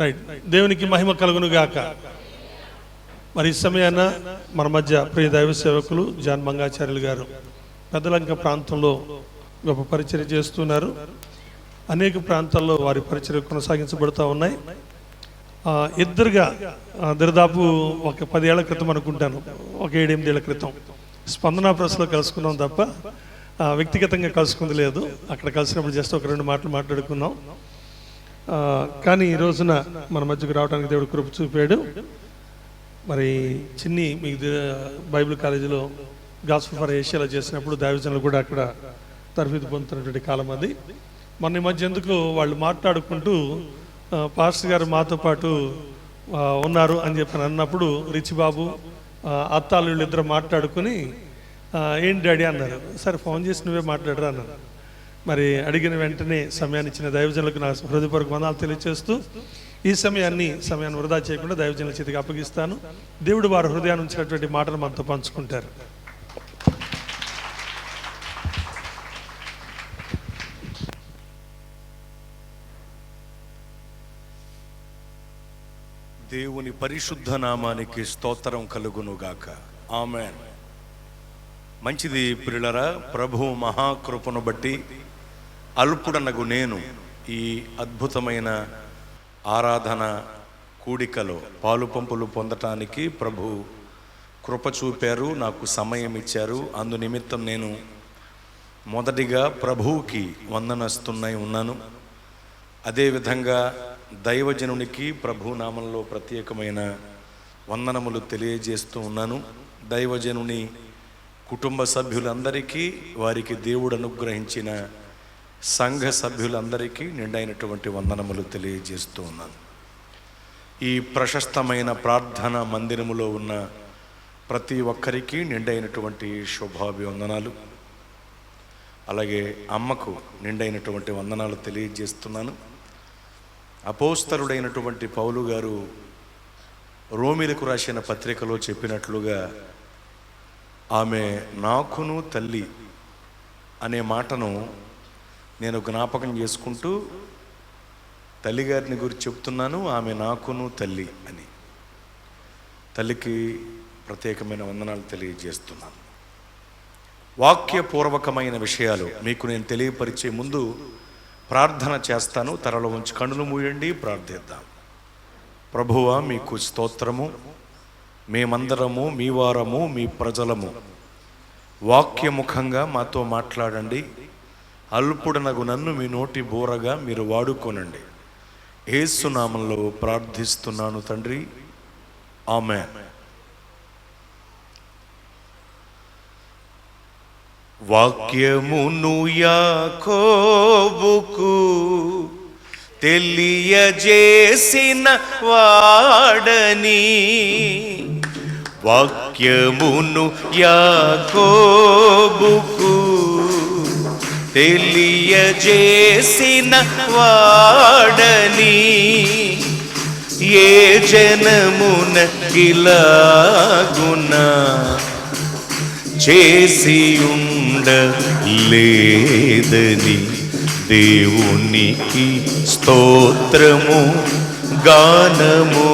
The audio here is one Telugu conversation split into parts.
రైట్. దేవునికి మహిమ కలుగును గాక. మరి ఈ సమయాన మన మధ్య ప్రియ దైవ సేవకులు జాన్ మంగాచార్యులు గారు పెద్దలంక ప్రాంతంలో గొప్ప పరిచర్య చేస్తున్నారు. అనేక ప్రాంతాల్లో వారి పరిచర్య కొనసాగించబడుతూ ఉన్నాయి. ఇద్దరుగా దరిదాపు ఒక 10 ఏళ్ల క్రితం అనుకుంటాను, ఒక 7-8 ఏళ్ల క్రితం స్పందన ప్రెస్లో కలుసుకున్నాం తప్ప వ్యక్తిగతంగా కలుసుకుంది లేదు. అక్కడ కలిసినప్పుడు జస్ట్ ఒక 2 మాటలు మాట్లాడుకున్నాం. కానీ ఈ రోజున మన మధ్యకు రావడానికి దేవుడు కృప చూపాడు. మరి చిన్ని మీకు బైబిల్ కాలేజీలో గాస్పెల్ ఫర్ ఏషియాలో చేసినప్పుడు దైవజనులు కూడా అక్కడ తరఫీదు పొందుతున్నటువంటి కాలం అది. మన మధ్య ఎందుకు వాళ్ళు మాట్లాడుకుంటూ పాస్టర్ గారు మాతో పాటు ఉన్నారు అని చెప్పి అన్నప్పుడు రిచిబాబు అత్తాలు వీళ్ళిద్దరు మాట్లాడుకుని ఏంటి డాడీ అన్నారు. సరే ఫోన్ చేసి నువ్వే మాట్లాడరా అన్నారు. మరి అడిగిన వెంటనే సమయాన్ని ఇచ్చిన దైవజనులకు నా హృదయపూర్వక వందనాలు తెలియజేస్తూ ఈ సమయాన్ని వృధా చేయకుండా దైవజనుల చేతికి అప్పగిస్తాను. దేవుడు వారి హృదయాన్ని ఉంచినటువంటి మాటలు మనతో పంచుకుంటారు. దేవుని పరిశుద్ధ నామానికి స్తోత్రం కలుగునుగాక. ఆమేన్. మంచిది ప్రియులారా, ప్రభువు మహాకృపను బట్టి అల్పుడనగు నేను ఈ అద్భుతమైన ఆరాధన కూడికలో పాలు పంపులు పొందటానికి ప్రభు కృప చూపారు, నాకు సమయం ఇచ్చారు. అందు నిమిత్తం నేను మొదటిగా ప్రభువుకి వందనస్తున్నై ఉన్నాను. అదేవిధంగా దైవజనునికి ప్రభు నామంలో ప్రత్యేకమైన వందనములు తెలియజేస్తూ ఉన్నాను. దైవజనుని కుటుంబ సభ్యులందరికీ, వారికి దేవుడు అనుగ్రహించిన సంఘ సభ్యులందరికీ నిండైనటువంటి వందనములు తెలియజేస్తూ ఉన్నాను. ఈ ప్రశస్తమైన ప్రార్థన మందిరములో ఉన్న ప్రతి ఒక్కరికి నిండైనటువంటి శుభాభివందనాలు, అలాగే అమ్మకు నిండైనటువంటి వందనాలు తెలియజేస్తున్నాను. అపోస్తలుడైనటువంటి పౌలు గారు రోమీలకు రాసిన పత్రికలో చెప్పినట్లుగా ఆమె నాకును తల్లి అనే మాటను నేను జ్ఞాపకం చేసుకుంటూ తల్లిగారిని గురించి చెప్తున్నాను. ఆమె నాకును తల్లి అని. తల్లికి ప్రత్యేకమైన వందనాలు తెలియజేస్తున్నాను. వాక్యపూర్వకమైన విషయాలు మీకు నేను తెలియపరిచే ముందు ప్రార్థన చేస్తాను. తరలో ఉంచి కన్నులు మూయండి, ప్రార్థిద్దాం. ప్రభువా, మీకు స్తోత్రము. మేమందరము మీ వారము, మీ ప్రజలము. వాక్యముఖంగా మాతో మాట్లాడండి. అల్పుడనగు నన్ను మీ నోటి బోరగా మీరు వాడుకోనండి. యేసు నామములో ప్రార్థిస్తున్నాను తండ్రి, ఆమేన్. వాక్యమును యాకోబుకు తెలియజేసిన వాడని, వాక్యమును యాకోబుకు తెలియజేసిన వాడని, ఏ జనమున ఇలాగున చేసి ఉండలేదని దేవునికి స్తోత్రము గానము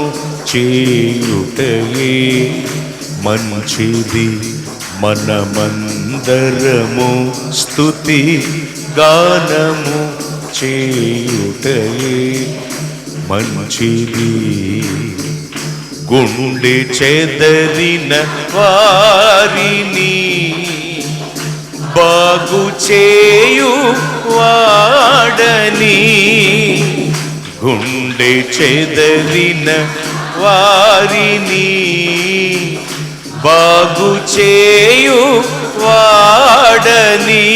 చేయుటయే మంచిది. మనమందరము స్తుతి గానము చేయుటయే మంచిది. గుండె చెదరిన వారిని బాగు చేయు వాడని, గుండె చెదరిన వారిని బాగు చేయు వాడని,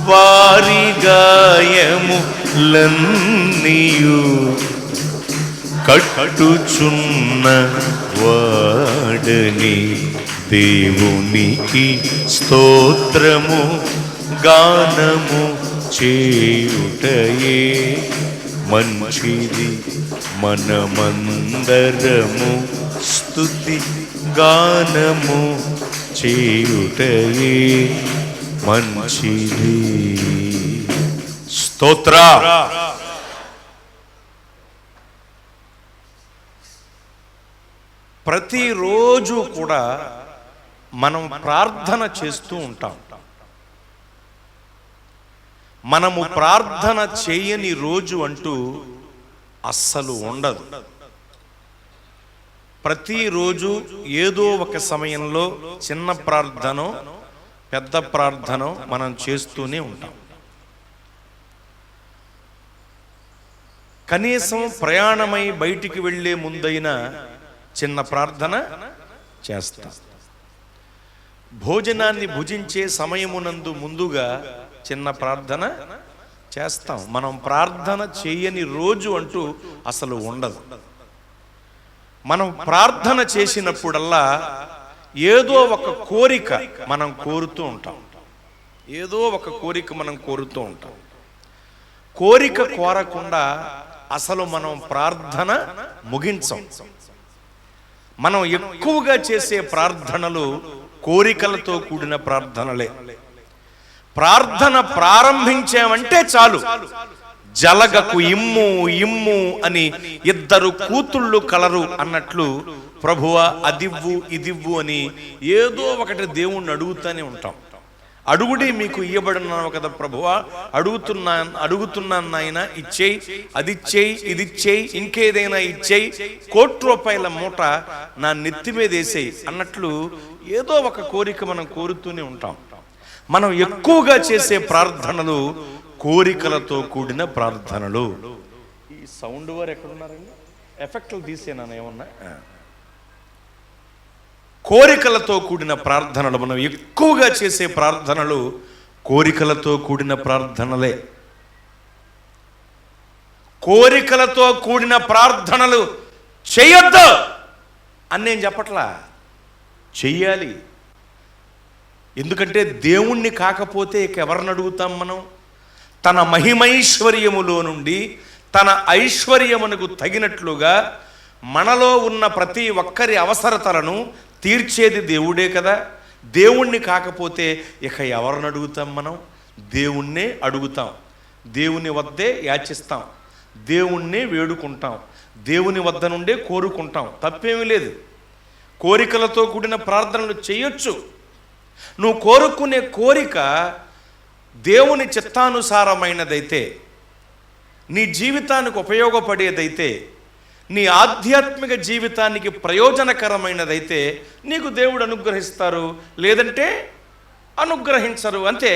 వారి గాయములన్నీయు కట్టుచున్న వాడని, దేవునికి స్తోత్రము గానము చేయుటయే మంచిది. మనమందరము స్తుతి గానము చేయుటయే మంచిది. స్తోత్ర ప్రతిరోజు కూడా మనం ప్రార్థన చేస్తూ ఉంటాం. మనము ప్రార్థన చేయని రోజు అంటూ అస్సలు ఉండదు. ప్రతిరోజు ఏదో ఒక సమయంలో చిన్న ప్రార్థనో పెద్ద ప్రార్థనో మనం చేస్తూనే ఉంటాం. కనీసం ప్రయాణమై బయటికి వెళ్ళే ముందైనా చిన్న ప్రార్థన చేస్తాం. భోజనాన్ని భుజించే సమయమునందు ముందుగా చిన్న ప్రార్థన చేస్తాం. మనం ప్రార్థన చేయని రోజు అంటూ అసలు ఉండదు. మనం ప్రార్థన చేసినప్పుడల్లా ఏదో ఒక కోరిక మనం కోరుతూ ఉంటాం. ఏదో ఒక కోరిక మనం కోరుతూ ఉంటాం. కోరిక కోరకుండా అసలు మనం ప్రార్థన ముగించం. మనం ఎక్కువగా చేసే ప్రార్థనలు కోరికలతో కూడిన ప్రార్థనలే. ప్రార్థన ప్రారంభించామంటే చాలు, జలగకు ఇమ్ము ఇమ్ము అని ఇద్దరు కూతుళ్ళు కలరు అన్నట్లు ప్రభువా అదివ్వు ఇదివ్వు అని ఏదో ఒకటి దేవుణ్ణి అడుగుతూనే ఉంటాం. అడుగుడి మీకు ఇయ్యబడినావు కదా ప్రభువా, అడుగుతున్నాను నాయన, ఇచ్చేయి, అది ఇచ్చేయి, ఇది ఇచ్చేయి, ఇంకేదైనా ఇచ్చేయి, ₹1,00,00,000 మూట నా నెత్తి మీద వేసేయి అన్నట్లు ఏదో ఒక కోరిక మనం కోరుతూనే ఉంటాం. మనం ఎక్కువగా చేసే ప్రార్థనలు కోరికలతో కూడిన ప్రార్థనలు. ఈ సౌండ్ వారు ఎక్కడున్నారండి? ఎఫెక్ట్లు తీసేనా ఏమన్నా? కోరికలతో కూడిన ప్రార్థనలు, మనం ఎక్కువగా చేసే ప్రార్థనలు కోరికలతో కూడిన ప్రార్థనలే. కోరికలతో కూడిన ప్రార్థనలు చేయొద్దు అని నేను చెప్పట్లా, చెయ్యాలి. ఎందుకంటే దేవుణ్ణి కాకపోతే ఇక ఎవరిని అడుగుతాం మనం? తన మహిమైశ్వర్యములో నుండి తన ఐశ్వర్యమునకు తగినట్లుగా మనలో ఉన్న ప్రతి ఒక్కరి అవసరతలను తీర్చేది దేవుడే కదా. దేవుణ్ణి కాకపోతే ఇక ఎవరిని అడుగుతాం మనం? దేవుణ్ణే అడుగుతాం. దేవుని వద్దే యాచిస్తాం, దేవుణ్ణే వేడుకుంటాం, దేవుని వద్ద నుండే కోరుకుంటాం. తప్పేమీ లేదు. కోరికలతో కూడిన ప్రార్థనలు చేయొచ్చు. నువ్వు కోరుకునే కోరిక దేవుని చిత్తానుసారమైనదైతే, నీ జీవితానికి ఉపయోగపడేదైతే, నీ ఆధ్యాత్మిక జీవితానికి ప్రయోజనకరమైనదైతే నీకు దేవుడు అనుగ్రహిస్తారు, లేదంటే అనుగ్రహించరు. అంతే.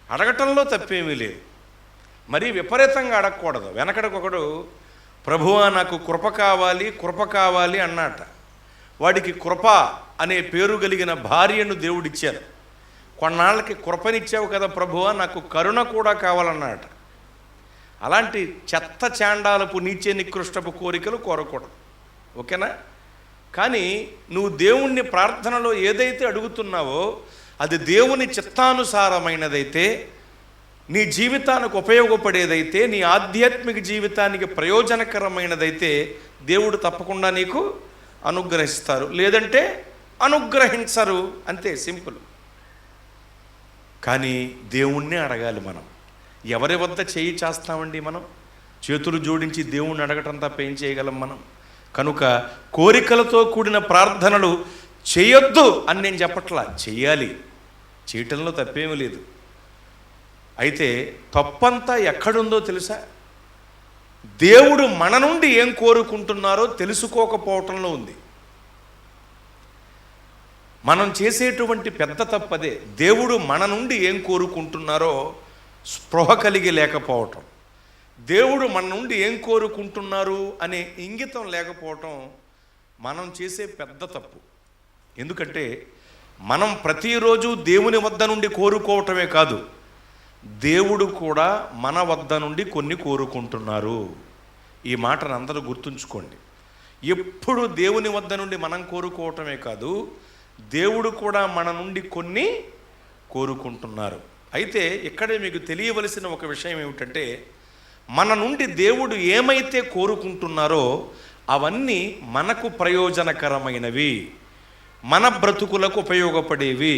అడగటంలో తప్పేమీ లేదు. మరీ విపరీతంగా అడగకూడదు. వెనకడకొకడు ప్రభువా నాకు కృప కావాలి, కృప కావాలి అన్నట. వాడికి కృప అనే పేరు కలిగిన భార్యను దేవుడిచ్చారు. కొన్నాళ్ళకి కృపనిచ్చావు కదా ప్రభువా, నాకు కరుణ కూడా కావాలన్నట. అలాంటి చెత్త చాండాలపు నీచే నికృష్టపు కోరికలు కోరకూడదు. ఓకేనా? కానీ నువ్వు దేవుణ్ణి ప్రార్థనలో ఏదైతే అడుగుతున్నావో అది దేవుని చిత్తానుసారమైనదైతే, నీ జీవితానికి ఉపయోగపడేదైతే, నీ ఆధ్యాత్మిక జీవితానికి ప్రయోజనకరమైనదైతే దేవుడు తప్పకుండా నీకు అనుగ్రహిస్తారు, లేదంటే అనుగ్రహించరు. అంతే, సింపుల్. కానీ దేవుణ్ణే అడగాలి. మనం ఎవరి వద్ద చేయి చేస్తామండి? మనం చేతులు జోడించి దేవుణ్ణి అడగటం తప్ప ఏం చేయగలం మనం? కనుక కోరికలతో కూడిన ప్రార్థనలు చేయొద్దు అని నేను చెప్పట్లా, చెయ్యాలి. చేయటంలో తప్పేమీ లేదు. అయితే తప్పంతా ఎక్కడుందో తెలుసా? దేవుడు మన నుండి ఏం కోరుకుంటున్నారో తెలుసుకోకపోవటంలో ఉంది. మనం చేసేటువంటి పెద్ద తప్పదే. దేవుడు మన నుండి ఏం కోరుకుంటున్నారో స్పృహ కలిగి లేకపోవటం, దేవుడు మన నుండి ఏం కోరుకుంటున్నారు అనే ఇంగితం లేకపోవటం మనం చేసే పెద్ద తప్పు. ఎందుకంటే మనం ప్రతిరోజు దేవుని వద్ద నుండి కోరుకోవటమే కాదు, దేవుడు కూడా మన వద్ద నుండి కొన్ని కోరుకుంటున్నారు. ఈ మాటను అందరూ గుర్తుంచుకోండి. ఎప్పుడు దేవుని వద్ద నుండి మనం కోరుకోవటమే కాదు, దేవుడు కూడా మన నుండి కొన్ని కోరుకుంటున్నారు. అయితే ఇక్కడే మీకు తెలియవలసిన ఒక విషయం ఏమిటంటే, మన నుండి దేవుడు ఏమైతే కోరుకుంటున్నారో అవన్నీ మనకు ప్రయోజనకరమైనవి, మన బ్రతుకులకు ఉపయోగపడేవి,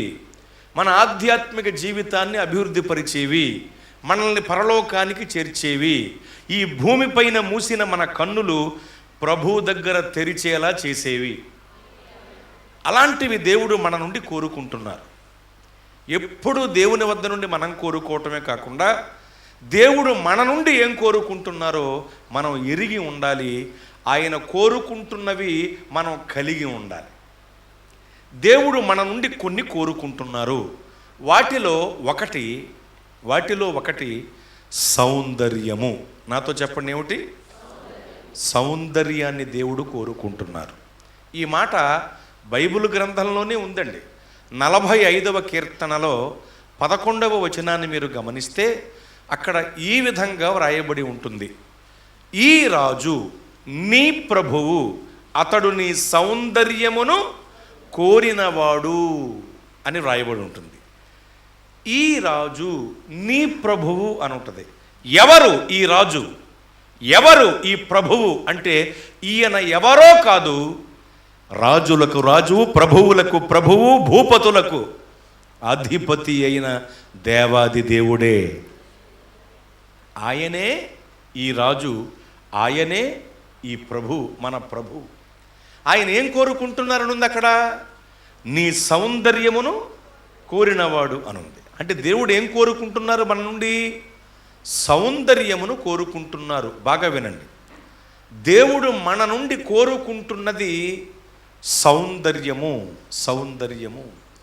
మన ఆధ్యాత్మిక జీవితాన్ని అభివృద్ధిపరిచేవి, మనల్ని పరలోకానికి చేర్చేవి. ఈ భూమిపైన మూసిన మన కన్నులు ప్రభు దగ్గర తెరిచేలా చేసేవి. అలాంటివి దేవుడు మన నుండి కోరుకుంటున్నారు. ఎప్పుడు దేవుని వద్ద నుండి మనం కోరుకోవటమే కాకుండా దేవుడు మన నుండి ఏం కోరుకుంటున్నారో మనం ఎరిగి ఉండాలి. ఆయన కోరుకుంటున్నవి మనం కలిగి ఉండాలి. దేవుడు మన నుండి కొన్ని కోరుకుంటున్నారు. వాటిలో ఒకటి సౌందర్యము. నాతో చెప్పండి, ఏమిటి? సౌందర్యాన్ని దేవుడు కోరుకుంటున్నారు. ఈ మాట బైబిల్ గ్రంథంలోనే ఉందండి. 45వ కీర్తనలో 11వ వచనాన్ని మీరు గమనిస్తే అక్కడ ఈ విధంగా వ్రాయబడి ఉంటుంది: ఈ రాజు నీ ప్రభువు, అతడు నీ సౌందర్యమును కోరినవాడు అని వ్రాయబడి ఉంటుంది. ఈ రాజు నీ ప్రభువు అని ఉంటుంది. ఎవరు ఈ రాజు? ఎవరు ఈ ప్రభువు అంటే ఈయన ఎవరో కాదు, రాజులకు రాజు, ప్రభువులకు ప్రభువు, భూపతులకు అధిపతి అయిన దేవాది దేవుడే. ఆయనే ఈ రాజు, ఆయనే ఈ ప్రభు, మన ప్రభు. ఆయన ఏం కోరుకుంటున్నారనుంది అక్కడ? నీ సౌందర్యమును కోరినవాడు అనుంది. అంటే దేవుడు ఏం కోరుకుంటున్నారు మన నుండి? సౌందర్యమును కోరుకుంటున్నారు. బాగా వినండి, దేవుడు మన నుండి కోరుకుంటున్నది సౌందర్యము.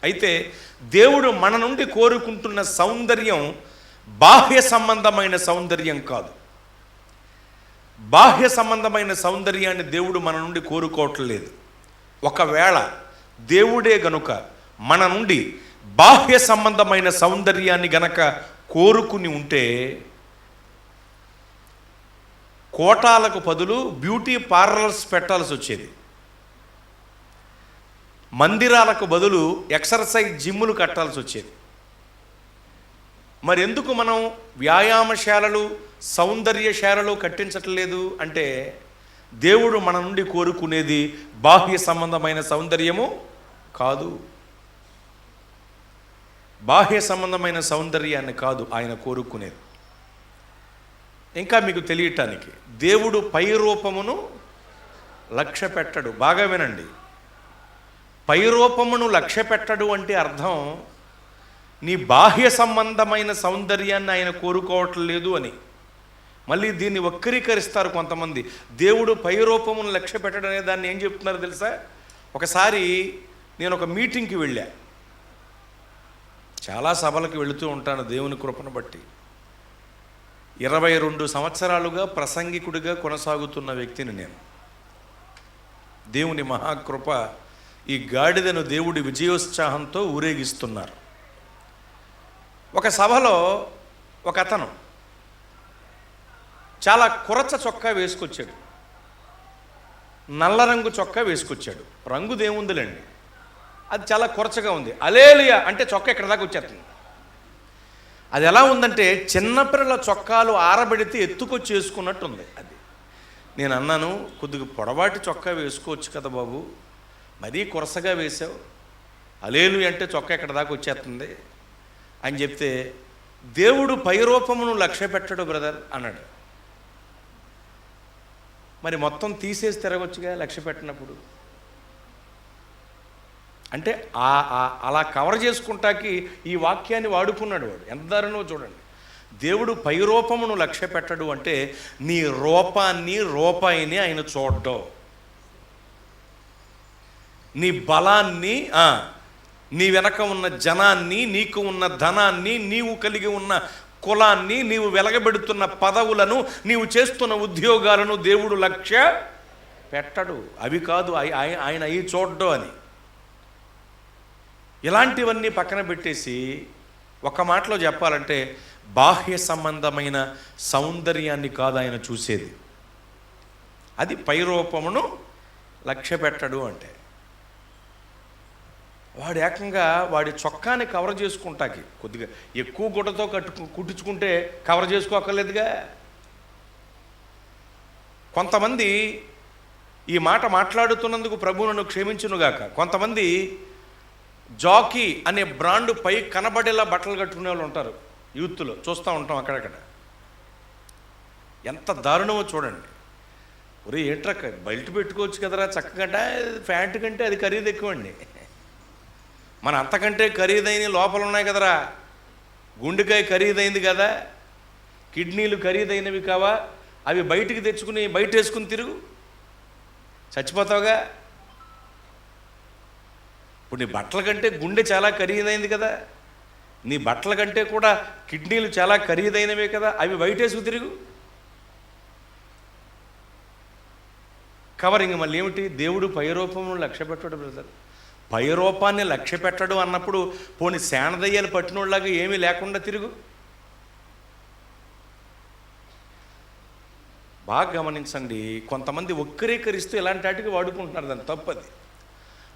అయితే దేవుడు మన నుండి కోరుకుంటున్న సౌందర్యం బాహ్య సంబంధమైన సౌందర్యం కాదు. బాహ్య సంబంధమైన సౌందర్యాన్ని దేవుడు మన నుండి కోరుకోవట్లేదు. ఒకవేళ దేవుడే గనుక మన నుండి బాహ్య సంబంధమైన సౌందర్యాన్ని గనక కోరుకుని ఉంటే కోటాలకు బదులు బ్యూటీ పార్లర్స్ పెట్టాల్సి వచ్చేది. మందిరాలకు బదులు ఎక్సర్సైజ్ జిమ్ములు కట్టాల్సి వచ్చేది. మరి ఎందుకు మనం వ్యాయామశాలలు, సౌందర్యశాలలు కట్టించట్లేదు అంటే దేవుడు మన నుండి కోరుకునేది బాహ్య సంబంధమైన సౌందర్యము కాదు. బాహ్య సంబంధమైన సౌందర్యాన్ని కాదు ఆయన కోరుకునేది. ఇంకా మీకు తెలియటానికి, దేవుడు పై రూపమును లక్ష్య పెట్టడు. బాగా వినండి, పై రూపమును లక్ష్య పెట్టడు అంటే అర్థం నీ బాహ్య సంబంధమైన సౌందర్యాన్ని ఆయన కోరుకోవట్లేదు అని. మళ్ళీ దీన్ని వక్రీకరిస్తారు కొంతమంది. దేవుడు పై రూపమును లక్ష్య పెట్టడం అనే దాన్ని ఏం చెప్తున్నారు తెలుసా? ఒకసారి నేను ఒక మీటింగ్కి వెళ్ళా. చాలా సభలకు వెళుతూ ఉంటాను దేవుని కృపను బట్టి. 22 సంవత్సరాలుగా ప్రసంగికుడిగా కొనసాగుతున్న వ్యక్తిని నేను. దేవుని మహాకృప, ఈ గాడిదను దేవుడి విజయోత్సాహంతో ఊరేగిస్తున్నారు. ఒక సభలో ఒక అతను చాలా కురచ చొక్కా వేసుకొచ్చాడు, నల్ల రంగు చొక్కా వేసుకొచ్చాడు. రంగు దేముందిలేండి, అది చాలా కురచగా ఉంది. హల్లెలూయా అంటే చొక్కా ఎక్కడ దాకా వచ్చేస్తుంది. అది ఎలా ఉందంటే చిన్నపిల్లల చొక్కాలు ఆరబెడితే ఎత్తుకొచ్చి వేసుకున్నట్టు ఉంది అది. నేను అన్నాను, కొద్దిగా పొడవాటి చొక్కా వేసుకోవచ్చు కదా బాబు, మరీ కురసగా వేసావు, హల్లెలూయా అంటే చొక్కా ఎక్కడ దాకా వచ్చేస్తుంది అని చెప్తే, దేవుడు పై రూపమును లక్ష్య పెట్టడు బ్రదర్ అన్నాడు. మరి మొత్తం తీసేసి తిరగొచ్చుగా లక్ష్య పెట్టినప్పుడు. అంటే అలా కవర్ చేసుకుంటాకి ఈ వాక్యాన్ని వాడుకున్నాడు వాడు. ఎంత దారుణో చూడండి. దేవుడు పై రూపమును లక్ష్య పెట్టడు అంటే నీ రూపాయిని ఆయన చూడ్డం, నీ బలాన్ని, నీ వెనక ఉన్న జనాన్ని, నీకు ఉన్న ధనాన్ని, నీవు కలిగి ఉన్న కులాన్ని, నీవు వెలగబెడుతున్న పదవులను, నీవు చేస్తున్న ఉద్యోగాలను దేవుడు లక్ష్య పెట్టడు. అవి కాదు ఆయన అవి చూడ్డం అని. ఇలాంటివన్నీ పక్కన పెట్టేసి ఒక మాటలో చెప్పాలంటే బాహ్య సంబంధమైన సౌందర్యాన్ని కాదు ఆయన చూసేది. అది పై రూపమును లక్ష్య పెట్టడు అంటే. వాడు ఏకంగా వాడి చొక్కాని కవర్ చేసుకుంటాకి కొద్దిగా ఎక్కువ గుడ్డతో కుట్టించుకుంటే కవర్ చేసుకోక్కర్లేదుగా. కొంతమంది ఈ మాట మాట్లాడుతున్నందుకు ప్రభువు నన్ను క్షమించునుగాక. కొంతమంది జాకీ అనే బ్రాండ్ పై కనబడేలా బట్టలు కట్టుకునే వాళ్ళు ఉంటారు, యూత్లో చూస్తూ ఉంటాం అక్కడక్కడ. ఎంత దారుణమో చూడండి. ఒరే ఏంట్రా బెల్ట్ పెట్టుకోవచ్చు కదరా చక్కగా, ప్యాంటు కంటే అది ఖరీదు ఎక్కువండి. మన అంతకంటే ఖరీదైన లోపల ఉన్నాయి కదరా. గుండెకాయ ఖరీదైంది కదా, కిడ్నీలు ఖరీదైనవి కావా, అవి బయటికి తెచ్చుకుని బయట వేసుకుని తిరుగు, చచ్చిపోతావుగా. ఇప్పుడు నీ బట్టల కంటే గుండె చాలా ఖరీదైంది కదా, నీ బట్టల కంటే కూడా కిడ్నీలు చాలా ఖరీదైనవే కదా, అవి బయట వేసుకు తిరుగు. కవరింగ్ మళ్ళీ ఏమిటి? దేవుడు పైరూపమును లక్ష్య పెట్టడు బ్రదర్. పైరూపాన్ని లక్ష్య పెట్టడు అన్నప్పుడు పోని శానదయ్యాలు పట్టినోళ్ళలాగా ఏమీ లేకుండా తిరుగు. బాగా గమనించండి, కొంతమంది వక్రీకరిస్తూ ఇలాంటి వాటికి వాడుకుంటున్నారు, దాన్ని తప్పది.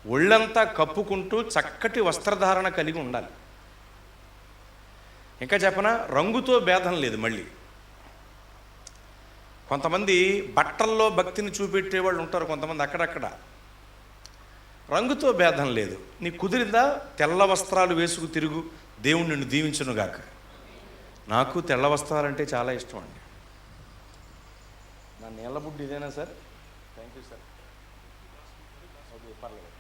ఒళ్ళంతా కప్పుకుంటూ చక్కటి వస్త్రధారణ కలిగి ఉండాలి. ఇంకా చెప్పనా, రంగుతో భేదం లేదు. మళ్ళీ కొంతమంది బట్టల్లో భక్తిని చూపెట్టేవాళ్ళు ఉంటారు, కొంతమంది అక్కడక్కడ. రంగుతో భేదం లేదు. నీ కుదిరిందా తెల్ల వస్త్రాలు వేసుకు తిరుగు, దేవుడు నిన్ను దీవించునుగాక. నాకు తెల్ల వస్త్రాలంటే చాలా ఇష్టం అండి. నా నీళ్ళ బుడ్డి ఇదేనా sir? Thank you sir. Okay, పర్లేదు.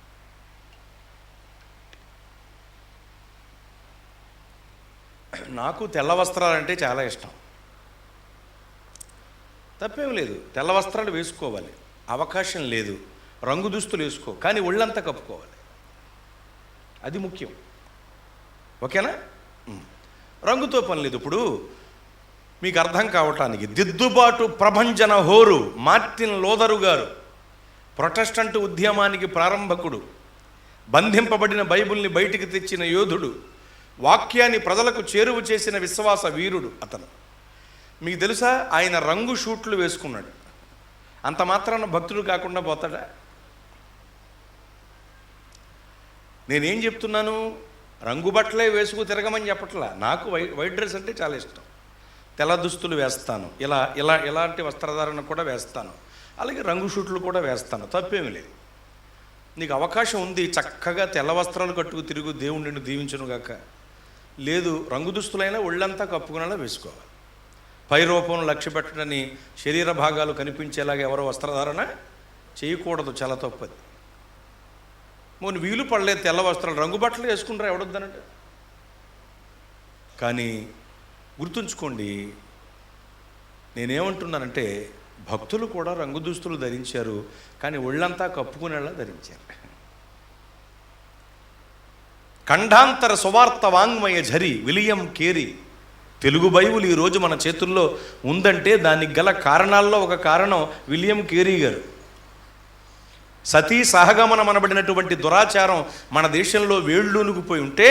నాకు తెల్ల వస్త్రాలంటే చాలా ఇష్టం, తప్పేం లేదు. తెల్ల వస్త్రాలు వేసుకోవాలి, అవకాశం లేదు. రంగు దుస్తులు వేసుకో, కానీ ఒళ్ళంతా కప్పుకోవాలి, అది ముఖ్యం. ఓకేనా? రంగుతో పని లేదు. ఇప్పుడు మీకు అర్థం కావటానికి, దిద్దుబాటు ప్రభంజన హోరు మార్టిన్ లోదరు గారు, ప్రొటెస్టంట్ ఉద్యమానికి ప్రారంభకుడు, బంధింపబడిన బైబిల్ని బయటికి తెచ్చిన యోధుడు, వాక్యాన్ని ప్రజలకు చేరువ చేసిన విశ్వాస వీరుడు అతను. మీకు తెలుసా, ఆయన రంగు షూట్లు వేసుకున్నాడు. అంత మాత్రాన భక్తుడు కాకుండా పోతాడా? నేనేం చెప్తున్నాను, రంగు బట్టలే వేసుకు తిరగమని చెప్పట్లా. నాకు వైట్ డ్రెస్ అంటే చాలా ఇష్టం. తెల్ల దుస్తులు వేస్తాను, ఇలాంటి వస్త్రధారణ కూడా వేస్తాను, అలాగే రంగు షూట్లు కూడా వేస్తాను, తప్పేమీ లేదు. నీకు అవకాశం ఉంది, చక్కగా తెల్ల వస్త్రాలు కట్టుకు తిరుగు, దేవుడు నిన్ను దీవించునుగాక. లేదు, రంగు దుస్తులైనా ఒళ్ళంతా కప్పుకునేలా వేసుకోవాలి. పై రూపం లక్ష్య పెట్టడని శరీర భాగాలు కనిపించేలాగా ఎవరో వస్త్రధారణ చేయకూడదు, చాలా తప్పది. మొన్న వీలు పడలేదు తెల్ల వస్త్రాలు, రంగు బట్టలు వేసుకుంటారా, ఎవడొద్దనంటే. కానీ గుర్తుంచుకోండి, నేనేమంటున్నానంటే, భక్తులు కూడా రంగు దుస్తులు ధరించారు, కానీ ఒళ్ళంతా కప్పుకునేలా ధరించారు. ఖండాంతర సువార్త వాంగ్మయ ఝరి విలియం కేరీ, తెలుగు బైబిల్ ఈరోజు మన చేతుల్లో ఉందంటే దానికి గల కారణాల్లో ఒక కారణం విలియం కేరీ గారు. సతీ సహగమనం అనబడినటువంటి దురాచారం మన దేశంలో వేళ్ళూనుకుపోయి ఉంటే,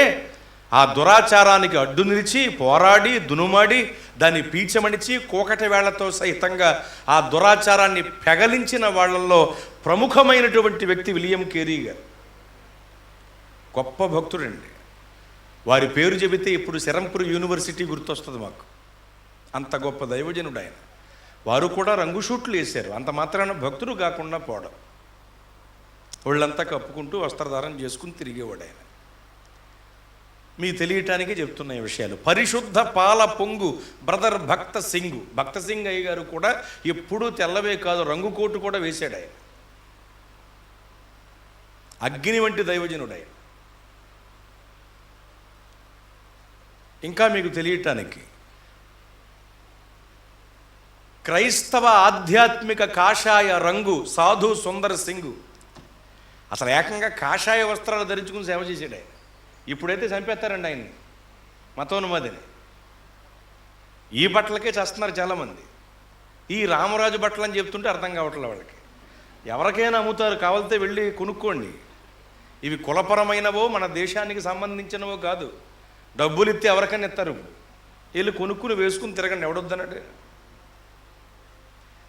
ఆ దురాచారానికి అడ్డు నిలిచి పోరాడి దునుమాడి దాన్ని పీచమణిచి కోకటి వేళ్లతో సహితంగా ఆ దురాచారాన్ని పెగలించిన వాళ్ళల్లో ప్రముఖమైనటువంటి వ్యక్తి విలియం కేరీ గారు. గొప్ప భక్తుడండి. వారి పేరు చెబితే ఇప్పుడు శరంపూర్ యూనివర్సిటీ గుర్తొస్తుంది మాకు, అంత గొప్ప దైవజనుడు ఆయన. వారు కూడా రంగు షూట్లు వేశారు, అంత మాత్రాన భక్తుడు కాకుండా పోవడం. ఒళ్ళంతా కప్పుకుంటూ వస్త్రధారణ చేసుకుని తిరిగేవాడు ఆయన. మీ తెలియటానికే చెప్తున్న ఈ విషయాలు. పరిశుద్ధ పాల పొంగు బ్రదర్ భక్త సింగ్ అయ్య గారు కూడా ఎప్పుడూ తెల్లవే కాదు, రంగు కోటు కూడా వేశాడు ఆయన. అగ్ని వంటి దైవజనుడు ఆయన. ఇంకా మీకు తెలియటానికి, క్రైస్తవ ఆధ్యాత్మిక కాషాయ రంగు సాధు సుందర్ సింగ్ అసలు ఏకంగా కాషాయ వస్త్రాలు ధరించుకుని సేవ చేశాడు ఆయన. ఇప్పుడైతే చంపేస్తారండి ఆయన్ని, మతోన్మాదిని. ఈ బట్టలకే చేస్తున్నారు చాలామంది. ఈ రామరాజు బట్టలు అని చెప్తుంటే అర్థం కావట్లేదు వాళ్ళకి. ఎవరికైనా అమ్ముతారు, కావాలితే వెళ్ళి కొనుక్కోండి. ఇవి కులపరమైనవో మన దేశానికి సంబంధించినవో కాదు, డబ్బులు ఇస్తే ఎవరికైనా ఇస్తారు. వీళ్ళు కొనుక్కుని వేసుకుని తిరగండి, ఎవడొద్దనంటే.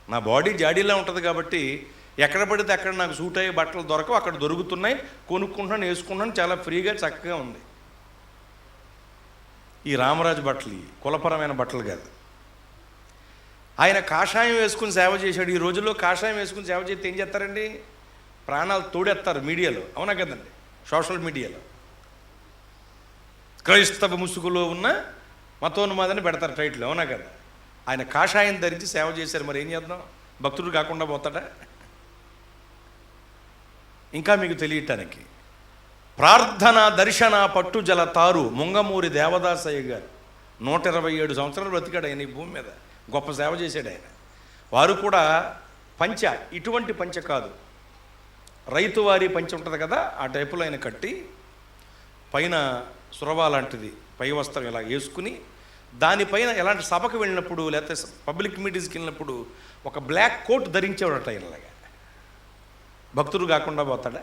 నా బాడీ జాడీలా ఉంటుంది కాబట్టి ఎక్కడ పడితే అక్కడ నాకు సూట్ అయ్యే బట్టలు దొరకవు, అక్కడ దొరుకుతున్నాయి, కొనుక్కుంటున్నాను, వేసుకుంటున్నాను, చాలా ఫ్రీగా చక్కగా ఉంది. ఈ రామరాజు బట్టలు కులపరమైన బట్టలు కాదు. ఆయన కాషాయం వేసుకుని సేవ చేశాడు. ఈ రోజుల్లో కాషాయం వేసుకుని సేవ చేస్తే ఏం చేస్తారండి, ప్రాణాలు తోడేస్తారు మీడియాలో, అవునా కదండి, సోషల్ మీడియాలో. క్రైస్తవ ముసుగులో ఉన్న మతోన్మాదని పెడతారు టైటిల్, అవునా కదా. ఆయన కాషాయం ధరించి సేవ చేశారు, మరి ఏం చేద్దాం. భక్తుడు కాకుండా పోతాడా? ఇంకా మీకు తెలియటానికి, ప్రార్థన దర్శన పట్టుజల తారు ముంగమూరి దేవదాసయ్య గారు 127 సంవత్సరాలు బ్రతికాడు ఆయన ఈ భూమి మీద. గొప్ప సేవ చేశాడు ఆయన. వారు కూడా పంచ, ఇటువంటి పంచ కాదు, రైతువారి పంచ ఉంటుంది కదా, ఆ టైపులో ఆయన కట్టి పైన సురవా లాంటిది పై వస్త్రం ఇలా వేసుకుని, దానిపైన ఎలాంటి సభకు వెళ్ళినప్పుడు లేకపోతే పబ్లిక్ మీటింగ్స్కి వెళ్ళినప్పుడు ఒక బ్లాక్ కోట్ ధరించేవాడట ఆయనలాగా. భక్తుడు కాకుండా పోతాడా?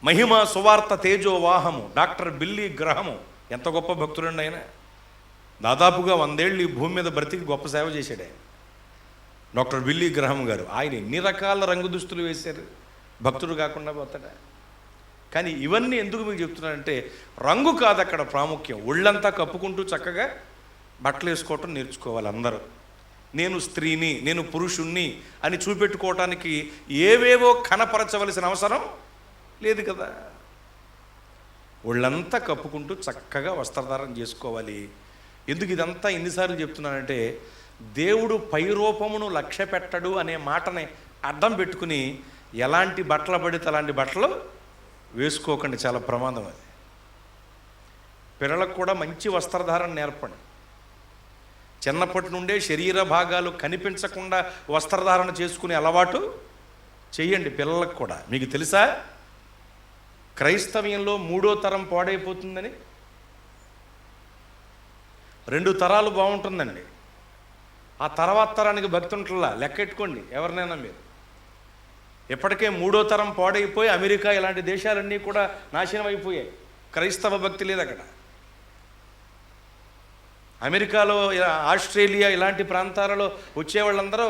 మహిమ సువార్త తేజో వాహము డాక్టర్ బిల్లీ గ్రహము ఎంత గొప్ప భక్తుడండి ఆయన. దాదాపుగా 100 ఏళ్ళు ఈ భూమి మీద బ్రతికి గొప్ప సేవ చేశాడు ఆయన. డాక్టర్ బిల్లీ గ్రహం గారు ఆయన ఎన్ని రకాల రంగు దుస్తులు వేశారు. భక్తుడు కాకుండా పోతాడా? కానీ ఇవన్నీ ఎందుకు మీకు చెప్తున్నానంటే, రంగు కాదు అక్కడ ప్రాముఖ్యం. ఒళ్ళంతా కప్పుకుంటూ చక్కగా బట్టలు వేసుకోవటం నేర్చుకోవాలి అందరూ. నేను స్త్రీని, నేను పురుషుణ్ణి అని చూపెట్టుకోవటానికి ఏవేవో కనపరచవలసిన అవసరం లేదు కదా. ఒళ్ళంతా కప్పుకుంటూ చక్కగా వస్త్రధారణ చేసుకోవాలి. ఎందుకు ఇదంతా ఎన్నిసార్లు చెప్తున్నానంటే, దేవుడు పై రూపమును లక్ష్య పెట్టడు అనే మాటని అడ్డం పెట్టుకుని ఎలాంటి బట్టలు పడితే అలాంటి బట్టలు వేసుకోకండి, చాలా ప్రమాదం అది. పిల్లలకు కూడా మంచి వస్త్రధారణ నేర్పండి. చిన్నప్పటి నుండే శరీర భాగాలు కనిపించకుండా వస్త్రధారణ చేసుకునే అలవాటు చెయ్యండి పిల్లలకు కూడా. మీకు తెలుసా క్రైస్తవ్యంలో 3వ తరం పాడైపోతుందని? 2 తరాలు బాగుంటుందండి, ఆ తర్వాత తరానికి భక్తి ఉంటుందా? లెక్కెట్టుకోండి ఎవరినైనా మీరు. ఎప్పటికే 3వ తరం పాడైపోయి అమెరికా ఇలాంటి దేశాలన్నీ కూడా నాశనం అయిపోయాయి. క్రైస్తవ భక్తి లేదు అక్కడ. అమెరికాలో, ఆస్ట్రేలియా ఇలాంటి ప్రాంతాలలో వచ్చేవాళ్ళందరూ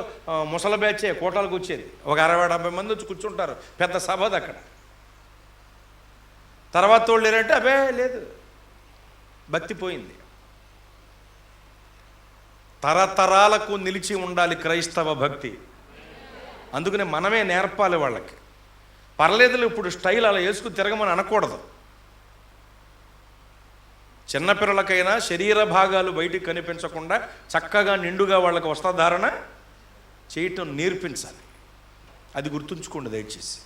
ముసల బ్యాచే కోటాలకు వచ్చేది. ఒక 60-70 మంది వచ్చి కూర్చుంటారు, పెద్ద సభది అక్కడ. తర్వాత వాళ్ళు ఏంటంటే అబే లేదు, భక్తి పోయింది. తరతరాలకు నిలిచి ఉండాలి క్రైస్తవ భక్తి. అందుకని మనమే నేర్పాలి వాళ్ళకి. పర్లేదులు ఇప్పుడు స్టైల్ అలా వేసుకుని తిరగమని అనకూడదు. చిన్నపిల్లలకైనా శరీర భాగాలు బయటికి కనిపించకుండా చక్కగా నిండుగా వాళ్ళకి వస్త్రధారణ చేయటం నేర్పించాలి. అది గుర్తుంచుకోండి దయచేసి.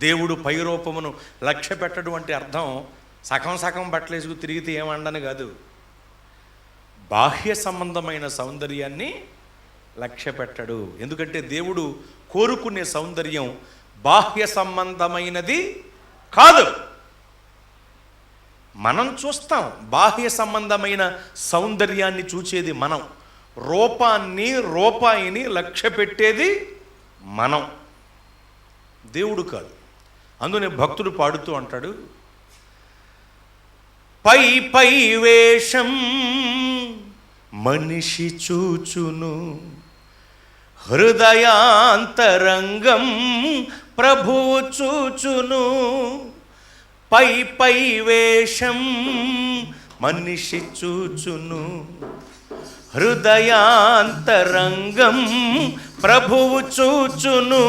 దేవుడు పై రూపమును లక్ష్య పెట్టడం అంటే అర్థం సగం సగం బట్టలు వేసుకు తిరిగితే ఏమండని కాదు. బాహ్య సంబంధమైన సౌందర్యాన్ని లక్ష్య పెట్టడు. ఎందుకంటే దేవుడు కోరుకునే సౌందర్యం బాహ్య సంబంధమైనది కాదు. మనం చూస్తాం బాహ్య సంబంధమైన సౌందర్యాన్ని చూచేది మనం, రూపాయిని లక్ష్య పెట్టేది మనం, దేవుడు కాదు. అందునే భక్తుడు పాడుతూ అంటాడు, పై పై వేషం మనిషి చూచును, హృదయాంతరంగం ప్రభువు చూచును. పై పై వేషం మనిషి చూచును, హృదయాంతరంగం ప్రభువు చూచును.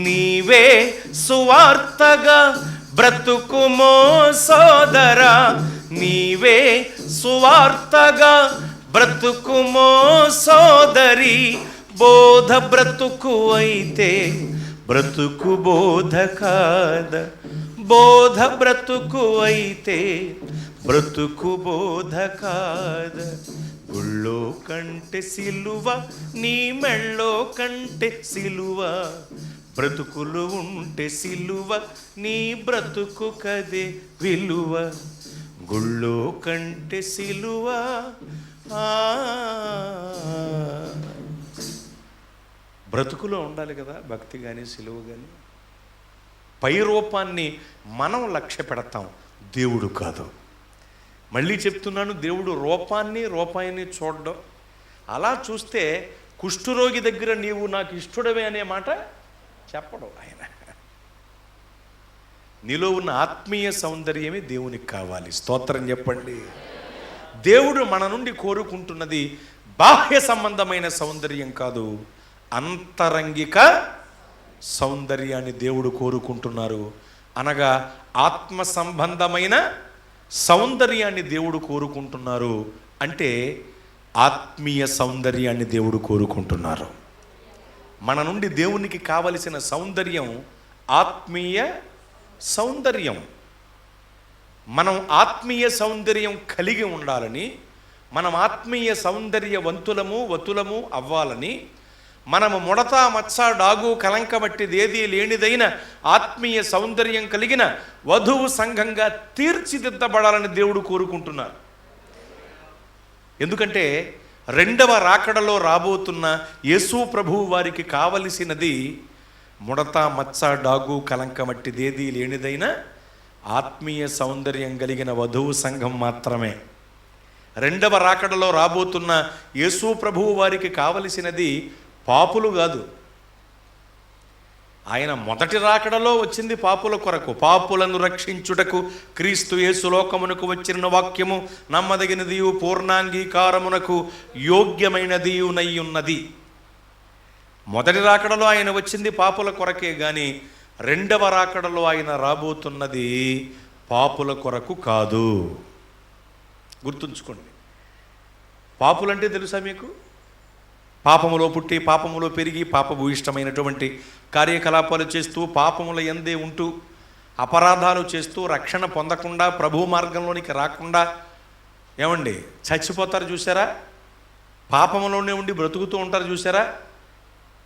నీవే సువార్తగా బ్రతుకుమో సోదరా, నీవే సువార్తగా బ్రతుకుమో సోదరి. బోధ బ్రతుకు అయితే బ్రతుకు బోధ కాద, బోధ బ్రతుకు అయితే బ్రతుకు బోధ కాద. గుళ్ళో కంటే సిలువ, నీ మెళ్ళో కంటే సిలువ, బ్రతుకులు ఉంటే సిలువ, నీ బ్రతుకు కదే విలువ. గుళ్ళో కంటే సిలువ. బ్రతుకులో ఉండాలి కదా భక్తి కానీ సిలువ కానీ. పై రూపాన్ని మనం లక్ష్య పెడతాం, దేవుడు కాదు. మళ్ళీ చెప్తున్నాను, దేవుడు రూపాయిని చూడడం. అలా చూస్తే కుష్ఠరోగి దగ్గర నీవు నాకు ఇష్టడవే అనే మాట చెప్పడు ఆయన. నీలో ఉన్న ఆత్మీయ సౌందర్యమే దేవునికి కావాలి. స్తోత్రం చెప్పండి. దేవుడు మన నుండి కోరుకుంటున్నది బాహ్య సంబంధమైన సౌందర్యం కాదు, అంతరంగిక సౌందర్యాన్ని దేవుడు కోరుకుంటున్నారు. అనగా ఆత్మ సంబంధమైన సౌందర్యాన్ని దేవుడు కోరుకుంటున్నారు అంటే ఆత్మీయ సౌందర్యాన్ని దేవుడు కోరుకుంటున్నారు. మన నుండి దేవునికి కావలసిన సౌందర్యం ఆత్మీయ సౌందర్యం. మనం ఆత్మీయ సౌందర్యం కలిగి ఉండాలని, మనం ఆత్మీయ వతులము అవ్వాలని, మనము ముడత మచ్చ డాగు కలంకబట్టిది ఏదీ లేనిదైన ఆత్మీయ సౌందర్యం కలిగిన వధువు సంఘంగా తీర్చిదిద్దబడాలని దేవుడు కోరుకుంటున్నారు. ఎందుకంటే రెండవ రాకడలో రాబోతున్న యేసు ప్రభువు వారికి కావలసినది ముడత మచ్చ డాగు కలంకమట్టిది ఏదీ లేనిదైన ఆత్మీయ సౌందర్యం కలిగిన వధువు సంఘం మాత్రమే. రెండవ రాకడలో రాబోతున్న యేసు ప్రభువు వారికి కావలసినది పాపులు కాదు. ఆయన మొదటి రాకడలో వచ్చింది పాపుల కొరకు, పాపులను రక్షించుటకు క్రీస్తు యేసు లోకమునకు వచ్చిన వాక్యము నమ్మదగినదియు పూర్ణాంగీకారమునకు యోగ్యమైనదియునై ఉన్నది. మొదటి రాకడలో ఆయన వచ్చింది పాపుల కొరకే గాని రెండవ రాకడలో ఆయన రాబోతున్నది పాపుల కొరకు కాదు. గుర్తుంచుకోండి. పాపులంటే తెలుసా మీకు? పాపములో పుట్టి పాపములో పెరిగి పాపము ఇష్టమైనటువంటి కార్యకలాపాలు చేస్తూ పాపముల యందే ఉంటూ అపరాధాలు చేస్తూ రక్షణ పొందకుండా ప్రభు మార్గంలోనికి రాకుండా ఏమండి చచ్చిపోతారు చూసారా? పాపములోనే ఉండి బ్రతుకుతూ ఉంటారు చూసారా?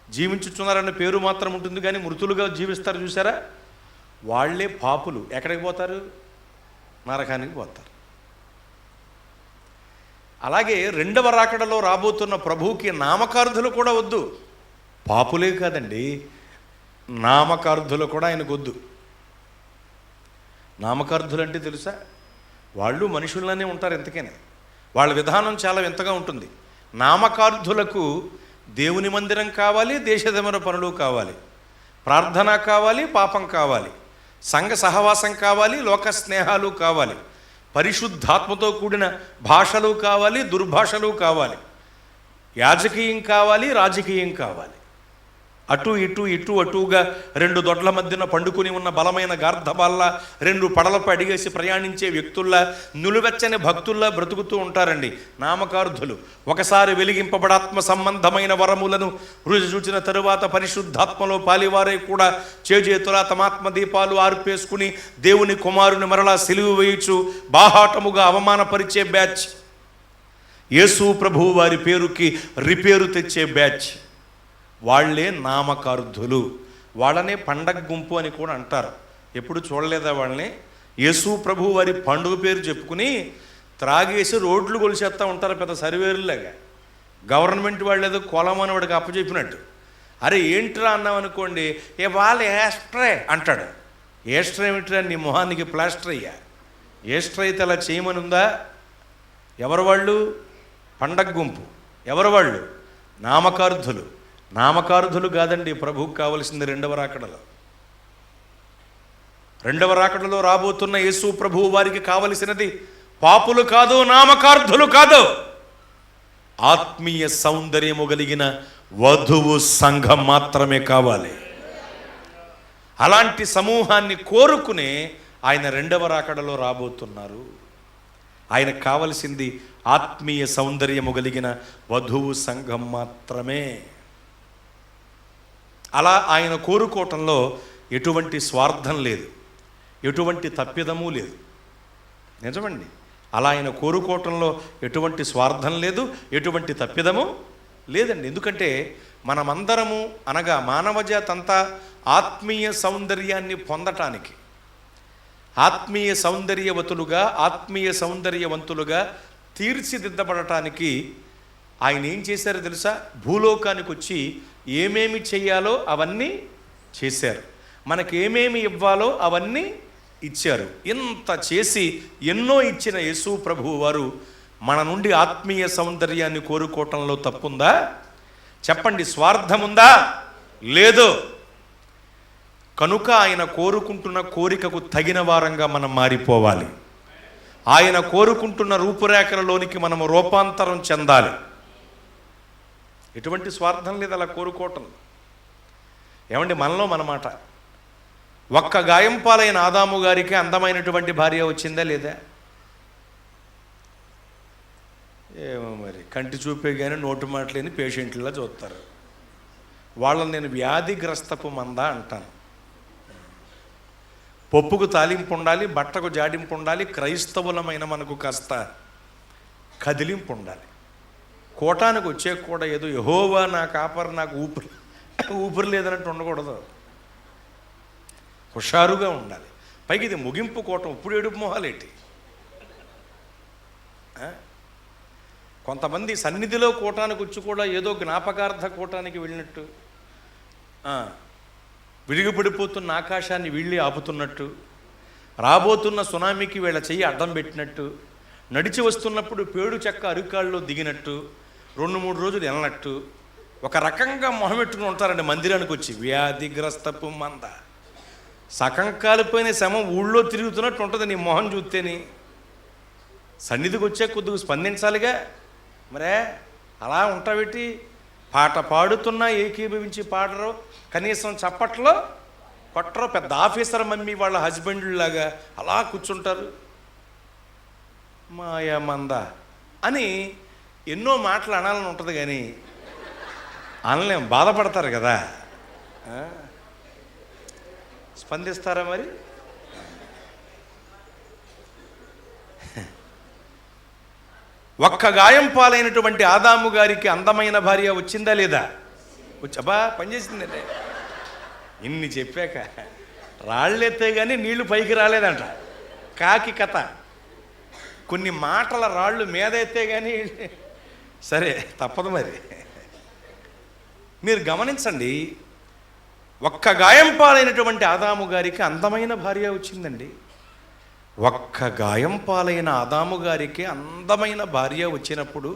జీవించుచున్నారన్న పేరు మాత్రం ఉంటుంది కానీ మృతులుగా జీవిస్తారు చూసారా? వాళ్ళే పాపులు. ఎక్కడికి పోతారు? నరకానికి పోతారు. అలాగే రెండవ రాకడలో రాబోతున్న ప్రభువుకి నామకార్థులు కూడా వద్దు. పాపులే కాదండి, నామకార్థులు కూడా ఆయనకు వద్దు. నామకార్థులు అంటే తెలుసా? వాళ్ళు మనుషుల్లోనే ఉంటారు ఎంతకైనా. వాళ్ళ విధానం చాలా వింతగా ఉంటుంది. నామకార్థులకు దేవుని మందిరం కావాలి, దేశదమర పనులు కావాలి, ప్రార్థన కావాలి, పాపం కావాలి, సంఘ సహవాసం కావాలి, లోక స్నేహాలు కావాలి, పరిశుద్ధాత్మతో కూడిన భాషలు కావాలి, దుర్భాషలు కావాలి, యాజకీయం కావాలి, రాజకీయం కావాలి. అటు అటుగా రెండు దొడ్ల మధ్యన పండుకుని ఉన్న బలమైన గార్ధబాల్లా రెండు పడలపై అడిగేసి ప్రయాణించే వ్యక్తుల్లా నులువెచ్చని భక్తుల్లా బ్రతుకుతూ ఉంటారండి నామకార్థులు. ఒకసారి వెలిగింపబడాత్మ సంబంధమైన వరములను రుచి చూచిన తరువాత పరిశుద్ధాత్మలో పాలివారే కూడా చేతుల తమాత్మ దీపాలు ఆర్పేసుకుని దేవుని కుమారుని మరలా సిలువ వేయచ్చు బాహాటముగా అవమానపరిచే బ్యాచ్. యేసు ప్రభువు వారి పేరుకి రిపేరు తెచ్చే బ్యాచ్. వాళ్లే నామకార్థులు. వాళ్ళనే పండగ గుంపు అని కూడా అంటారు. ఎప్పుడు చూడలేదా వాళ్ళని? యేసు ప్రభు వారి పండుగ పేరు చెప్పుకుని త్రాగేసి రోడ్లు కొలిచేస్తూ ఉంటారు పెద్ద సర్వేరులాగా. గవర్నమెంట్ వాళ్ళు ఏదో కొలమని వాడికి అప్పచెప్పినట్టు. అరే ఏంట్రా అన్నాం అనుకోండి, వాళ్ళ ఏస్ట్రే అంటాడు. ఏస్ట్రా ఏమిట్రా? నీ మొహానికి ప్లాస్టర్ అయ్యా. ఏస్ట్రా అయితే అలా చేయమని ఉందా? ఎవరు వాళ్ళు? పండగ గుంపు. ఎవరు వాళ్ళు? నామకార్థులు. నామకార్థులు కాదండి ప్రభువుకు కావలసింది రెండవ రాకడలో. రెండవ రాకడలో రాబోతున్న యేసు ప్రభువు వారికి కావలసినది పాపులు కాదు, నామకార్థులు కాదు, ఆత్మీయ సౌందర్యము కలిగిన వధువు సంఘం మాత్రమే కావాలి. అలాంటి సమూహాన్ని కోరుకునే ఆయన రెండవ రాకడలో రాబోతున్నారు. ఆయనకు కావలసింది ఆత్మీయ సౌందర్యము కలిగిన వధువు సంఘం మాత్రమే. అలా ఆయన కోరుకోవటంలో ఎటువంటి స్వార్థం లేదు, ఎటువంటి తప్పిదము లేదు. నిజమండి, అలా ఆయన కోరుకోవటంలో ఎటువంటి స్వార్థం లేదు, ఎటువంటి తప్పిదము లేదండి. ఎందుకంటే మనమందరము అనగా మానవజాతి అంతా ఆత్మీయ సౌందర్యాన్ని పొందటానికి, ఆత్మీయ సౌందర్యవతులుగా, ఆత్మీయ సౌందర్యవంతులుగా తీర్చిదిద్దబడటానికి ఆయన ఏం చేశారో తెలుసా? భూలోకానికి వచ్చి ఏమేమి చెయ్యాలో అవన్నీ చేశారు, మనకేమేమి ఇవ్వాలో అవన్నీ ఇచ్చారు. ఇంత చేసి ఎన్నో ఇచ్చిన యేసు ప్రభువు వారు మన నుండి ఆత్మీయ సౌందర్యాన్ని కోరుకోవటంలో తప్పుందా? చెప్పండి. స్వార్థముందా? లేదు. కనుక ఆయన కోరుకుంటున్న కోరికకు తగిన వారంగా మనం మారిపోవాలి. ఆయన కోరుకుంటున్న రూపురేఖలలోనికి మనము రూపాంతరం చెందాలి. ఎటువంటి స్వార్థం లేదు అలా కోరుకోవటం. ఏమండి, మనలో మనమాట. ఒక్క గాయం పాలైన ఆదాము గారికి అందమైనటువంటి భార్య వచ్చిందా లేదా? ఏమో మరి కంటి చూపే కానీ నోటి మాటలేని పేషెంట్లా చూస్తారు. వాళ్ళని నేను వ్యాధిగ్రస్తపు మంద అంటాను. పప్పుకు తాలింపు ఉండాలి, బట్టకు జాడింపు ఉండాలి, క్రైస్తవులమైన మనకు కాస్త కదిలింపు ఉండాలి. కోటానికి వచ్చే కూడా ఏదో యెహోవా నా కాపరి నాకు ఊపిరి లేదన్నట్టు ఉండకూడదు, హుషారుగా ఉండాలి. పైకి ఇది ముగింపు కోటం, ఇప్పుడు ఏడుపు మొహాలేటి. కొంతమంది సన్నిధిలో కోటానికి వచ్చి కూడా ఏదో జ్ఞాపకార్థ కోటానికి వెళ్ళినట్టు, విడిగిపడిపోతున్న ఆకాశాన్ని వీళ్ళే ఆపుతున్నట్టు, రాబోతున్న సునామీకి వీళ్ళ చెయ్యి అడ్డం పెట్టినట్టు, నడిచి వస్తున్నప్పుడు పేడు చెక్క అరికాళ్ళలో దిగినట్టు, 2-3 రోజులు వెళ్ళనట్టు ఒక రకంగా మొహమెట్టుకుని ఉంటారండి మందిరానికి వచ్చి. వ్యాధిగ్రస్తపు మంద, సగం కాలిపోయిన శవం ఊళ్ళో తిరుగుతున్నట్టు ఉంటుంది నీ మొహం చూస్తేని. సన్నిధికి వచ్చే కొద్దిగా స్పందించాలిగా మరే, అలా ఉంటావేటి? పాట పాడుతున్నా ఏకీభవించి పాడరు, కనీసం చప్పట్లో కొట్టరు. పెద్ద ఆఫీసర్ మమ్మీ వాళ్ళ హస్బెండ్లాగా అలా కూర్చుంటారు. మాయా మంద అని ఎన్నో మాటలు అనాలని ఉంటుంది కానీ అనలేం, బాధపడతారు కదా. స్పందిస్తారా మరి? ఒక్క గాయం పాలైనటువంటి ఆదాము గారికి అందమైన భార్య వచ్చిందా లేదా? వచ్చబా పనిచేసిందంటే ఇన్ని చెప్పాక రాళ్ళెత్తే కానీ నీళ్లు పైకి రాలేదంట. కాకి కథ. కొన్ని మాటల రాళ్ళు మీద ఎత్తే కానీ సరే తప్పదు మరి. మీరు గమనించండి, ఒక్క గాయం పాలైనటువంటి ఆదాము గారికి అందమైన భార్య వచ్చిందండి. ఒక్క గాయం పాలైన ఆదాము గారికి అందమైన భార్య వచ్చినప్పుడు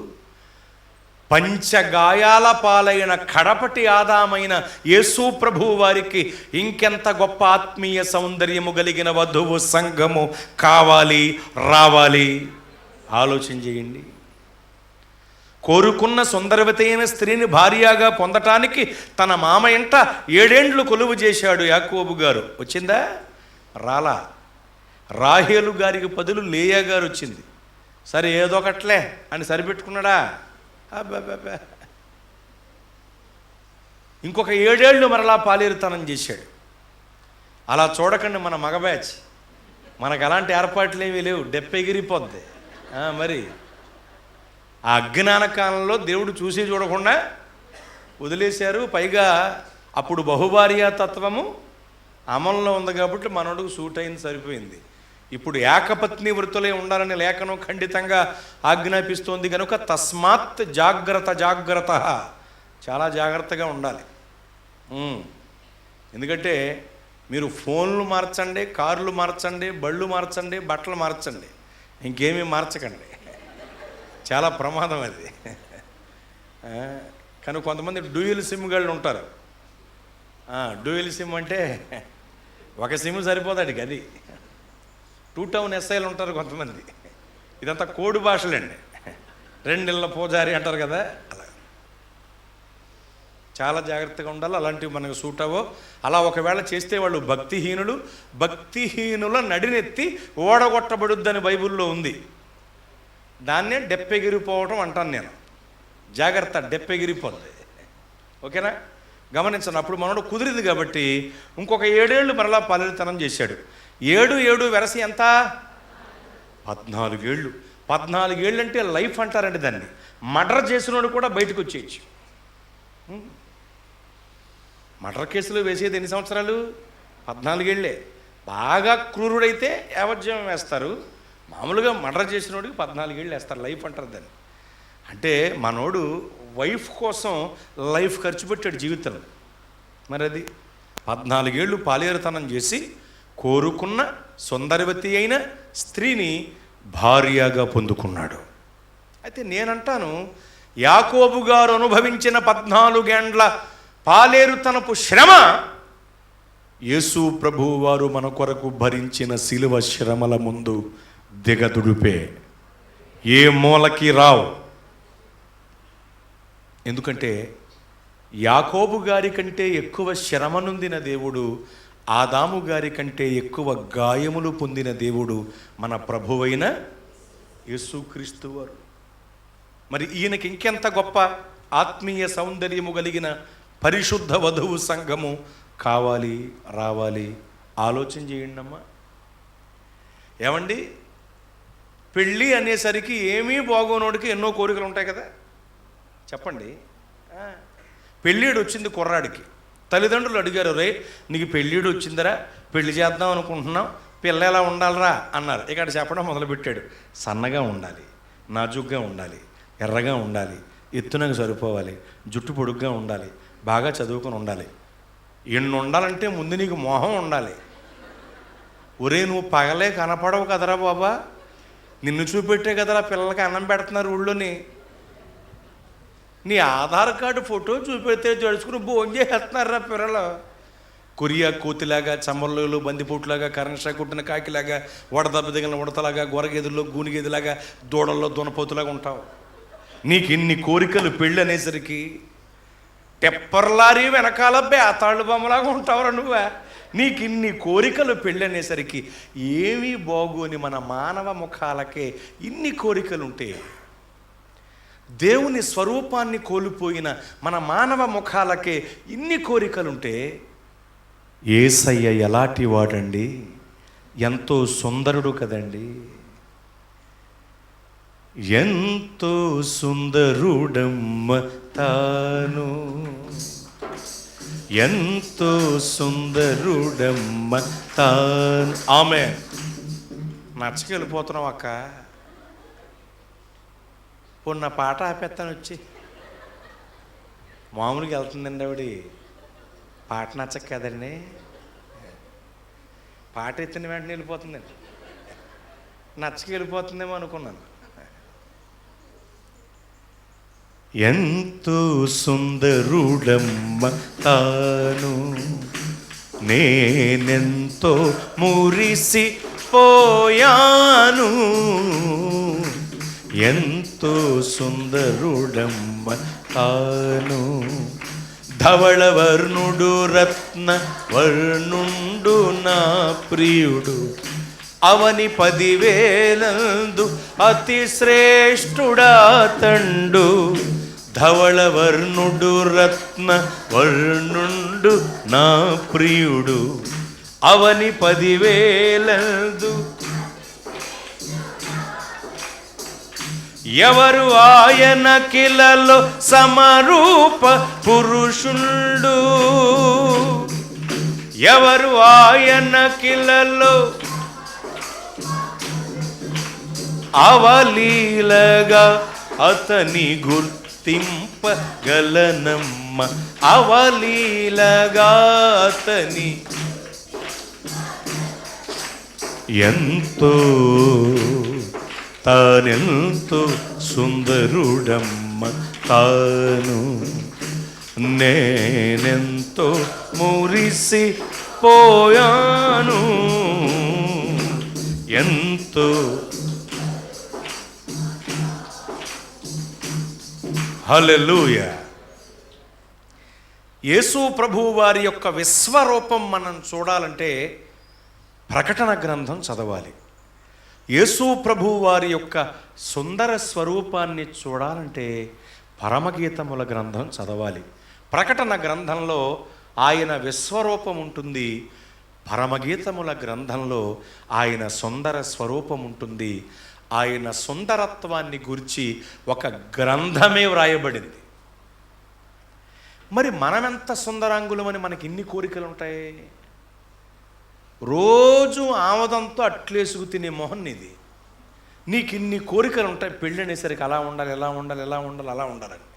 పంచగాయాల పాలైన కడపటి ఆదామైన యేసు ప్రభువు వారికి ఇంకెంత గొప్ప ఆత్మీయ సౌందర్యము కలిగిన వధువు సంఘము కావాలి, రావాలి? ఆలోచన చేయండి. కోరుకున్న సుందరవతి అయిన స్త్రీని భార్యగా పొందటానికి తన మామ ఇంట 7 ఏండ్లు కొలువు చేశాడు యాకోబు గారు. వచ్చిందా? రాలా. రాహేలు గారికి బదులు లేయా గారు వచ్చింది. సరే ఏదో ఒకట్లే అని సరిపెట్టుకున్నాడా? అబ్బాబ్బా. ఇంకొక 7 ఏళ్ళు మరలా పాలేరుతనం చేశాడు. అలా చూడకండి మన మగ బ్యాచ్, మనకు అలాంటి ఏర్పాట్లు ఏమీ లేవు, డెప్పెగిరిపోద్ది. మరి ఆ అజ్ఞాన కాలంలో దేవుడు చూసి చూడకుండా వదిలేశారు. పైగా అప్పుడు బహుభార్యా తత్వము అమల్లో ఉంది కాబట్టి మనోడుకు సూట్ అయింది, సరిపోయింది. ఇప్పుడు ఏకపత్ని వృత్తులే ఉండాలని లేఖనం ఖండితంగా ఆజ్ఞాపిస్తోంది కనుక తస్మాత్ జాగ్రత్త, చాలా జాగ్రత్తగా ఉండాలి. ఎందుకంటే మీరు ఫోన్లు మార్చండి, కార్లు మార్చండి, బళ్ళు మార్చండి, బట్టలు మార్చండి, ఇంకేమీ మార్చకండి, చాలా ప్రమాదం అది. కానీ కొంతమంది డ్యూయల్ సిమ్ గాళ్ళు ఉంటారు. డ్యూయల్ సిమ్ అంటే ఒక సిమ్ సరిపోతాడు అది. 2 టౌన్ ఎస్ఐలు ఉంటారు కొంతమంది. ఇదంతా కోడి భాషలండి. 2 ఇళ్ళ పూజారి అంటారు కదా, అలా చాలా జాగ్రత్తగా ఉండాలి. అలాంటివి మనకు సూట్ అవ్వో. అలా ఒకవేళ చేస్తే వాళ్ళు భక్తిహీనుల నడినెత్తి ఓడగొట్టబడుద్దని బైబిల్లో ఉంది. దాన్నే డెప్పెగిరిపోవటం అంటాను నేను. జాగ్రత్త, డెప్పెగిరిపోద్ది. ఓకేనా? గమనించండి. అప్పుడు మనోడు కుదిరింది కాబట్టి ఇంకొక 7 ఏళ్ళు మరలా పాలేరుతనం చేశాడు. 7 వెరసి ఎంత? 14 ఏళ్ళు. 14 ఏళ్ళు అంటే లైఫ్ అంటారండి దాన్ని. మర్డర్ చేసినోడు కూడా బయటకు వచ్చేయచ్చు. మర్డర్ కేసులు వేసేది ఎన్ని సంవత్సరాలు? 14 ఏళ్ళే. బాగా క్రూరుడైతే యావజ్జీవం వేస్తారు. మామూలుగా మర్డర్ చేసినోడికి 14 ఏళ్ళు వేస్తారు. లైఫ్ అంటారు దాన్ని. అంటే మనోడు వైఫ్ కోసం లైఫ్ ఖర్చు పెట్టాడు జీవితంలో. మరి అది 14 ఏళ్ళు పాలేరుతనం చేసి కోరుకున్న సుందరవతి అయిన స్త్రీని భార్యగా పొందుకున్నాడు. అయితే నేనంటాను, యాకోబు గారు అనుభవించిన 14 ఏండ్ల పాలేరుతనపు శ్రమ యేసు ప్రభువు వారు మన కొరకు భరించిన శిలువ శ్రమల ముందు దిగదుడిపే, ఏ మూలకి రావు. ఎందుకంటే యాకోబు గారి కంటే ఎక్కువ శ్రమ నొందిన దేవుడు, ఆదాము గారి కంటే ఎక్కువ గాయములు పొందిన దేవుడు మన ప్రభువైన యేసుక్రీస్తు వారు. మరి ఈయనకి ఇంకెంత గొప్ప ఆత్మీయ సౌందర్యము కలిగిన పరిశుద్ధ వధువు సంఘము కావాలి, రావాలి. ఆలోచన చేయండి అమ్మా. ఏమండి, పెళ్ళి అనేసరికి ఏమీ బాగోనోడికి ఎన్నో కోరికలు ఉంటాయి కదా, చెప్పండి. పెళ్ళిడు వచ్చింది కుర్రాడికి, తల్లిదండ్రులు అడిగారు, రే నీకు పెళ్ళిడు వచ్చిందరా, పెళ్లి చేద్దాం అనుకుంటున్నాం, పిల్ల ఎలా ఉండాలరా అన్నారు. ఇక్కడ చెప్పడం మొదలుపెట్టాడు. సన్నగా ఉండాలి, నాజుగ్గా ఉండాలి, ఎర్రగా ఉండాలి, ఎత్తునగా సరిపోవాలి, జుట్టు పొడుగ్గా ఉండాలి, బాగా చదువుకొని ఉండాలి. ఎన్ని ఉండాలంటే ముందు నీకు మోహం ఉండాలి. ఒరే నువ్వు పగలే కనపడవు కదరా బాబా, నిన్ను చూపెట్టే కదరా పిల్లలకి అన్నం పెడుతున్నారు ఊళ్ళోని. నీ ఆధార్ కార్డు ఫోటో చూపెడితే జడుచుకుని భోజనం చేస్తున్నారా పిల్లలు. కొరియా కోతిలాగా, చమ్మర్లు బందిపోట్లాగా, కరెంట్ షాక్ కొట్టిన కాకిలాగా, వడదెబ్బ దిగిన ఉడతలాగా, గొరగెదుల్లో గూనిగెదిలాగా, దూడల్లో దునపోతులాగా ఉంటావు. నీకు ఇన్ని కోరికలు పెళ్ళి అనేసరికి టెప్పర్లారీ వెనకాల బేతాళ్ళు బొమ్మలాగా ఉంటావురా నువ్వా. నీకు ఇన్ని కోరికలు పెళ్ళి అనేసరికి ఏమీ బాగోని మన మానవ ముఖాలకే ఇన్ని కోరికలుంటే, దేవుని స్వరూపాన్ని కోల్పోయిన మన మానవ ముఖాలకే ఇన్ని కోరికలుంటే, యేసయ్య ఎలాంటి వాడండి, ఎంతో సుందరుడు కదండి. ఎంతో సుందరుడమ్మ తాను, ఎంతో సుందరుడమ్మ తాను. ఆమె నచ్చకెళ్ళిపోతున్నాం అక్క. పొన్న పాట ఆపేస్తాను వచ్చి. మామూలుగా వెళ్తుందండి ఆవిడ, పాట నచ్చక కదండి, పాట ఎత్తిన వెంటనే వెళ్ళిపోతుందండి. నచ్చక వెళ్ళిపోతుందేమో అనుకున్నాను. ఎంతో సుందరుడమ్మ తాను, నేనెంతో మురిసి పోయాను. ఎంతో సుందరుడమ్మ తాను, ధవళ వర్ణుడు రత్న వర్ణుండు నా ప్రియుడు, అవని 10,000 అతి శ్రేష్ఠుడా తండు. ధవళ వర్ణుడు రత్న వర్ణుండు నా ప్రియుడు, అవని 10,000. ఎవరు ఆయన కిలలో సమరూప పురుషుండు, ఎవరు ఆయన కిలలో అవలీలగా అతని గుర్తింపగలనమ్మ. అవలీలగా అతని ఎంతో తానెంతో సుందరుడమ్మ తాను, నేనెంతో మురిసి పోయాను. ఎంతో హల్లెలూయా. యేసు ప్రభువు వారి యొక్క విశ్వరూపం మనం చూడాలంటే ప్రకటన గ్రంథం చదవాలి. యేసు ప్రభువు వారి యొక్క సుందర స్వరూపాన్ని చూడాలంటే పరమగీతముల గ్రంథం చదవాలి. ప్రకటన గ్రంథంలో ఆయన విశ్వరూపం ఉంటుంది, పరమగీతముల గ్రంథంలో ఆయన సుందర స్వరూపం ఉంటుంది. ఆయన సుందరత్వాన్ని గురించి ఒక గ్రంథమే వ్రాయబడింది. మరి మనమెంత సుందరాంగులమని మనకి ఇన్ని కోరికలు ఉంటాయి. రోజు ఆమదంతో అట్లేసుకు తినే మొహన్ ఇది. నీకు ఇన్ని కోరికలు ఉంటాయి, పెళ్ళి అనేసరికి అలా ఉండాలి, ఎలా ఉండాలి, ఎలా ఉండాలి, అలా ఉండాలని.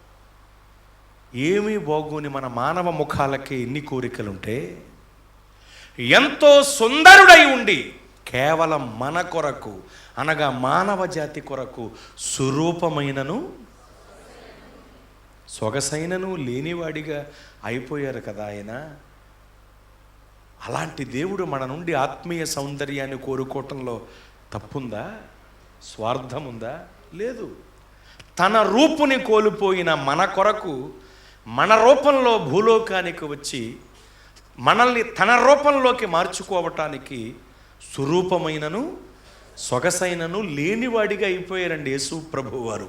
ఏమీ బాగోని మన మానవ ముఖాలకి ఇన్ని కోరికలుంటే, ఎంతో సుందరుడై ఉండి కేవలం మన కొరకు అనగా మానవ జాతి కొరకు స్వరూపమైనను సొగసైనను లేనివాడిగా అయిపోయారు కదా ఆయన. అలాంటి దేవుడు మన నుండి ఆత్మీయ సౌందర్యాన్ని కోరుకోవటంలో తప్పుందా, స్వార్థం ఉందా? లేదు. తన రూపుని కోల్పోయిన మన కొరకు మన రూపంలో భూలోకానికి వచ్చి మనల్ని తన రూపంలోకి మార్చుకోవటానికి స్వరూపమైనను సొగసైనను లేనివాడిగా అయిపోయారండి యేసు ప్రభువారు.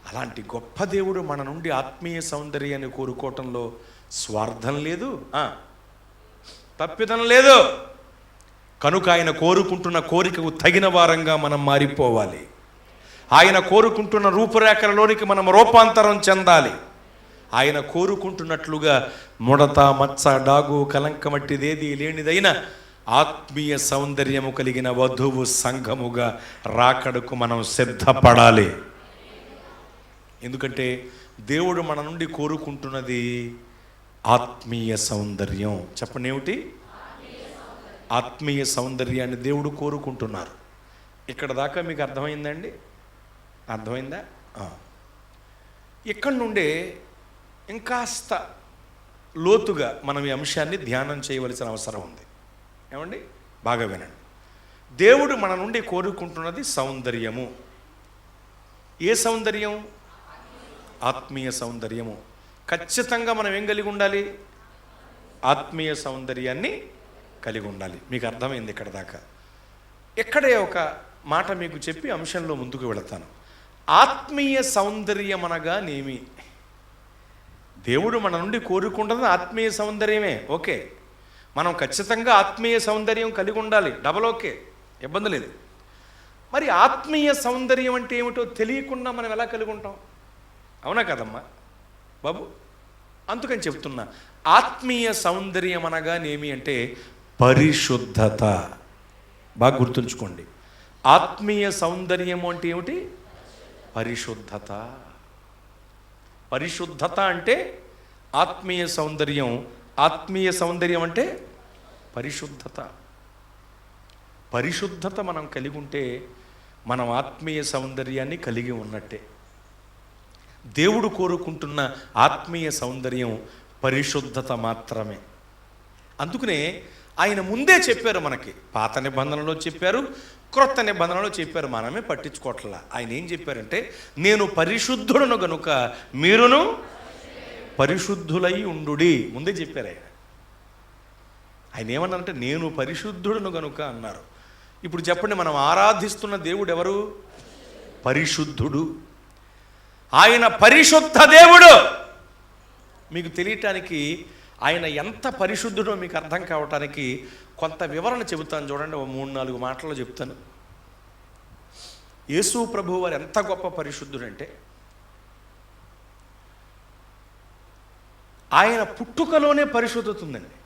అలాంటి గొప్ప దేవుడు మన నుండి ఆత్మీయ సౌందర్యాన్ని కోరుకోవటంలో స్వార్థం లేదు, తప్పిదం లేదు. కనుక ఆయన కోరుకుంటున్న కోరికకు తగిన వారంగా మనం మారిపోవాలి. ఆయన కోరుకుంటున్న రూపురేఖలలోనికి మనం రూపాంతరం చెందాలి. ఆయన కోరుకుంటున్నట్లుగా ముడత, మచ్చ, డాగు, కలంకమట్టిదేది లేనిదైన ఆత్మీయ సౌందర్యము కలిగిన వధువు సంఘముగా రాకడకు మనం సిద్ధపడాలి. ఎందుకంటే దేవుడు మన నుండి కోరుకుంటున్నది ఆత్మీయ సౌందర్యం. చెప్పండి, ఏమిటి? ఆత్మీయ సౌందర్యాన్ని దేవుడు కోరుకుంటున్నారు. ఇక్కడ దాకా మీకు అర్థమైందండి? అర్థమైందా? ఇక్కడ నుండే ఇంకాస్త లోతుగా మనం ఈ అంశాన్ని ధ్యానం చేయవలసిన అవసరం ఉంది. ఏమండి, బాగా వినండి. దేవుడు మన నుండి కోరుకుంటున్నది సౌందర్యము. ఏ సౌందర్యం? ఆత్మీయ సౌందర్యము. ఖచ్చితంగా మనం ఏం కలిగి ఉండాలి? ఆత్మీయ సౌందర్యాన్ని కలిగి ఉండాలి. మీకు అర్థమైంది ఇక్కడ దాకా? ఇక్కడే ఒక మాట మీకు చెప్పి అంశంలో ముందుకు వెళతాను. ఆత్మీయ సౌందర్యం అనగా నేమి? దేవుడు మన నుండి కోరుకుంటున్నది ఆత్మీయ సౌందర్యమే. ఓకే, మనం ఖచ్చితంగా ఆత్మీయ సౌందర్యం కలిగి ఉండాలి. డబల్ ఓకే, ఇబ్బంది లేదు. మరి ఆత్మీయ సౌందర్యం అంటే ఏమిటో తెలియకుండా మనం ఎలా కలిగి ఉంటాం? అవునా కదమ్మా బాబు? అందుకని చెప్తున్నా, ఆత్మీయ సౌందర్యం అనగానేమి అంటే పరిశుద్ధత. బాగా గుర్తుంచుకోండి. ఆత్మీయ సౌందర్యం అంటే ఏమిటి? పరిశుద్ధత. పరిశుద్ధత అంటే ఆత్మీయ సౌందర్యం. ఆత్మీయ సౌందర్యం అంటే పరిశుద్ధత. పరిశుద్ధత మనం కలిగి ఉంటే మనం ఆత్మీయ సౌందర్యాన్ని కలిగి ఉన్నట్టే. దేవుడు కోరుకుంటున్న ఆత్మీయ సౌందర్యం పరిశుద్ధత మాత్రమే. అందుకనే ఆయన ముందే చెప్పారు మనకి. పాత నిబంధనలో చెప్పారు, క్రొత్త నిబంధనలో చెప్పారు. మనమే పట్టించుకోవట్లా. ఆయన ఏం చెప్పారంటే, నేను పరిశుద్ధుడను గనుక మీరును పరిశుద్ధులై ఉండుడి. ముందే చెప్పారు ఆయన. ఆయన ఏమన్నారంటే, నేను పరిశుద్ధుడను గనుక అన్నారు. ఇప్పుడు చెప్పండి, మనం ఆరాధిస్తున్న దేవుడు ఎవరు? పరిశుద్ధుడు. ఆయన పరిశుద్ధ దేవుడు. మీకు తెలియటానికి ఆయన ఎంత పరిశుద్ధుడో మీకు అర్థం కావటానికి కొంత వివరణ చెబుతాను. చూడండి, ఓ 3-4 మాటలు చెప్తాను. యేసు ప్రభువు వారు ఎంత గొప్ప పరిశుద్ధుడంటే, ఆయన పుట్టుకలోనే పరిశుద్ధత ఉందండి.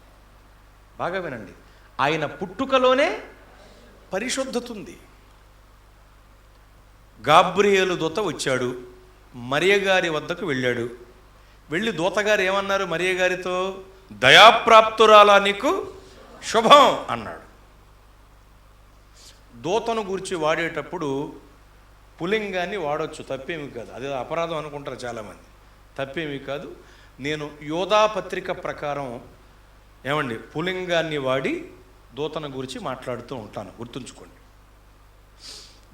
బాగా వినండి, ఆయన పుట్టుకలోనే పరిశుద్ధత ఉంది. గాబ్రియేలు దూత వచ్చాడు, మరియ గారి వద్దకు వెళ్ళాడు. వెళ్ళి దూతగారు ఏమన్నారు మరియ గారితో? దయాప్రాప్తురాలా నీకు శుభం అన్నాడు. దూతను గురించి వాడేటప్పుడు పులింగాన్ని వాడవచ్చు, తప్పేమీ కాదు. అదే అపరాధం అనుకుంటారు చాలామంది. తప్పేమీ కాదు. నేను యోధా పత్రిక ప్రకారం ఏమండి పులింగాన్ని వాడి దూతను గురించి మాట్లాడుతూ ఉంటాను, గుర్తుంచుకోండి.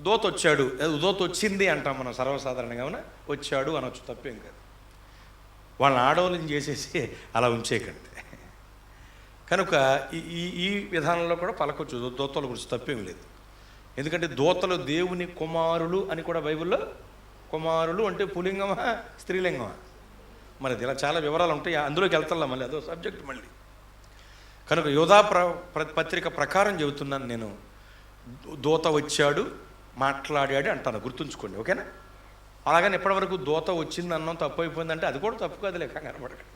దూత వచ్చాడు, దూత వచ్చింది అంటాం మనం సర్వసాధారణంగా. అవునా? వచ్చాడు అనొచ్చు, తప్పేం కాదు. వాళ్ళని ఆడవాళ్ళని చేసేసి అలా ఉంచేయకండి. కనుక ఈ విధానంలో కూడా పలకొచ్చు దూతల గురించి, తప్పేమీ లేదు. ఎందుకంటే దూతలు దేవుని కుమారులు అని కూడా బైబిల్లో. కుమారులు అంటే పులింగమా స్త్రీలింగమా? మరి ఇలా చాలా వివరాలు ఉంటాయి, అందులోకి వెళ్తా మళ్ళీ అదో సబ్జెక్ట్ మళ్ళీ. కనుక యోధా పత్రిక ప్రకారం చెబుతున్నాను నేను. దూత వచ్చాడు, మాట్లాడాడు అంటాను, గుర్తుంచుకోండి. ఓకేనా? అలాగని ఎప్పటివరకు దూత వచ్చింది అన్నం తప్పు అయిపోయిందంటే అది కూడా తప్పు కాదు, లేక కనబడకండి.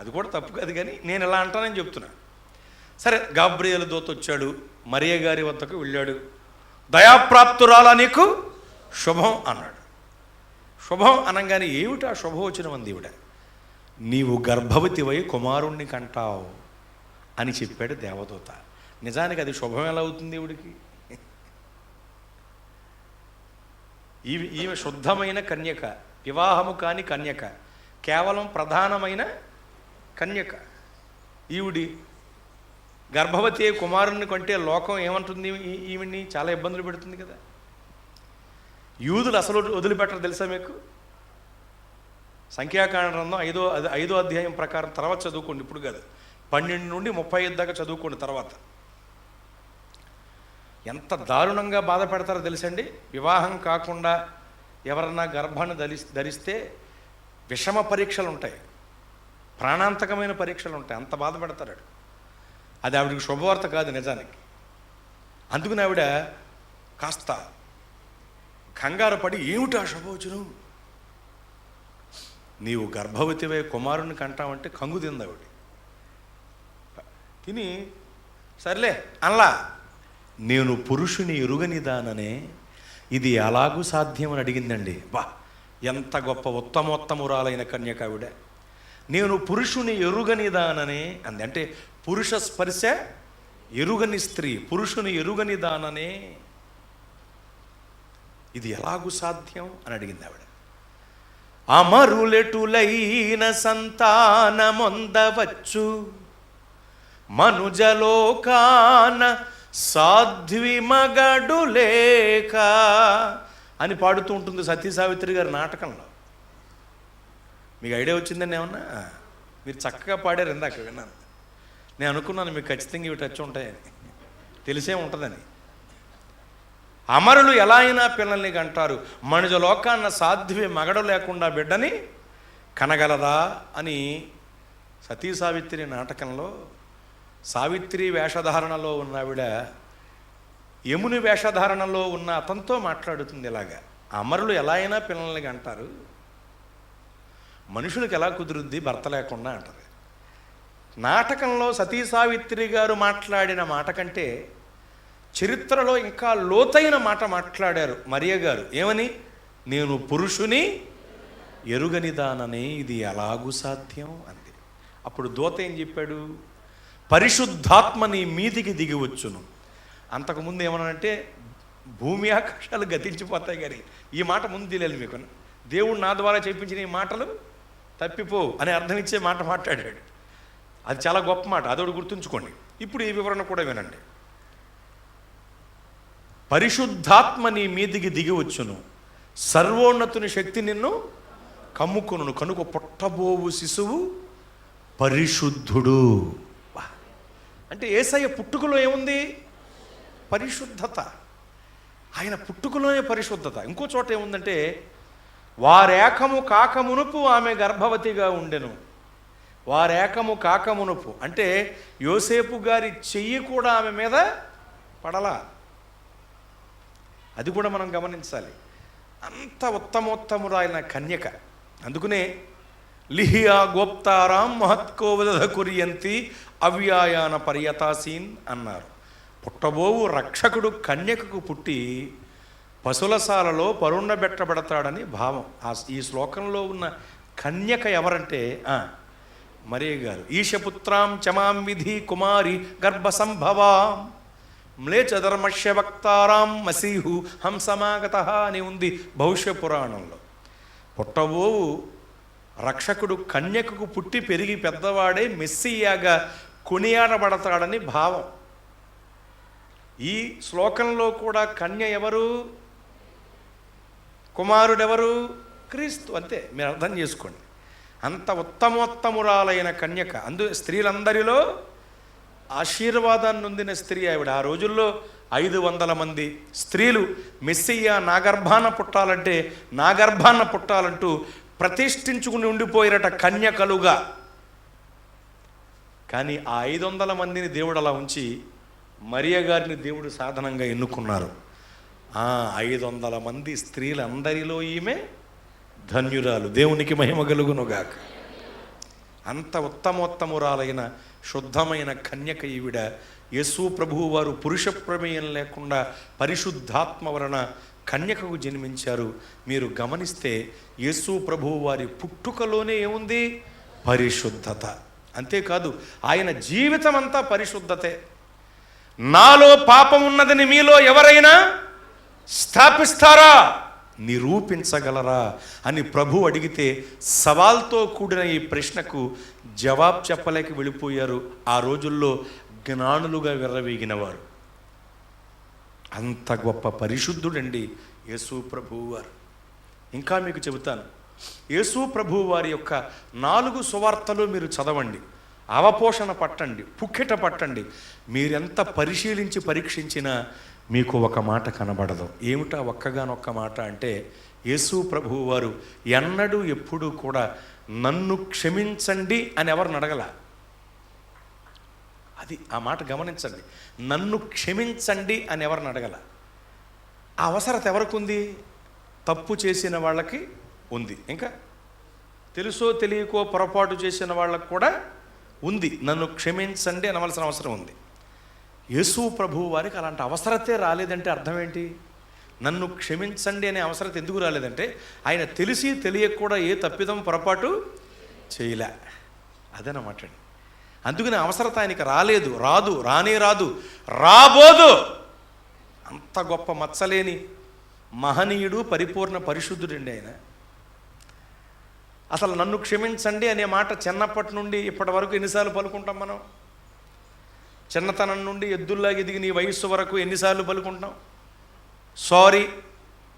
అది కూడా తప్పు కాదు, కానీ నేను ఎలా అంటానని చెప్తున్నా. సరే, గాబ్రియేలు దూత వచ్చాడు, మరియ గారి వద్దకు వెళ్ళాడు. దయాప్రాప్తురాలా నీకు శుభం అన్నాడు. శుభం అనగానే ఏమిటి ఆ శుభవచనం అంది ఈవిడ? నీవు గర్భవతివై కుమారుణ్ణి కంటావు అని చెప్పాడు దేవదూత. నిజానికి అది శుభం ఎలా అవుతుంది ఈవిడికి? ఈమె శుద్ధమైన కన్యక, వివాహము కాని కన్యక, కేవలం ప్రధానమైన కన్యక. ఈవిడి గర్భవతి కుమారుని కంటే లోకం ఏమంటుంది? ఈవిడ్ని చాలా ఇబ్బందులు పెడుతుంది కదా. యూదులు అసలు వదిలిపెట్టరు తెలుసా మీకు? సంఖ్యాకాండ గ్రంథం 5వ అధ్యాయం ప్రకారం తర్వాత చదువుకోండి, ఇప్పుడు కాదు, 12 నుండి 35 దాకా చదువుకోండి. తర్వాత ఎంత దారుణంగా బాధ పెడతారో తెలుసండి. వివాహం కాకుండా ఎవరన్నా గర్భాన్ని ధరిస్తే విషమ పరీక్షలు ఉంటాయి, ప్రాణాంతకమైన పరీక్షలు ఉంటాయి. అంత బాధపడతాడు. అది ఆవిడకి శుభవార్త కాదు నిజానికి. అందుకని ఆవిడ కాస్త కంగారు పడి, ఏమిటి ఆ శుభవచనం, నీవు గర్భవతివై కుమారుని కంటావంటే కంగు తింది ఆవిడ. తిని సర్లే అల్లా, నేను పురుషుని ఎరుగనిదాననే ఇది ఎలాగూ సాధ్యం అని అడిగిందండి. బా, ఎంత గొప్ప ఉత్తమోత్తమురాలైన కన్యక ఆవిడ. నేను పురుషుని ఎరుగనిదాననే అంది. అంటే పురుష స్పర్శ ఎరుగని స్త్రీ, పురుషుని ఎరుగనిదాననే ఇది ఎలాగూ సాధ్యం అని అడిగింది ఆవిడ. అమరులెటులైన సంతానమొందవచ్చు మనుజలోకాన సాధ్వి మగడు లేక అని పాడుతూ ఉంటుంది సతీ సావిత్రి గారి నాటకంలో. మీకు ఐడియా వచ్చిందని ఏమన్నా? మీరు చక్కగా పాడారు, ఇందాక విన్నాను. నేను అనుకున్నాను మీకు ఖచ్చితంగా ఇవి టచ్ ఉంటాయని, తెలిసే ఉంటుందని. అమరులు ఎలా అయినా పిల్లల్ని కంటారు, మనుజ లోకాన్న సాధ్వి మగడు లేకుండా బిడ్డని కనగలదా అని సతీ సావిత్రి నాటకంలో సావిత్రి వేషధారణలో ఉన్న ఆవిడ యముని వేషధారణలో ఉన్న అతనితో మాట్లాడుతుంది ఇలాగా. అమరులు ఎలా అయినా పిల్లల్ని కంటారు, మనుషులకు ఎలా కుదురుద్ది భర్త లేకుండా అంటారు. నాటకంలో సతీ సావిత్రి గారు మాట్లాడిన మాట కంటే చరిత్రలో ఇంకా లోతైన మాట మాట్లాడారు మరియ గారు. ఏమని? నేను పురుషుని ఎరుగనిదాననే ఇది ఎలాగూ సాధ్యం అంది. అప్పుడు దూత ఏం చెప్పాడు? పరిశుద్ధాత్మ నీ మీదికి దిగి వచ్చును. అంతకుముందు ఏమన్నానంటే భూమి ఆకాశాలు గతించిపోతాయి, కానీ ఈ మాట ముందు తెలియాలి మీకు. దేవుడు నా ద్వారా చెప్పించిన ఈ మాటలు తప్పిపో అని అర్థం ఇచ్చే మాట మాట్లాడాడు. అది చాలా గొప్ప మాట, అదొకటి గుర్తుంచుకోండి. ఇప్పుడు ఈ వివరణ కూడా వినండి. పరిశుద్ధాత్మ నీ మీదికి దిగి వచ్చును, సర్వోన్నతుని శక్తి నిన్ను కమ్ముకొను, కనుక పుట్టబోవు శిశువు పరిశుద్ధుడు. అంటే యేసయ్య పుట్టుకలో ఏముంది? పరిశుద్ధత. ఆయన పుట్టుకలోనే పరిశుద్ధత. ఇంకో చోట ఏముందంటే వారేకము కాకమునుపు ఆమె గర్భవతిగా ఉండెను. వారేకము కాకమునుపు అంటే యోసేపు గారి చెయ్యి కూడా ఆమె మీద పడలా. అది కూడా మనం గమనించాలి. అంత ఉత్తమోత్తమురాయన కన్యక. అందుకనే లిహియా గోప్తారాం మహత్కోవద కురియంతి అవ్యాయాన పర్యతాసీన్ అన్నారు. పుట్టబోవు రక్షకుడు కన్యకకు పుట్టి పశులశాలలో పరుండబెట్టబడతాడని భావం. ఈ శ్లోకంలో ఉన్న కన్యక ఎవరంటే మరియ గారు. ఈశపుత్రాం చమాం విధి కుమారి గర్భ సంభవాం మ్లేచధర్మశ్య వక్తారాం మసీహు హంసమాగత అని ఉంది భవిష్య పురాణంలో. పుట్టబోవు రక్షకుడు కన్యకకు పుట్టి పెరిగి పెద్దవాడే మెస్సియాగా కొనియాడబడతాడని భావం. ఈ శ్లోకంలో కూడా కన్య ఎవరు? కుమారుడెవరు? క్రీస్తు. అంతే, మీరు అర్థం చేసుకోండి. అంత ఉత్తమోత్తమురాలైన కన్యక. స్త్రీలందరిలో ఆశీర్వాదాన్ని నొందిన స్త్రీ ఆవిడ. ఆ రోజుల్లో 500 మంది స్త్రీలు మెస్సియా నా గర్భాన పుట్టాలంటూ ప్రతిష్ఠించుకుని ఉండిపోయినట కన్యకలుగా. కానీ ఆ 500 మందిని దేవుడు అలా ఉంచి మరియ గారిని దేవుడు సాధనంగా ఎన్నుకున్నారు. 500 మంది స్త్రీలందరిలో ఈమె ధన్యురాలు. దేవునికి మహిమ కలుగునుగాక. అంత ఉత్తమోత్తమురాలైన శుద్ధమైన కన్యక ఈవిడ. యేసు ప్రభువు వారు పురుష ప్రమేయం లేకుండా పరిశుద్ధాత్మ వలన కన్యకకు జన్మించారు. మీరు గమనిస్తే యేసు ప్రభువు వారి పుట్టుకలోనే ఏముంది? పరిశుద్ధత. అంతేకాదు ఆయన జీవితం అంతా పరిశుద్ధతే. నాలో పాపం ఉన్నదని మీలో ఎవరైనా స్థాపిస్తారా, నిరూపించగలరా అని ప్రభు అడిగితే సవాల్తో కూడిన ఈ ప్రశ్నకు జవాబు చెప్పలేక వెళ్ళిపోయారు ఆ రోజుల్లో జ్ఞానులుగా విర్రవీగిన వారు. అంత గొప్ప పరిశుద్ధుడండి యేసు ప్రభువు వారు. ఇంకా మీకు చెబుతాను, యేసు ప్రభువు వారి యొక్క 4 సువార్తలు మీరు చదవండి, అవపోషణ పట్టండి, పుక్కిట పట్టండి. మీరెంత పరిశీలించి పరీక్షించినా మీకు ఒక మాట కనబడదు. ఏమిటా ఒక్కగానొక్క మాట అంటే యేసు ప్రభువు వారు ఎన్నడూ ఎప్పుడూ కూడా నన్ను క్షమించండి అని ఎవరిని అడగల. అది ఆ మాట గమనించండి. నన్ను క్షమించండి అని ఎవరిని అడగల. ఆ అవసరత ఎవరికి ఉంది? తప్పు చేసిన వాళ్ళకి ఉంది. ఇంకా తెలుసో తెలియకో పొరపాటు చేసిన వాళ్ళకు కూడా ఉంది. నన్ను క్షమించండి అనవలసిన అవసరం ఉంది. యేసు ప్రభువు వారికి అలాంటి అవసరతే రాలేదంటే అర్థం ఏంటి? నన్ను క్షమించండి అనే అవసరం ఎందుకు రాలేదంటే ఆయన తెలిసి తెలియక కూడా ఏ తప్పిదం పొరపాటు చేయలే. అదనమాట. అందుకని అవసరత ఆయనకి రాలేదు, రాదు, రాదు, రాబోదు. అంత గొప్ప మచ్చలేని మహనీయుడు, పరిపూర్ణ పరిశుద్ధుడండి ఆయన. అసలు నన్ను క్షమించండి అనే మాట చిన్నప్పటి నుండి ఇప్పటి వరకు ఎన్నిసార్లు పలుకుంటాం మనం? చిన్నతనం నుండి ఎద్దుల్లాగా ఎదిగి నీ వయస్సు వరకు ఎన్నిసార్లు పలుకుంటాం? సారీ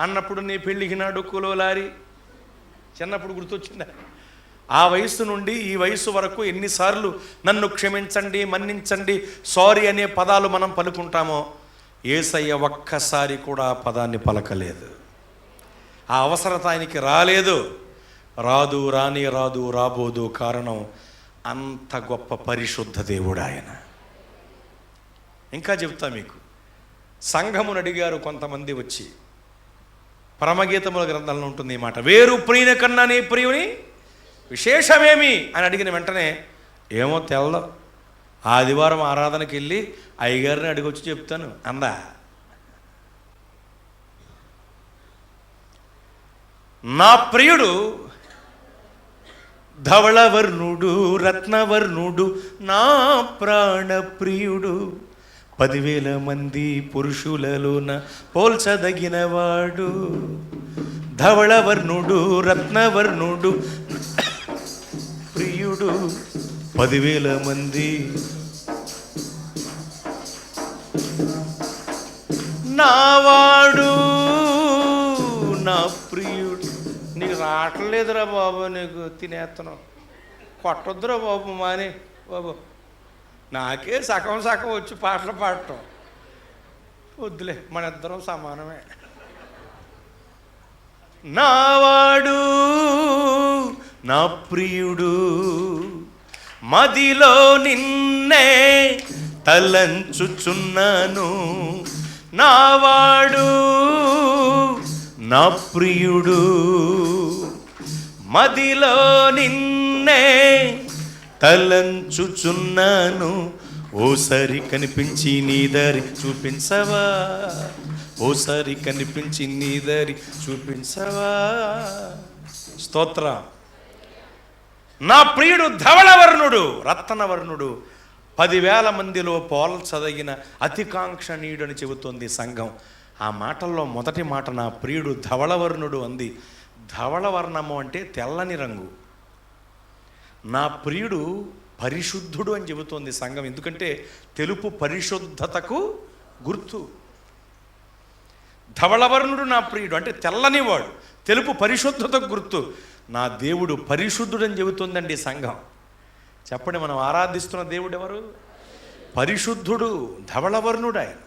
అన్నప్పుడు నీ పెళ్ళికి నా డొక్కులో లారీ, చిన్నప్పుడు గుర్తొచ్చిందా? ఆ వయస్సు నుండి ఈ వయస్సు వరకు ఎన్నిసార్లు నన్ను క్షమించండి, మన్నించండి, సారీ అనే పదాలు మనం పలుకుంటామో, యేసయ్య ఒక్కసారి కూడా ఆ పదాన్ని పలకలేదు. ఆ అవసరత ఆయనకి రాలేదు, రాదు, రాదు, రాబోదు. కారణం అంత గొప్ప పరిశుద్ధ దేవుడు ఆయన. ఇంకా చెప్తా మీకు. సంఘమును అడిగారు కొంతమంది వచ్చి, పరమగీతముల గ్రంథంలో ఉంటుంది ఈ మాట, వేరు ప్రియుని కన్నా నీ ప్రియుని విశేషమేమి అని అడిగిన వెంటనే ఏమో తెల్దో, ఆదివారం ఆరాధనకి వెళ్ళి అయ్యగారిని అడిగొచ్చి చెప్తాను అందా. నా ప్రియుడు ధవళవర్ణుడు, రత్నవర్ణుడు, నా ప్రాణ ప్రియుడు, 10,000 మంది పురుషులలోన పోల్చదగినవాడు. ధవళవర్ణుడు, రత్నవర్ణుడు, ప్రియుడు, 10,000 మంది. నావాడు, నా ప్రియుడు. నీకు రావట్లేదురా బాబు, నీకు తినేస్తున్నావు, కొట్టొద్దురా బాబు, మాని బాబు. నాకే సగం వచ్చి పాటలు పాడటం వద్దులే, మన ఇద్దరం సమానమే. నావాడు, నా ప్రియుడు, మదిలో నిన్నే తలంచుచున్నాను. నావాడు, నా ప్రియుడు, మదిలో నిన్నే తలంచుచున్నాను. ఓసారి కనిపించి నీ దారి చూపించవా, ఓసారి కనిపించి నీ దారి చూపించవా. స్తోత్ర. నా ప్రియుడు ధవళవర్ణుడు, రత్నవర్ణుడు, 10,000 మందిలో పోల్చదగిన అతికాంక్షణీయుడు అని చెబుతోంది సంఘం. ఆ మాటల్లో మొదటి మాట నా ప్రియుడు ధవళవర్ణుడు అంది. ధవళవర్ణము అంటే తెల్లని రంగు. నా ప్రియుడు పరిశుద్ధుడు అని చెబుతోంది సంఘం. ఎందుకంటే తెలుపు పరిశుద్ధతకు గుర్తు. ధవళవర్ణుడు నా ప్రియుడు అంటే తెల్లనివాడు, తెలుపు పరిశుద్ధతకు గుర్తు. నా దేవుడు పరిశుద్ధుడు అని చెబుతోందండి సంఘం. చెప్పండి, మనం ఆరాధిస్తున్న దేవుడు ఎవరు? పరిశుద్ధుడు, ధవళవర్ణుడు ఆయన.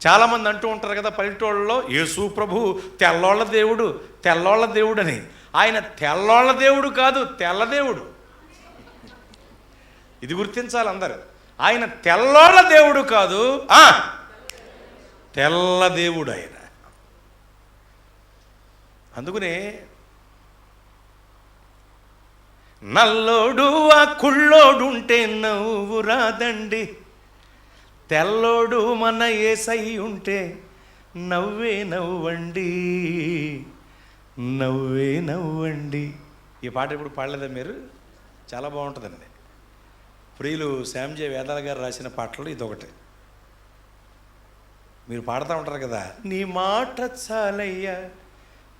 చాలామంది అంటూ ఉంటారు కదా పల్లెటూళ్ళలో, యేసు ప్రభు తెల్లోళ్ళ దేవుడు, తెల్లోళ్ళ దేవుడు అని. ఆయన తెల్లోళ్ళ దేవుడు కాదు, తెల్లదేవుడు. ఇది గుర్తించాలి అందరూ. ఆయన తెల్లోళ్ళ దేవుడు కాదు, తెల్లదేవుడు ఆయన. అందుకనే నల్లోడు ఆ కుళ్ళోడుంటే నవ్వు రాదండి, తెల్లోడు మన యేసై ఉంటే నవ్వే నవ్వండి, నవ్వే నవ్వండి. ఈ పాట ఇప్పుడు పాడలేదా మీరు? చాలా బాగుంటుందండి. ప్రియులు శ్యామ్జే వేదాల గారు రాసిన పాటలు ఇదొకటి. మీరు పాడుతూ ఉంటారు కదా, నీ మాట చాలయ్యా,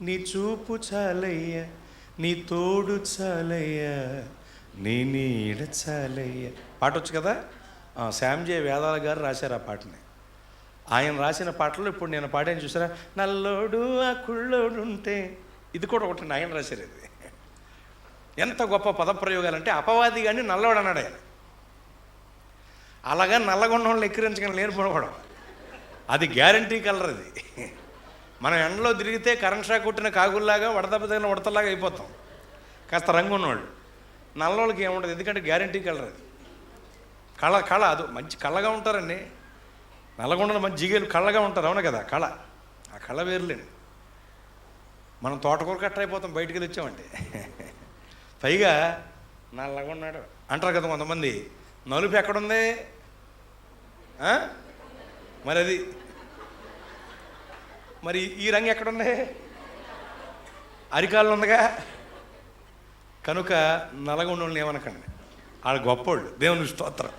నీ చూపు చాలయ్యా, నీ తోడు చాలయ్యా, నీ నీడ చాలయ్యా. పాట వచ్చు కదా. శ్యామ్జే వేదాల గారు రాశారు ఆ పాటని. ఆయన రాసిన పాటలు ఇప్పుడు నేను పాడాను చూసారా, నల్లోడు ఆ కుళ్ళోడు ఉంటే. ఇది కూడా ఒకటి ఆయన రాశారు. ఇది ఎంత గొప్ప పదప్రయోగాలంటే, అపవాది కానీ నల్లోడు అన్నాడు ఆయన. అలాగా నల్లగొండ వాళ్ళు ఎక్కిరించగానే లేనిపోవడం, అది గ్యారంటీ కలర్. అది మనం ఎండలో తిరిగితే కరెంట్ షాక్ కొట్టిన కాగుల్లాగా వడదెబ్బ తగిన ఉడతలాగా అయిపోతాం. కాస్త రంగు ఉన్నవాళ్ళు. నల్లవాళ్ళకి ఏముండదు, ఎందుకంటే గ్యారంటీ కలర్ అది. కళ అది మంచి కళ్ళగా ఉంటారండి. నల్లగొండలు మంచి జిగేలు కళ్ళగా ఉంటారు, అవును కదా. ఆ కళ వేరులేండి. మనం తోటకూర కట్ట అయిపోతాం బయటికి వెళ్ళి వచ్చామంటే. పైగా నల్లగా ఉన్నాడు అంటారు కదా కొంతమంది. నలుపు ఎక్కడుంది మరి, అది మరి ఈ రంగు ఎక్కడుంది? అరికాళ్ళు ఉందిగా. కనుక నల్లగొండోళ్ళని ఏమనకండి, వాళ్ళు గొప్పోళ్ళు, దేవుని స్తోత్రం.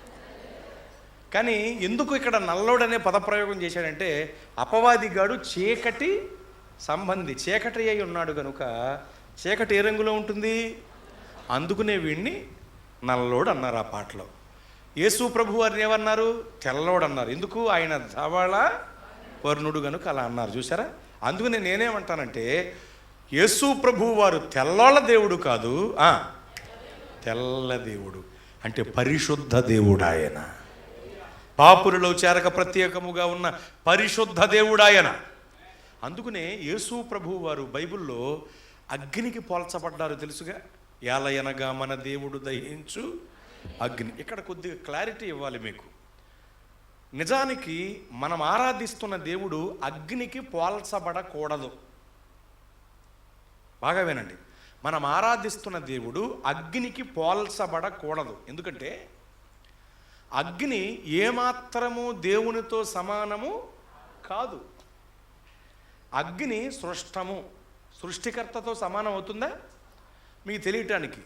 కానీ ఎందుకు ఇక్కడ నల్లోడు అనే పదప్రయోగం చేశాడంటే, అపవాదిగాడు చీకటి సంబంధి, చీకటి అయి ఉన్నాడు కనుక చీకటి ఏ రంగులో ఉంటుంది, అందుకునే వీడిని నల్లోడు అన్నారు ఆ పాటలో. యేసు ప్రభు వారిని ఏమన్నారు? తెల్లోడు అన్నారు. ఎందుకు? ఆయన ధవళ వర్ణుడు కనుక అలా అన్నారు, చూసారా. అందుకని నేనేమంటానంటే, యేసు ప్రభు వారు తెల్లోళ్ళ దేవుడు కాదు, తెల్ల దేవుడు. అంటే పరిశుద్ధ దేవుడు ఆయన. పాపులలో చేరక ప్రత్యేకముగా ఉన్న పరిశుద్ధ దేవుడు ఆయన. అందుకనే యేసు ప్రభు వారు బైబిల్లో అగ్నికి పోల్చబడ్డారు, తెలుసుగా. యాలయనగా మన దేవుడు దహించు అగ్ని. ఇక్కడ కొద్దిగా క్లారిటీ ఇవ్వాలి మీకు. నిజానికి మనం ఆరాధిస్తున్న దేవుడు అగ్నికి పోల్చబడకూడదు. బాగా వినండి, మనం ఆరాధిస్తున్న దేవుడు అగ్నికి పోల్చబడకూడదు. ఎందుకంటే అగ్ని ఏమాత్రము దేవునితో సమానము కాదు. అగ్ని సృష్టికర్తతో సమానం అవుతుందా? మీకు తెలియటానికి,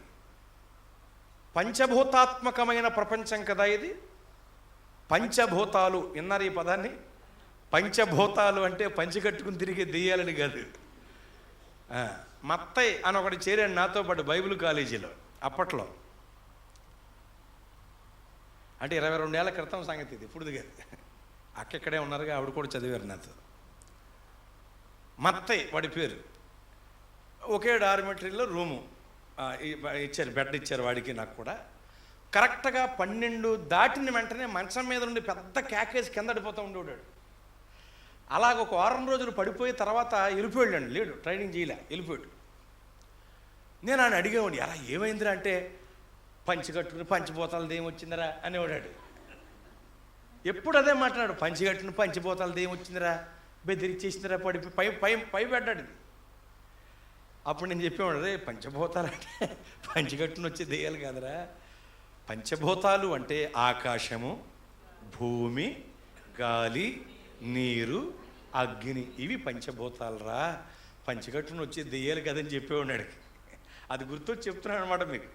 పంచభూతాత్మకమైన ప్రపంచం కదా ఇది. పంచభూతాలు విన్నారు ఈ పదాన్ని? పంచభూతాలు అంటే పంచి కట్టుకుని తిరిగే దెయ్యాలని కాదు. మత్తయి అని ఒకటి చేరాడు నాతో పాటు బైబిల్ కాలేజీలో అప్పట్లో. అంటే 22 ఏళ్ల క్రితం సంగతి ఇది, ఇప్పుడు కాదు. అక్కడే ఉన్నారుగా, ఆవిడ కూడా చదివారు నాతో. మత్తయి వాడి పేరు. ఒకే డార్మెటరీలో రూము ఇచ్చారు, బెడ్ ఇచ్చారు వాడికి నాకు కూడా. కరెక్ట్గా 12 దాటిన వెంటనే మంచం మీద నుండి పెద్ద క్యాకేజ్ కింద పడిపోతూ ఉండేవాడు. అలాగ ఒక వారం రోజులు పడిపోయి తర్వాత వెళ్ళిపోయాడు. లేడు, ట్రైనింగ్ చేయలే, వెళ్ళిపోయాడు. నేను ఆయన అడిగేవాడిని, అలా ఏమైందిరా అంటే, పంచి కట్టుకుని పంచిపోతాలది ఏమొచ్చిందిరా అనేవాడాడు. ఎప్పుడు అదే మాట్లాడు, పంచి కట్టుకుని పంచిపోతాలది ఏమొచ్చిందిరా, బెదిరిచ్చేసిందిరా, పడిపోయి పై పెట్టాడు. అప్పుడు నేను చెప్పేవాడు, రే పంచభూతాలంటే పంచికట్టును వచ్చే దెయ్యాలు కాదురా. పంచభూతాలు అంటే ఆకాశము, భూమి, గాలి, నీరు, అగ్ని, ఇవి పంచభూతాలరా. పంచకట్టును వచ్చే దెయ్యాలు కదని చెప్పేవాడికి. అది గుర్తొచ్చి చెప్తున్నాను అనమాట మీకు.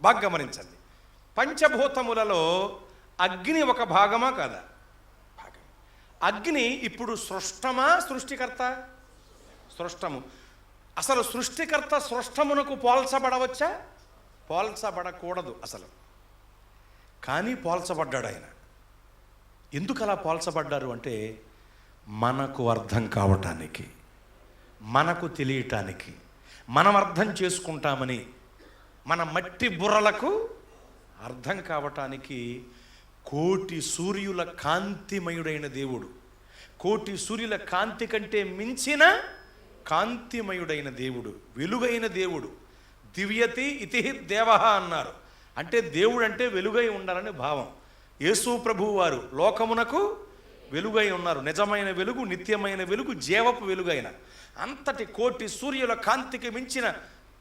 బాగా గమనించండి. పంచభూతములలో అగ్ని ఒక భాగమా కాదా? భాగం. అగ్ని ఇప్పుడు సృష్టమా సృష్టికర్త? సృష్టము. అసలు సృష్టికర్త సృష్టమునకు పోల్చబడవచ్చా? పోల్చబడకూడదు అసలు. కానీ పోల్చబడ్డాడు ఆయన. ఎందుకు అలా పోల్చబడ్డారు అంటే, మనకు అర్థం కావటానికి, మనకు తెలియటానికి, మనం అర్థం చేసుకుంటామని, మన మట్టి బుర్రలకు అర్థం కావటానికి. కోటి సూర్యుల కాంతిమయుడైన దేవుడు, కోటి సూర్యుల కాంతి కంటే మించిన కాంతిమయుడైన దేవుడు, వెలుగైన దేవుడు. దివ్యతి ఇతి దేవః అన్నారు. అంటే దేవుడు అంటే వెలుగై ఉండాలని భావం. యేసు ప్రభువు వారు లోకమునకు వెలుగై ఉన్నారు. నిజమైన వెలుగు, నిత్యమైన వెలుగు, జీవపు వెలుగైన, అంతటి కోటి సూర్యుల కాంతికి మించిన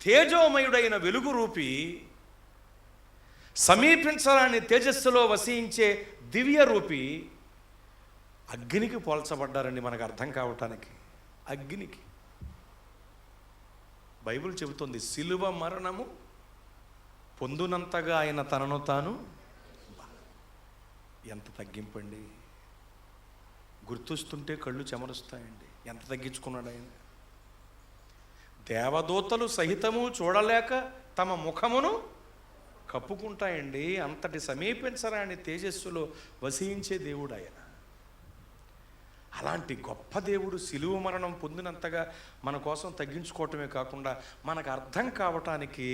తేజోమయుడైన వెలుగు రూపి, సమీపించరాని తేజస్సులో వసించే దివ్య రూపి అగ్నికి పోల్చబడ్డారండి. మనకు అర్థం కావటానికి అగ్నికి. బైబిల్ చెబుతుంది, సిలువ మరణము పొందునంతగా ఆయన తనను తాను. ఎంత తగ్గింపండి, గుర్తొస్తుంటే కళ్ళు చెమరుస్తాయండి. ఎంత తగ్గించుకున్నాడు ఆయన. దేవదూతలు సహితము చూడలేక తమ ముఖమును కప్పుకుంటాయండి. అంతటి సమీపించరాని తేజస్సులో వసించే దేవుడు ఆయన. అలాంటి గొప్ప దేవుడు సిలువ మరణం పొందినంతగా మన కోసం తగ్గించుకోవటమే కాకుండా మనకు అర్థం కావటానికి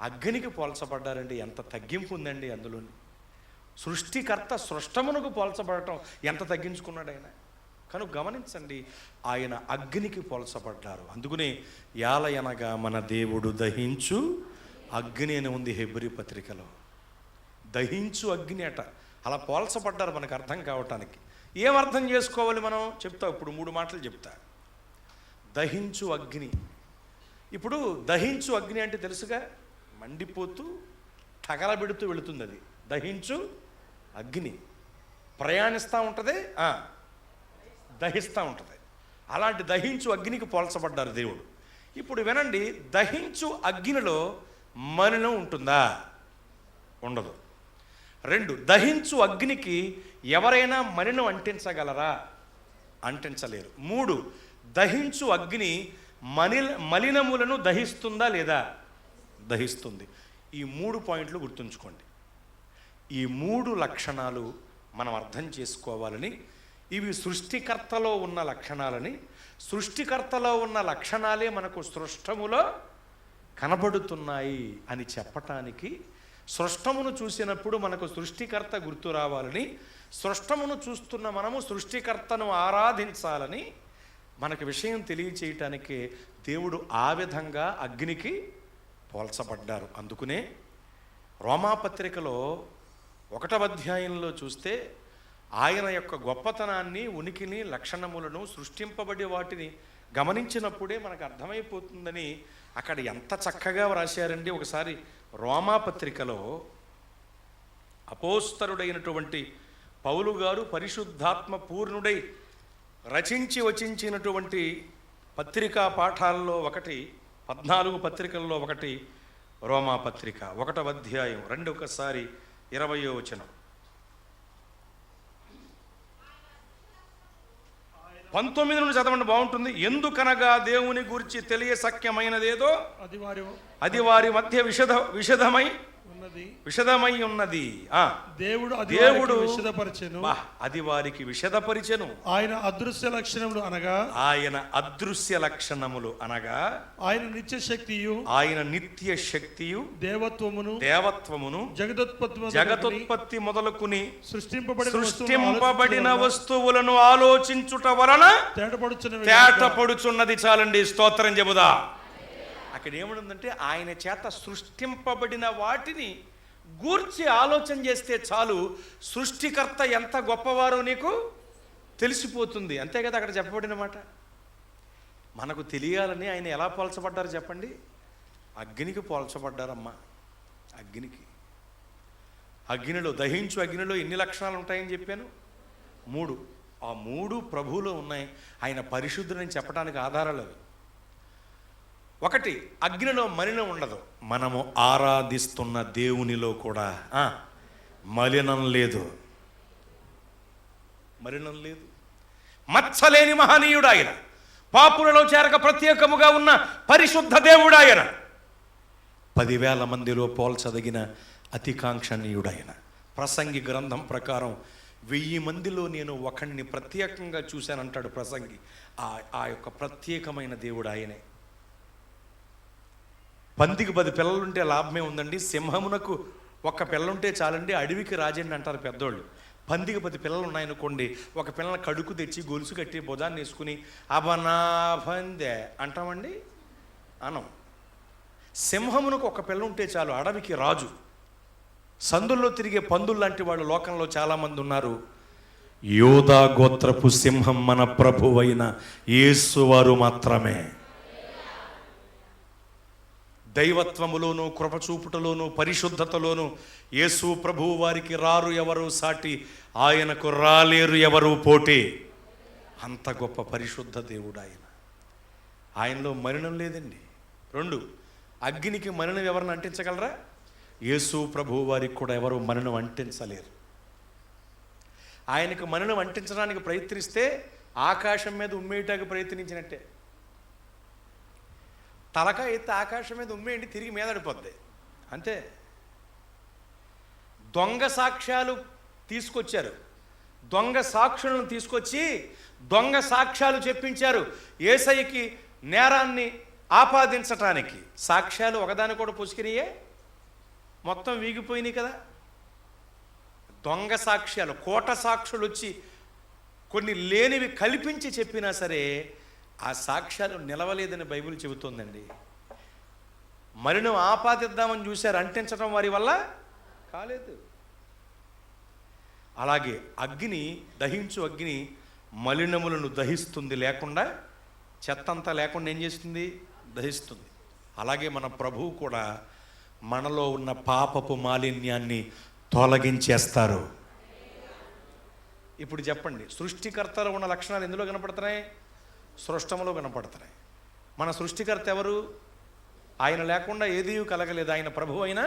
అగ్నికి పోల్చబడ్డారండి. ఎంత తగ్గింపు ఉందండి అందులోని. సృష్టికర్త సృష్టమునకు పోల్చబడటం ఎంత తగ్గించుకున్నాడు ఆయన. కనుక గమనించండి, ఆయన అగ్నికి పోల్చబడ్డారు. అందుకనే యాలయనగా మన దేవుడు దహించు అగ్ని అని ఉంది హెబ్రీ పత్రికలో. దహించు అగ్ని అట. అలా పోల్చబడ్డారు మనకు అర్థం కావటానికి. ఏం అర్థం చేసుకోవాలి మనం చెప్తా. ఇప్పుడు 3 మాటలు చెప్తా. దహించు అగ్ని. ఇప్పుడు దహించు అగ్ని అంటే తెలుసుగా, మండిపోతూ తగలబెడుతూ వెళుతుంది. అది దహించు అగ్ని. ప్రయాణిస్తూ ఉంటుంది, దహిస్తూ ఉంటుంది. అలాంటి దహించు అగ్నికి పోల్చబడ్డారు దేవుడు. ఇప్పుడు వినండి, దహించు అగ్నిలో మలినం ఉంటుందా? ఉండదు. 2, దహించు అగ్నికి ఎవరైనా మలినం అంటించగలరా? అంటించలేరు. 3, దహించు అగ్ని మలినములను దహిస్తుందా లేదా? దహిస్తుంది. ఈ 3 పాయింట్లు గుర్తుంచుకోండి. ఈ 3 లక్షణాలు మనం అర్థం చేసుకోవాలని, ఇవి సృష్టికర్తలో ఉన్న లక్షణాలని, సృష్టికర్తలో ఉన్న లక్షణాలే మనకు సృష్టములో కనబడుతున్నాయి అని చెప్పటానికి, సృష్టమును చూసినప్పుడు మనకు సృష్టికర్త గుర్తు రావాలని, సృష్టమును చూస్తున్న మనము సృష్టికర్తను ఆరాధించాలని మనకు విషయం తెలియచేయటానికి దేవుడు ఆ విధంగా అగ్నికి పోల్చబడ్డారు. అందుకనే రోమాపత్రికలో 1వ అధ్యాయంలో చూస్తే ఆయన యొక్క గొప్పతనాన్ని, ఉనికిని, లక్షణములను, సృష్టింపబడి వాటిని గమనించినప్పుడే మనకు అర్థమైపోతుందని అక్కడ ఎంత చక్కగా వ్రాశారండి. ఒకసారి రోమాపత్రికలో అపోస్తలుడైనటువంటి పౌలు గారు పరిశుద్ధాత్మ పూర్ణుడై రచించి వచించినటువంటి పత్రికా పాఠాల్లో ఒకటి, 14 పత్రికల్లో ఒకటి రోమాపత్రిక 1వ అధ్యాయం 20వ వచనం. 19 నుండి చదవండి, బాగుంటుంది. ఎందుకనగా దేవుని గురించి తెలియశక్యమైనదేదో అది వారి మధ్య విషదమై ఉన్నది. దేవుడు అది వారికి విషదపరిచెను. ఆయన అదృశ్య లక్షణములు అనగా ఆయన నిత్య శక్తియు దేవత్వమును జగదుత్పత్తి మొదలుకుని సృష్టింపబడిన వస్తువులను ఆలోచించుట వలన తేటపడుచున్నది. చాలండి, స్తోత్రం చెబుదా. అక్కడ ఏమనుందంటే, ఆయన చేత సృష్టింపబడిన వాటిని గూర్చి ఆలోచన చేస్తే చాలు సృష్టికర్త ఎంత గొప్పవారో నీకు తెలిసిపోతుంది. అంతే కదా అక్కడ చెప్పబడిన మాట. మనకు తెలియాలని ఆయన ఎలా పోల్చబడ్డారు చెప్పండి? అగ్నికి పోల్చబడ్డారమ్మా. అగ్నిలో, దహించు అగ్నిలో ఎన్ని లక్షణాలు ఉంటాయని చెప్పాను? 3. ఆ 3 ప్రభువులో ఉన్నాయి. ఆయన పరిశుద్ధుడని చెప్పడానికి ఆధారాలు అవి. 1, అగ్నిలో మలినం ఉండదు. మనము ఆరాధిస్తున్న దేవునిలో కూడా మలినం లేదు. మచ్చలేని మహనీయుడు ఆయన. పాపులలో చేరక ప్రత్యేకముగా ఉన్న పరిశుద్ధ దేవుడు ఆయన. 10,000 మందిలో పోల్చదగిన అతికాంక్షణీయుడు ఆయన. ప్రసంగి గ్రంథం ప్రకారం 1000 మందిలో నేను ఒకడిని ప్రత్యేకంగా చూశానంటాడు ప్రసంగి. ఆ యొక్క ప్రత్యేకమైన దేవుడు ఆయనే. పందికి 10 పిల్లలుంటే లాభమే ఉందండి. సింహమునకు 1 పిల్లుంటే చాలండి, అడవికి రాజండి అంటారు పెద్దోళ్ళు. పందికి 10 పిల్లలు ఉన్నాయనుకోండి, ఒక పిల్లల కడుకు తెచ్చి గొలుసు కట్టి బుధాన్ని వేసుకుని అబనా పందే అంటామండి, అనం. సింహమునకు 1 పిల్ల ఉంటే చాలు, అడవికి రాజు. సందుల్లో తిరిగే పందులు లాంటి వాళ్ళు లోకంలో చాలామంది ఉన్నారు. యోధా గోత్రపు సింహం మన ప్రభువైన యేసువారు మాత్రమే. దైవత్వములోను, కృపచూపుటలోను, పరిశుద్ధతలోను యేసు ప్రభువు వారికి రారు ఎవరు సాటి, ఆయనకు రాలేరు ఎవరు పోటీ. అంత గొప్ప పరిశుద్ధ దేవుడు ఆయన. ఆయనలో మలినం లేదండి. 2, అగ్నికి మలినం ఎవరిని అంటించగలరా? యేసు ప్రభువు వారికి కూడా ఎవరు మలినం అంటించలేరు. ఆయనకు మలినం అంటించడానికి ప్రయత్నిస్తే ఆకాశం మీద ఉమ్మేయటానికి ప్రయత్నించినట్టే. తలకాయ ఎత్తి ఆకాశం మీద ఉమ్మేయండి, తిరిగి మీదడిపోద్ది అంతే. దొంగ సాక్ష్యాలు తీసుకొచ్చారు, దొంగ సాక్షులను తీసుకొచ్చి దొంగ సాక్ష్యాలు చెప్పించారు యేసయ్యకి నేరాన్ని ఆపాదించటానికి. సాక్ష్యాలు ఒకదాని కూడా పుసికినియే, మొత్తం వీగిపోయినాయి కదా. దొంగ సాక్ష్యాలు, కోట సాక్షులు వచ్చి కొన్ని లేనివి కల్పించి చెప్పినా సరే ఆ సాక్ష్యాలు నిలవలేదని బైబిల్ చెబుతోందండి. మలినం ఆపాదిద్దామని చూశారు, అంటించడం వారి వల్ల కాలేదు. అలాగే అగ్ని, దహించు అగ్ని మలినములను దహిస్తుంది, లేకుండా చెత్తంతా లేకుండా ఏం చేస్తుంది? దహిస్తుంది. అలాగే మన ప్రభువు కూడా మనలో ఉన్న పాపపు మాలిన్యాన్ని తొలగించేస్తారు. ఇప్పుడు చెప్పండి, సృష్టికర్తలో ఉన్న లక్షణాలు ఎందులో కనపడుతున్నాయి? సృష్టంలో కనపడుతున్నాయి. మన సృష్టికర్త ఎవరు? ఆయన లేకుండా ఏదీ కలగలేదు. ఆయన ప్రభువు అయిన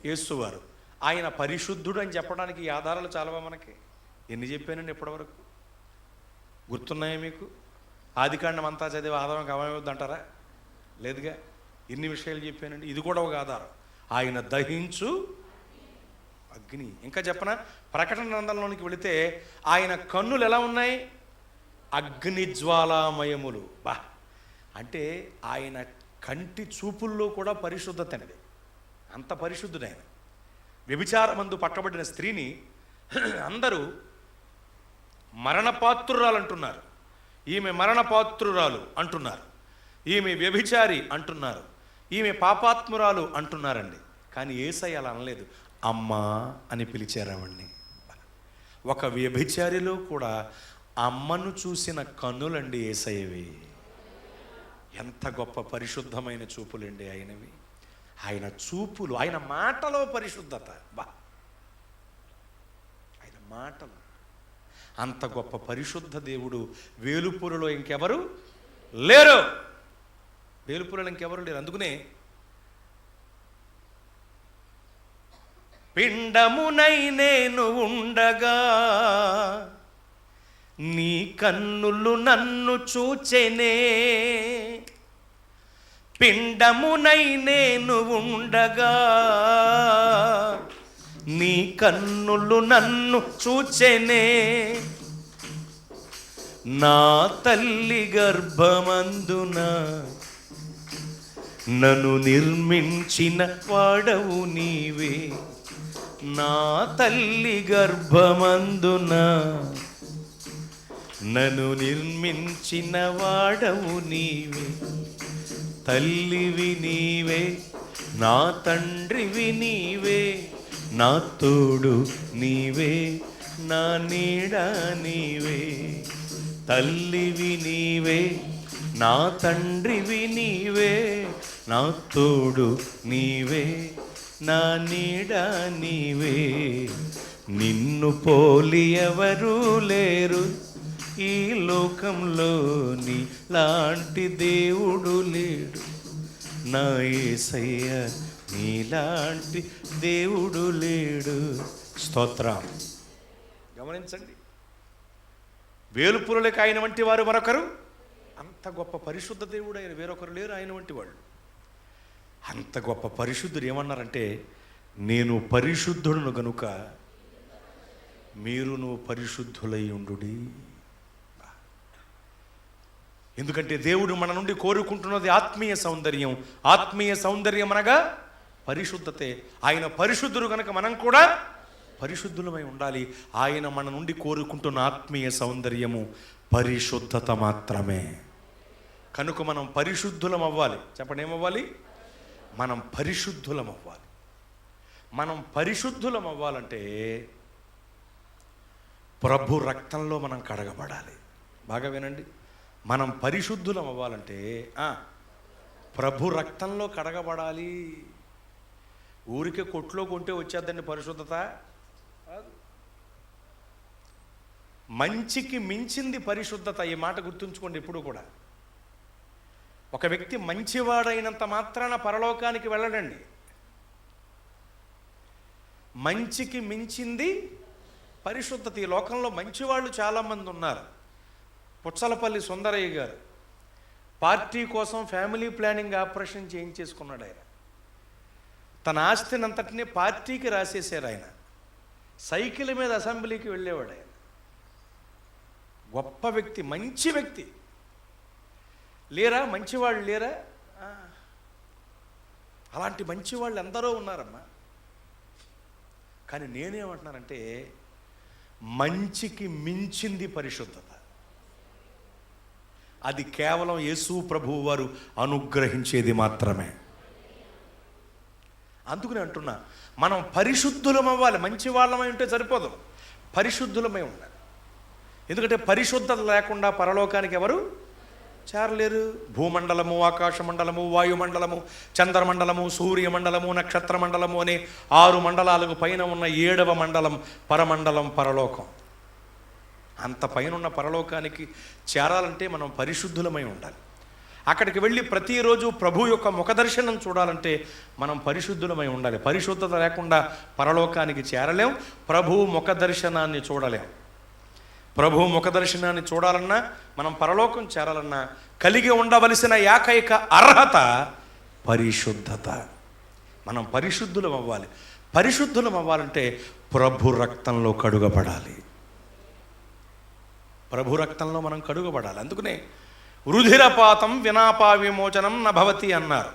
యేసువారు. ఆయన పరిశుద్ధుడు అని చెప్పడానికి ఈ ఆధారాలు చాలావా మనకి? ఎన్ని చెప్పానండి ఇప్పటివరకు? గుర్తున్నాయా మీకు? ఆదికాండం అంతా చదివి ఆధారం కావద్దు అంటారా? లేదుగా. ఎన్ని విషయాలు చెప్పానండి. ఇది కూడా ఒక ఆధారం. ఆయన దహించు అగ్ని. ఇంకా చెప్పనా, ప్రకటన గ్రంథంలోనికి వెళితే ఆయన కన్నులు ఎలా ఉన్నాయి? అగ్నిజ్వాలామయములు. బా, అంటే ఆయన కంటి చూపుల్లో కూడా పరిశుద్ధత అనేది. అంత పరిశుద్ధుడు ఆయన. వ్యభిచారమందు పట్టబడిన స్త్రీని అందరూ మరణపాత్రురాలు అంటున్నారు, ఈమె మరణపాత్రురాలు అంటున్నారు, ఈమె వ్యభిచారి అంటున్నారు, ఈమె పాపాత్మురాలు అంటున్నారండి. కానీ యేసయ్య అలా అనలేదు, అమ్మా అని పిలిచారామండి. ఒక వ్యభిచారిలో కూడా అమ్మను చూసిన కన్నులండి యేసయ్యవి. ఎంత గొప్ప పరిశుద్ధమైన చూపులండి ఆయనవి. ఆయన చూపులు, ఆయన మాటలో పరిశుద్ధత. బా, ఆయన మాటలు. అంత గొప్ప పరిశుద్ధ దేవుడు వేలుపురలో ఇంకెవరు లేరు. వేలుపురలో ఇంకెవరు లేరు. అందుకనే పిండమునై నేను ఉండగా నీ కన్నులు నన్ను చూచెనే. పిండమునై నేను ఉండగా నీ కన్నులు నన్ను చూచెనే. నా తల్లి గర్భమందున నన్ను నిర్మించిన వాడవు నీవే. నా తల్లి గర్భమందున నన్ను నిర్మించిన వాడవు నీవే. తల్లివి నీవే, నా తండ్రివి నీవే, నా తోడు నీవే, నా నీడ నీవే. తల్లివి నీవే, నా తండ్రివి నీవే, నా తోడు నీవే, నా నీడ నీవే. నిన్ను పోలి ఎవరూ లేరు ఈ లోకంలోని, లాంటి దేవుడు లేడు నా యేసయ్య, నీలాంటి దేవుడు లేడు. స్తోత్రం. గమనించండి, వేలుపురలకు ఆయన వంటి వారు మరొకరు. అంత గొప్ప పరిశుద్ధ దేవుడు ఆయన, వేరొకరు లేరు ఆయన వంటి వాళ్ళు. అంత గొప్ప పరిశుద్ధుడు ఏమన్నారంటే, నేను పరిశుద్ధుడును గనుక మీరును పరిశుద్ధులై ఉండుడి. ఎందుకంటే దేవుడు మన నుండి కోరుకుంటున్నది ఆత్మీయ సౌందర్యం. ఆత్మీయ సౌందర్యం అనగా పరిశుద్ధతే. ఆయన పరిశుద్ధుడు కనుక మనం కూడా పరిశుద్ధులమై ఉండాలి. ఆయన మన నుండి కోరుకుంటున్న ఆత్మీయ సౌందర్యము పరిశుద్ధత మాత్రమే. కనుక మనం పరిశుద్ధులం అవ్వాలి. చెప్పండి, ఏమవ్వాలి? మనం పరిశుద్ధులం అవ్వాలి. మనం పరిశుద్ధులం అవ్వాలంటే ప్రభు రక్తంలో మనం కడగబడాలి. బాగా వినండి, మనం పరిశుద్ధులం అవ్వాలంటే ప్రభు రక్తంలో కడగబడాలి. ఊరికే కొట్లో కొంటే వచ్చేద్దండి పరిశుద్ధత. మంచికి మించింది పరిశుద్ధత. ఈ మాట గుర్తుంచుకోండి ఎప్పుడు కూడా. ఒక వ్యక్తి మంచివాడైనంత మాత్రాన పరలోకానికి వెళ్ళడండి. మంచికి మించింది పరిశుద్ధత. ఈ లోకంలో మంచివాళ్ళు చాలామంది ఉన్నారు. పుచ్చలపల్లి సుందరయ్య గారు పార్టీ కోసం ఫ్యామిలీ ప్లానింగ్ ఆపరేషన్ చేయించేసుకున్నాడు. ఆయన తన ఆస్తినంతటినీ పార్టీకి రాసేశారు. ఆయన సైకిల్ మీద అసెంబ్లీకి వెళ్ళేవాడు. ఆయన గొప్ప వ్యక్తి, మంచి వ్యక్తి. లేరా మంచివాళ్ళు లేరా? అలాంటి మంచివాళ్ళు ఎందరో ఉన్నారమ్మా. కానీ నేనేమంటున్నానంటే, మంచికి మించింది పరిశుద్ధత. అది కేవలం యేసు ప్రభువు వారు అనుగ్రహించేది మాత్రమే. అందుకని అంటున్నా, మనం పరిశుద్ధులం అవ్వాలి. మంచి వాళ్ళమై ఉంటే సరిపోదు, పరిశుద్ధులమై ఉండాలి. ఎందుకంటే పరిశుద్ధత లేకుండా పరలోకానికి ఎవరు చేరలేరు. భూమండలము, ఆకాశమండలము, వాయుమండలము, చంద్రమండలము, సూర్యమండలము, నక్షత్ర మండలము అనే 6 మండలాలకు పైన ఉన్న 7వ మండలం పరమండలం, పరలోకం. అంత పైన ఉన్న పరలోకానికి చేరాలంటే మనం పరిశుద్ధులమై ఉండాలి. అక్కడికి వెళ్ళి ప్రతిరోజు ప్రభు యొక్క ముఖదర్శనం చూడాలంటే మనం పరిశుద్ధులమై ఉండాలి. పరిశుద్ధత లేకుండా పరలోకానికి చేరలేం, ప్రభు ముఖదర్శనాన్ని చూడలేం. ప్రభు ముఖదర్శనాన్ని చూడాలన్నా, మనం పరలోకం చేరాలన్నా కలిగి ఉండవలసిన ఏకైక అర్హత పరిశుద్ధత. మనం పరిశుద్ధులం అవ్వాలి. పరిశుద్ధులం అవ్వాలంటే ప్రభు రక్తంలో కడుగబడాలి. ప్రభు రక్తంలో మనం కడుగబడాలి. అందుకనే రుధిరపాతం వినాపా విమోచనం నభవతి అన్నారు.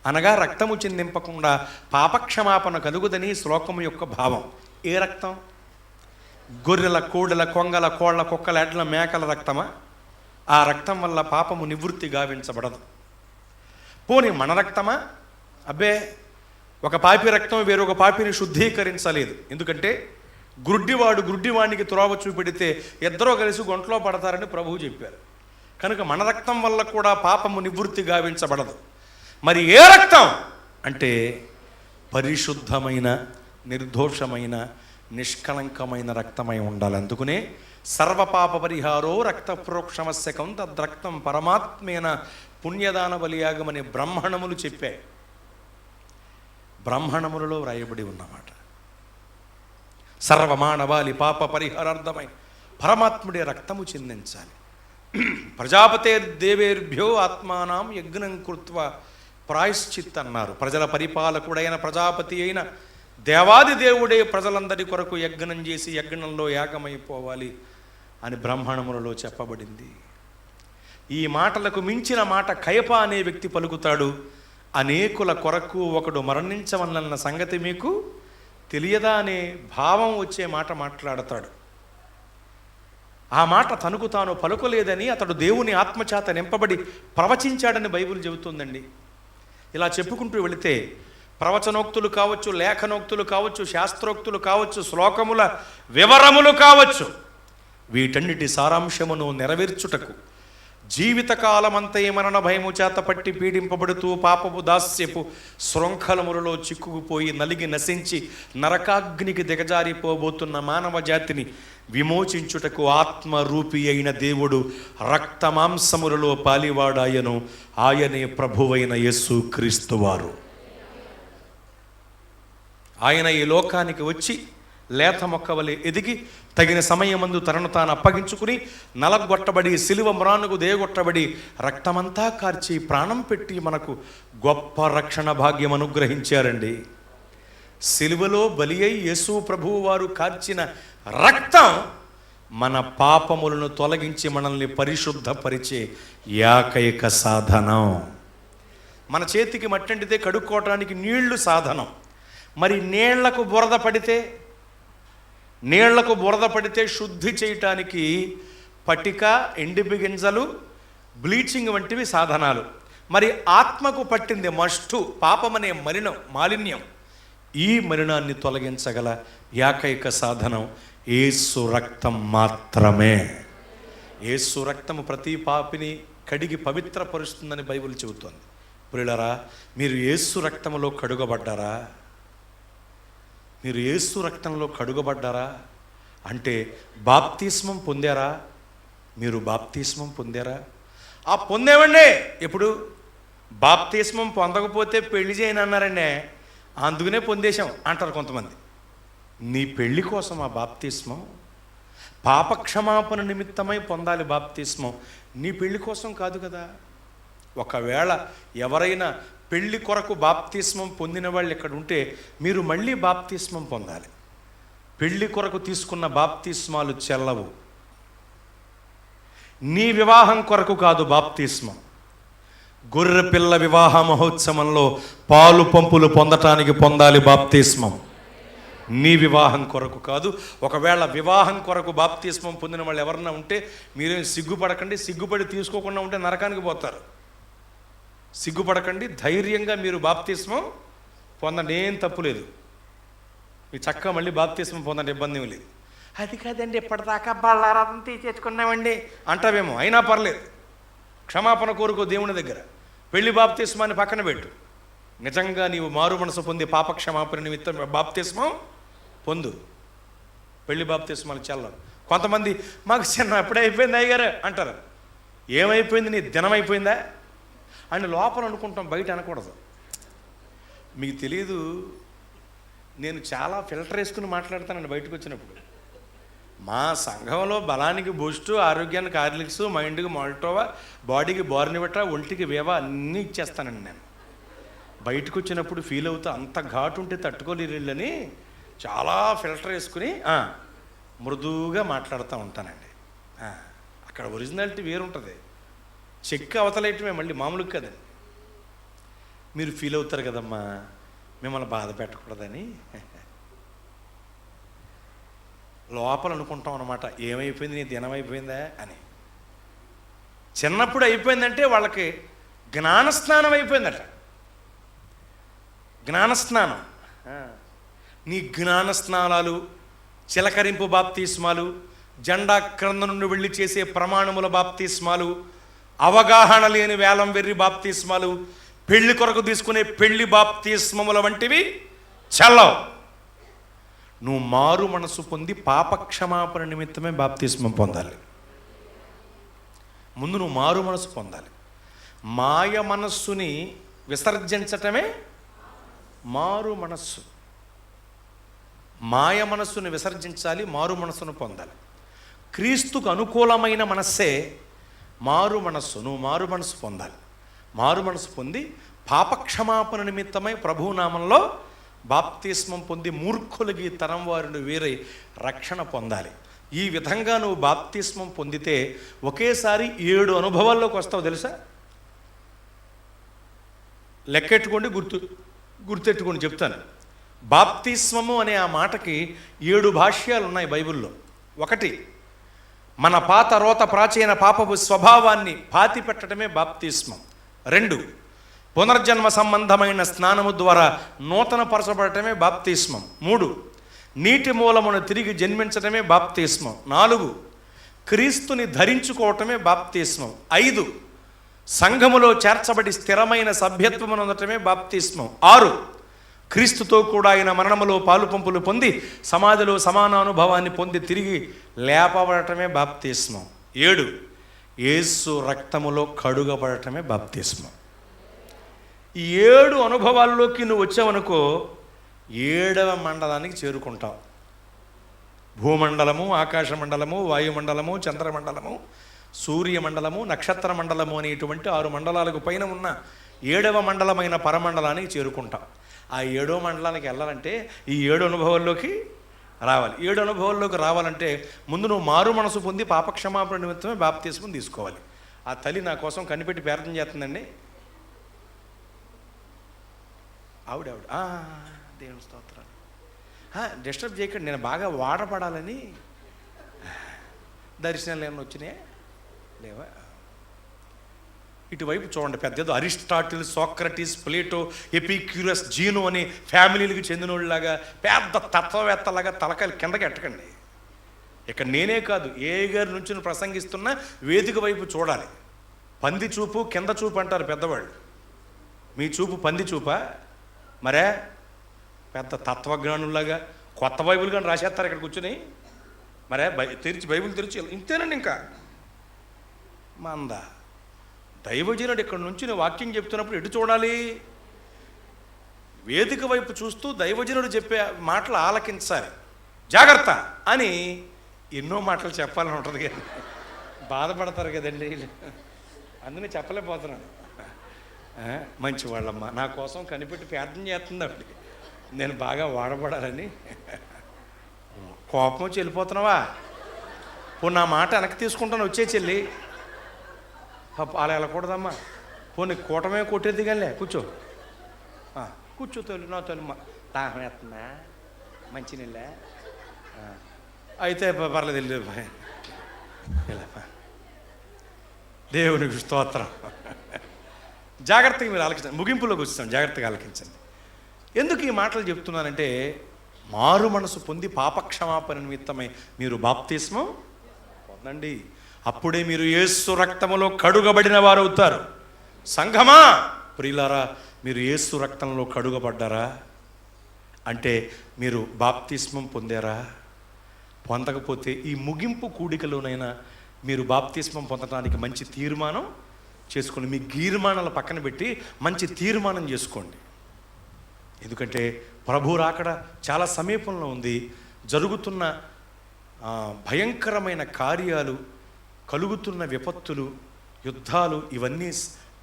అనగా రక్తము చిందింపకుండా పాపక్షమాపణ కలుగుదని శ్లోకము యొక్క భావం. ఏ రక్తం? గొర్రెల, కోడెల, కొంగల, కోళ్ల, కుక్కల, ఎడ్ల, మేకల రక్తమా? ఆ రక్తం వల్ల పాపము నివృత్తి గావించబడదు. పోనీ మన రక్తమా? అబ్బే, ఒక పాపి రక్తం వేరొక పాపిని శుద్ధీకరించలేదు. ఎందుకంటే గుడ్డివాడు గుడ్డివాడికి త్రోవ చూపెడితే ఇద్దరూ కలిసి గొంట్లో పడతారని ప్రభువు చెప్పారు. కనుక మన రక్తం వల్ల కూడా పాపము నివృత్తి గావించబడదు. మరి ఏ రక్తం అంటే పరిశుద్ధమైన, నిర్దోషమైన, నిష్కళంకమైన రక్తమై ఉండాలి. అందుకనే సర్వపాప పరిహారో రక్త ప్రోక్షమస్యకం తద్రక్తం పరమాత్మేన పుణ్యదాన బలియాగమని బ్రాహ్మణములు చెప్పాయి. బ్రాహ్మణములలో వ్రాయబడి ఉన్నమాట. సర్వమానవాళి పాప పరిహారార్థమై పరమాత్ముడే రక్తము చిందించాలి. ప్రజాపతేర్దేవేర్భ్యో ఆత్మానం యజ్ఞం కృత్వ ప్రాయశ్చిత్ అన్నారు. ప్రజల పరిపాలకుడైన ప్రజాపతి అయిన దేవాది దేవుడే ప్రజలందరి కొరకు యజ్ఞం చేసి యజ్ఞంలో యాగమైపోవాలి అని బ్రాహ్మణములలో చెప్పబడింది. ఈ మాటలకు మించిన మాట కయప అనే వ్యక్తి పలుకుతాడు. అనేకుల కొరకు ఒకడు మరణించవలన్న సంగతి మీకు తెలియదా అనే భావం వచ్చే మాట మాట్లాడతాడు. ఆ మాట తనకు తాను పలుకలేదని అతడు దేవుని ఆత్మచేత నింపబడి ప్రవచించాడని బైబిల్ చెబుతుందండి. ఇలా చెప్పుకుంటూ వెళితే ప్రవచనోక్తులు కావచ్చు, లేఖనోక్తులు కావచ్చు, శాస్త్రోక్తులు కావచ్చు, శ్లోకముల వివరములు కావచ్చు, వీటన్నిటి సారాంశమును నెరవేర్చుటకు జీవితకాలమంతా మరణ భయము చేత పట్టి పీడింపబడుతూ పాపపు దాస్యపు శృంఖలములలో చిక్కుకుపోయి నలిగి నశించి నరకాగ్నికి దిగజారిపోబోతున్న మానవ జాతిని విమోచించుటకు ఆత్మరూపి అయిన దేవుడు రక్తమాంసములలో పాలివాడాయను. ఆయనే ప్రభువైన యేసు క్రీస్తువారు. ఆయన ఈ లోకానికి వచ్చి లేత మొక్క వలె ఎదిగి తగిన సమయమందు తనను తాను అప్పగించుకుని నలగొట్టబడి సిలువ మ్రానుకు దేగొట్టబడి రక్తమంతా కార్చి ప్రాణం పెట్టి మనకు గొప్ప రక్షణ భాగ్యం అనుగ్రహించారండి. సిలువలో బలి అయి యేసు ప్రభువు వారు కార్చిన రక్తం మన పాపములను తొలగించి మనల్ని పరిశుద్ధపరిచే ఏకైక సాధనం. మన చేతికి మట్టంటితే కడుక్కోవటానికి నీళ్లు సాధనం. మరి నీళ్లకు బురద పడితే శుద్ధి చేయటానికి పటిక, ఎండిపి గింజలు, బ్లీచింగ్ వంటివి సాధనాలు. మరి ఆత్మకు పట్టింది మస్టు, పాపమనే మాలిన్యం. ఈ మలినాన్ని తొలగించగల ఏకైక సాధనం యేసు రక్తం మాత్రమే. యేసు రక్తము ప్రతి పాపిని కడిగి పవిత్రపరుస్తుందని బైబిల్ చెబుతోంది. ప్రియులారా, మీరు యేసు రక్తములో కడుగబడ్డారా? మీరు యేసు రక్తంలో కడుగబడ్డారా అంటే బాప్తిస్మం పొందారా? మీరు బాప్తిస్మం పొందారా? ఆ పొందేవండి. ఎప్పుడు బాప్తిస్మం పొందకపోతే పెళ్లి చేయను అన్నారండి. అందుకనే పొందేశాం అంటారు కొంతమంది. నీ పెళ్లి కోసం ఆ బాప్తిస్మం, పాపక్షమాపణ నిమిత్తమై పొందాలి బాప్తిస్మం. నీ పెళ్లి కోసం కాదు కదా. ఒకవేళ ఎవరైనా పెళ్లి కొరకు బాప్తిస్మం పొందిన వాళ్ళు ఇక్కడ ఉంటే మీరు మళ్ళీ బాప్తిస్మం పొందాలి. పెళ్లి కొరకు తీసుకున్న బాప్తిస్మాలు చెల్లవు. నీ వివాహం కొరకు కాదు బాప్తిస్మం. గొర్రెపిల్ల వివాహ మహోత్సవంలో పాలు పంపులు పొందటానికి పొందాలి బాప్తిస్మం. నీ వివాహం కొరకు కాదు. ఒకవేళ వివాహం కొరకు బాప్తిస్మం పొందిన వాళ్ళు ఎవరన్నా ఉంటే మీరేం సిగ్గుపడకండి. సిగ్గుపడి తీసుకోకుండా ఉంటే నరకానికి పోతారు. సిగ్గుపడకండి, ధైర్యంగా మీరు బాప్తిస్మం పొందండి, ఏం తప్పు లేదు. మీ చక్కగా మళ్ళీ బాప్తిస్మం పొందండి, ఇబ్బంది ఏం లేదు. అది కాదండి ఇప్పటిదాకా బళ్ళారాధన తీసేసుకున్నామండి అంటావేమో, అయినా పర్లేదు. క్షమాపణ కోరుకో దేవుని దగ్గర. పెళ్లి బాప్తిస్మాన్ని పక్కన పెట్టు. నిజంగా నీవు మారు మనసు పొంది పాప క్షమాపణ నిమిత్తం బాప్తిస్మం పొందు. పెళ్లి బాప్తిస్మాలు చెల్లవు. కొంతమంది మాకు చిన్న అప్పుడే అయిపోయింది అయ్యగారు అంటారు. ఏమైపోయింది? నీ దినం అయిపోయిందా అని లోపల అనుకుంటాం, బయట అనకూడదు. మీకు తెలియదు, నేను చాలా ఫిల్టర్ వేసుకుని మాట్లాడతానండి బయటకు వచ్చినప్పుడు. మా సంఘంలో బలానికి బూస్టు, ఆరోగ్యానికి హార్లిక్స్, మైండ్కి మాల్టోవా, బాడీకి బోర్నివిటా, ఒంటికి వేవా అన్నీ ఇచ్చేస్తానండి నేను. బయటకు వచ్చినప్పుడు ఫీల్ అవుతా, అంత ఘాటు ఉంటే తట్టుకోలేరని చాలా ఫిల్టర్ వేసుకుని మృదువుగా మాట్లాడుతూ ఉంటానండి. అక్కడ ఒరిజినాలిటీ వేరుంటుంది. చెక్ అవతలేయటమే, మళ్ళీ మామూలుగా కదండి. మీరు ఫీల్ అవుతారు కదమ్మా, మిమ్మల్ని బాధ పెట్టకూడదని లోపల అనుకుంటాం అన్నమాట. ఏమైపోయింది? నీ దినం అయిపోయిందా అని. చిన్నప్పుడు అయిపోయిందంటే వాళ్ళకి జ్ఞానస్నానం అయిపోయిందట. జ్ఞానస్నానం. నీ జ్ఞానస్నానాలు, చిలకరింపు బాప్తిస్మాలు, జెండా క్రింద నుండి వెళ్ళి చేసే ప్రమాణముల బాప్తిస్మాలు, అవగాహన లేని వేలం వెర్రి బాప్తిస్మాలు, పెళ్లి కొరకు తీసుకునే పెళ్లి బాప్తిస్మముల వంటివి చల్లవు. నువ్వు మారు మనసు పొంది పాపక్షమాపణ నిమిత్తమే బాప్తిస్మం పొందాలి. ముందు నువ్వు మారు మనసు పొందాలి. మాయ మనస్సుని విసర్జించటమే మారు మనస్సు. మాయ మనస్సును విసర్జించాలి, మారు మనస్సును పొందాలి. క్రీస్తుకు అనుకూలమైన మనస్సే మారు మనస్సు. నువ్వు మారు మనసు పొందాలి. మారు మనసు పొంది పాపక్షమాపణ నిమిత్తమై ప్రభునామంలో బాప్తిస్మం పొంది మూర్ఖులకి తరం వారిని వేరే రక్షణ పొందాలి. ఈ విధంగా నువ్వు బాప్తిస్మం పొందితే ఒకేసారి 7 అనుభవాల్లోకి వస్తావు తెలుసా? లెక్కెట్టుకోండి, గుర్తెట్టుకోండి చెప్తాను. బాప్తిస్మము అనే ఆ మాటకి 7 భాష్యాలు ఉన్నాయి బైబిల్లో. 1, మన పాత రోత ప్రాచీన పాపపు స్వభావాన్ని పాతి పెట్టడమే బాప్తిస్మం. 2, పునర్జన్మ సంబంధమైన స్నానము ద్వారా నూతన పరచబడటమే బాప్తిస్మం. 3, నీటి మూలమును తిరిగి జన్మించడమే బాప్తిస్మం. 4, క్రీస్తుని ధరించుకోవటమే బాప్తిస్మం. 5, సంఘములో చేర్చబడి స్థిరమైన సభ్యత్వమును ఉండటమే బాప్తిస్మం. 6, క్రీస్తుతో కూడా ఆయన మరణములో పాలు పంపులు పొంది సమాధిలో సమానానుభవాన్ని పొంది తిరిగి లేపబడటమే బాప్తిస్మం. 7, యేసు రక్తములో కడుగబడటమే బాప్తిస్మం. ఈ 7 అనుభవాల్లోకి నువ్వు వచ్చావనుకో 7వ మండలానికి చేరుకుంటావు. భూమండలము, ఆకాశ మండలము, వాయుమండలము, చంద్రమండలము, సూర్యమండలము, నక్షత్ర మండలము అనేటువంటి 6 మండలాలకు పైన ఉన్న 7వ మండలమైన పరమండలానికి చేరుకుంటాం. ఆ 7వ మండలానికి వెళ్ళాలంటే ఈ 7 అనుభవాల్లోకి రావాలి. 7 అనుభవాల్లోకి రావాలంటే ముందు నువ్వు మారు మనసు పొంది పాపక్షమాపణ నిమిత్తమే బాప్తిస్మం తీసుకోవాలి. ఆ తల్లి నా కోసం కనిపెట్టి ప్రార్థన చేస్తుందండి. ఆవిడ దేవుని స్తోత్రాలు. డిస్టర్బ్ చేయకండి, నేను బాగా వాడపడాలని. దర్శనాలు ఏమైనా వచ్చినాయా లేవా? ఇటువైపు చూడండి. పెద్దదో అరిస్టాటిల్, సోక్రటీస్, ప్లేటో, ఎపిక్యూరస్, జీనో అని ఫ్యామిలీలకు చెందిన వాళ్ళలాగా పెద్ద తత్వవేత్తలాగా తలకాయలు కిందకి ఎట్టకండి. ఇక్కడ నేనే కాదు, ఏ గారి నుంచి ప్రసంగిస్తున్నా వేదిక వైపు చూడాలి. పంది చూపు కింద చూపు అంటారు పెద్దవాళ్ళు. మీ చూపు పంది చూపా? మరే పెద్ద తత్వజ్ఞానులాగా కొత్త బైబిల్ కానీ రాసేస్తారు ఇక్కడ కూర్చొని. మరే బైబిల్ తెరిచి ఇంతేనండి. ఇంకా మందా దైవజనుడు ఇక్కడ నుంచి వాక్యం చెప్తున్నప్పుడు ఎటు చూడాలి? వేదిక వైపు చూస్తూ దైవజనుడు చెప్పే మాటలు ఆలకించాలి. జాగ్రత్త అని ఎన్నో మాటలు చెప్పాలని ఉంటుంది కదా, బాధపడతారు కదండి, అందుకని చెప్పలేకపోతున్నాను. మంచివాళ్ళమ్మ నా కోసం కనిపెట్టి ప్రార్థన చేస్తుంది ఆవిడ, నేను బాగా వాడబడాలని. కోపం వచ్చి వెళ్ళిపోతున్నావా? పో నా మాట వెనక్కి తీసుకుంటాను, వచ్చే చెల్లి. అలా వెళ్ళకూడదమ్మా. పోనీ కూటమే కొట్టేది కానీ కూర్చో, కూర్చో తల్లి. నా తల్లి దాహం వేస్తుందా? మంచినీళ్ళ అయితే పర్లేదు వెళ్ళు. దేవునికి స్తోత్రం. జాగ్రత్తగా మీరు ఆలకించండి. ముగింపులోకి వచ్చాం, జాగ్రత్తగా ఆలకించండి. ఎందుకు ఈ మాటలు చెప్తున్నానంటే, మారు మనసు పొంది పాపక్షమాపణ నిమిత్తమై మీరు బాప్తిస్మం పొందండి. అప్పుడే మీరు యేసు రక్తములో కడుగబడిన వారు అవుతారు. సంఘమా ప్రియులారా, మీరు యేసు రక్తంలో కడుగబడ్డారా? అంటే మీరు బాప్తిస్మం పొందారా? పొందకపోతే ఈ ముగింపు కూడికలోనైనా మీరు బాప్తిస్మం పొందడానికి మంచి తీర్మానం చేసుకోండి. మీ గీర్మానాల పక్కన పెట్టి మంచి తీర్మానం చేసుకోండి. ఎందుకంటే ప్రభు రాకడ చాలా సమీపంలో ఉంది. జరుగుతున్న భయంకరమైన కార్యాలు, కలుగుతున్న విపత్తులు, యుద్ధాలు, ఇవన్నీ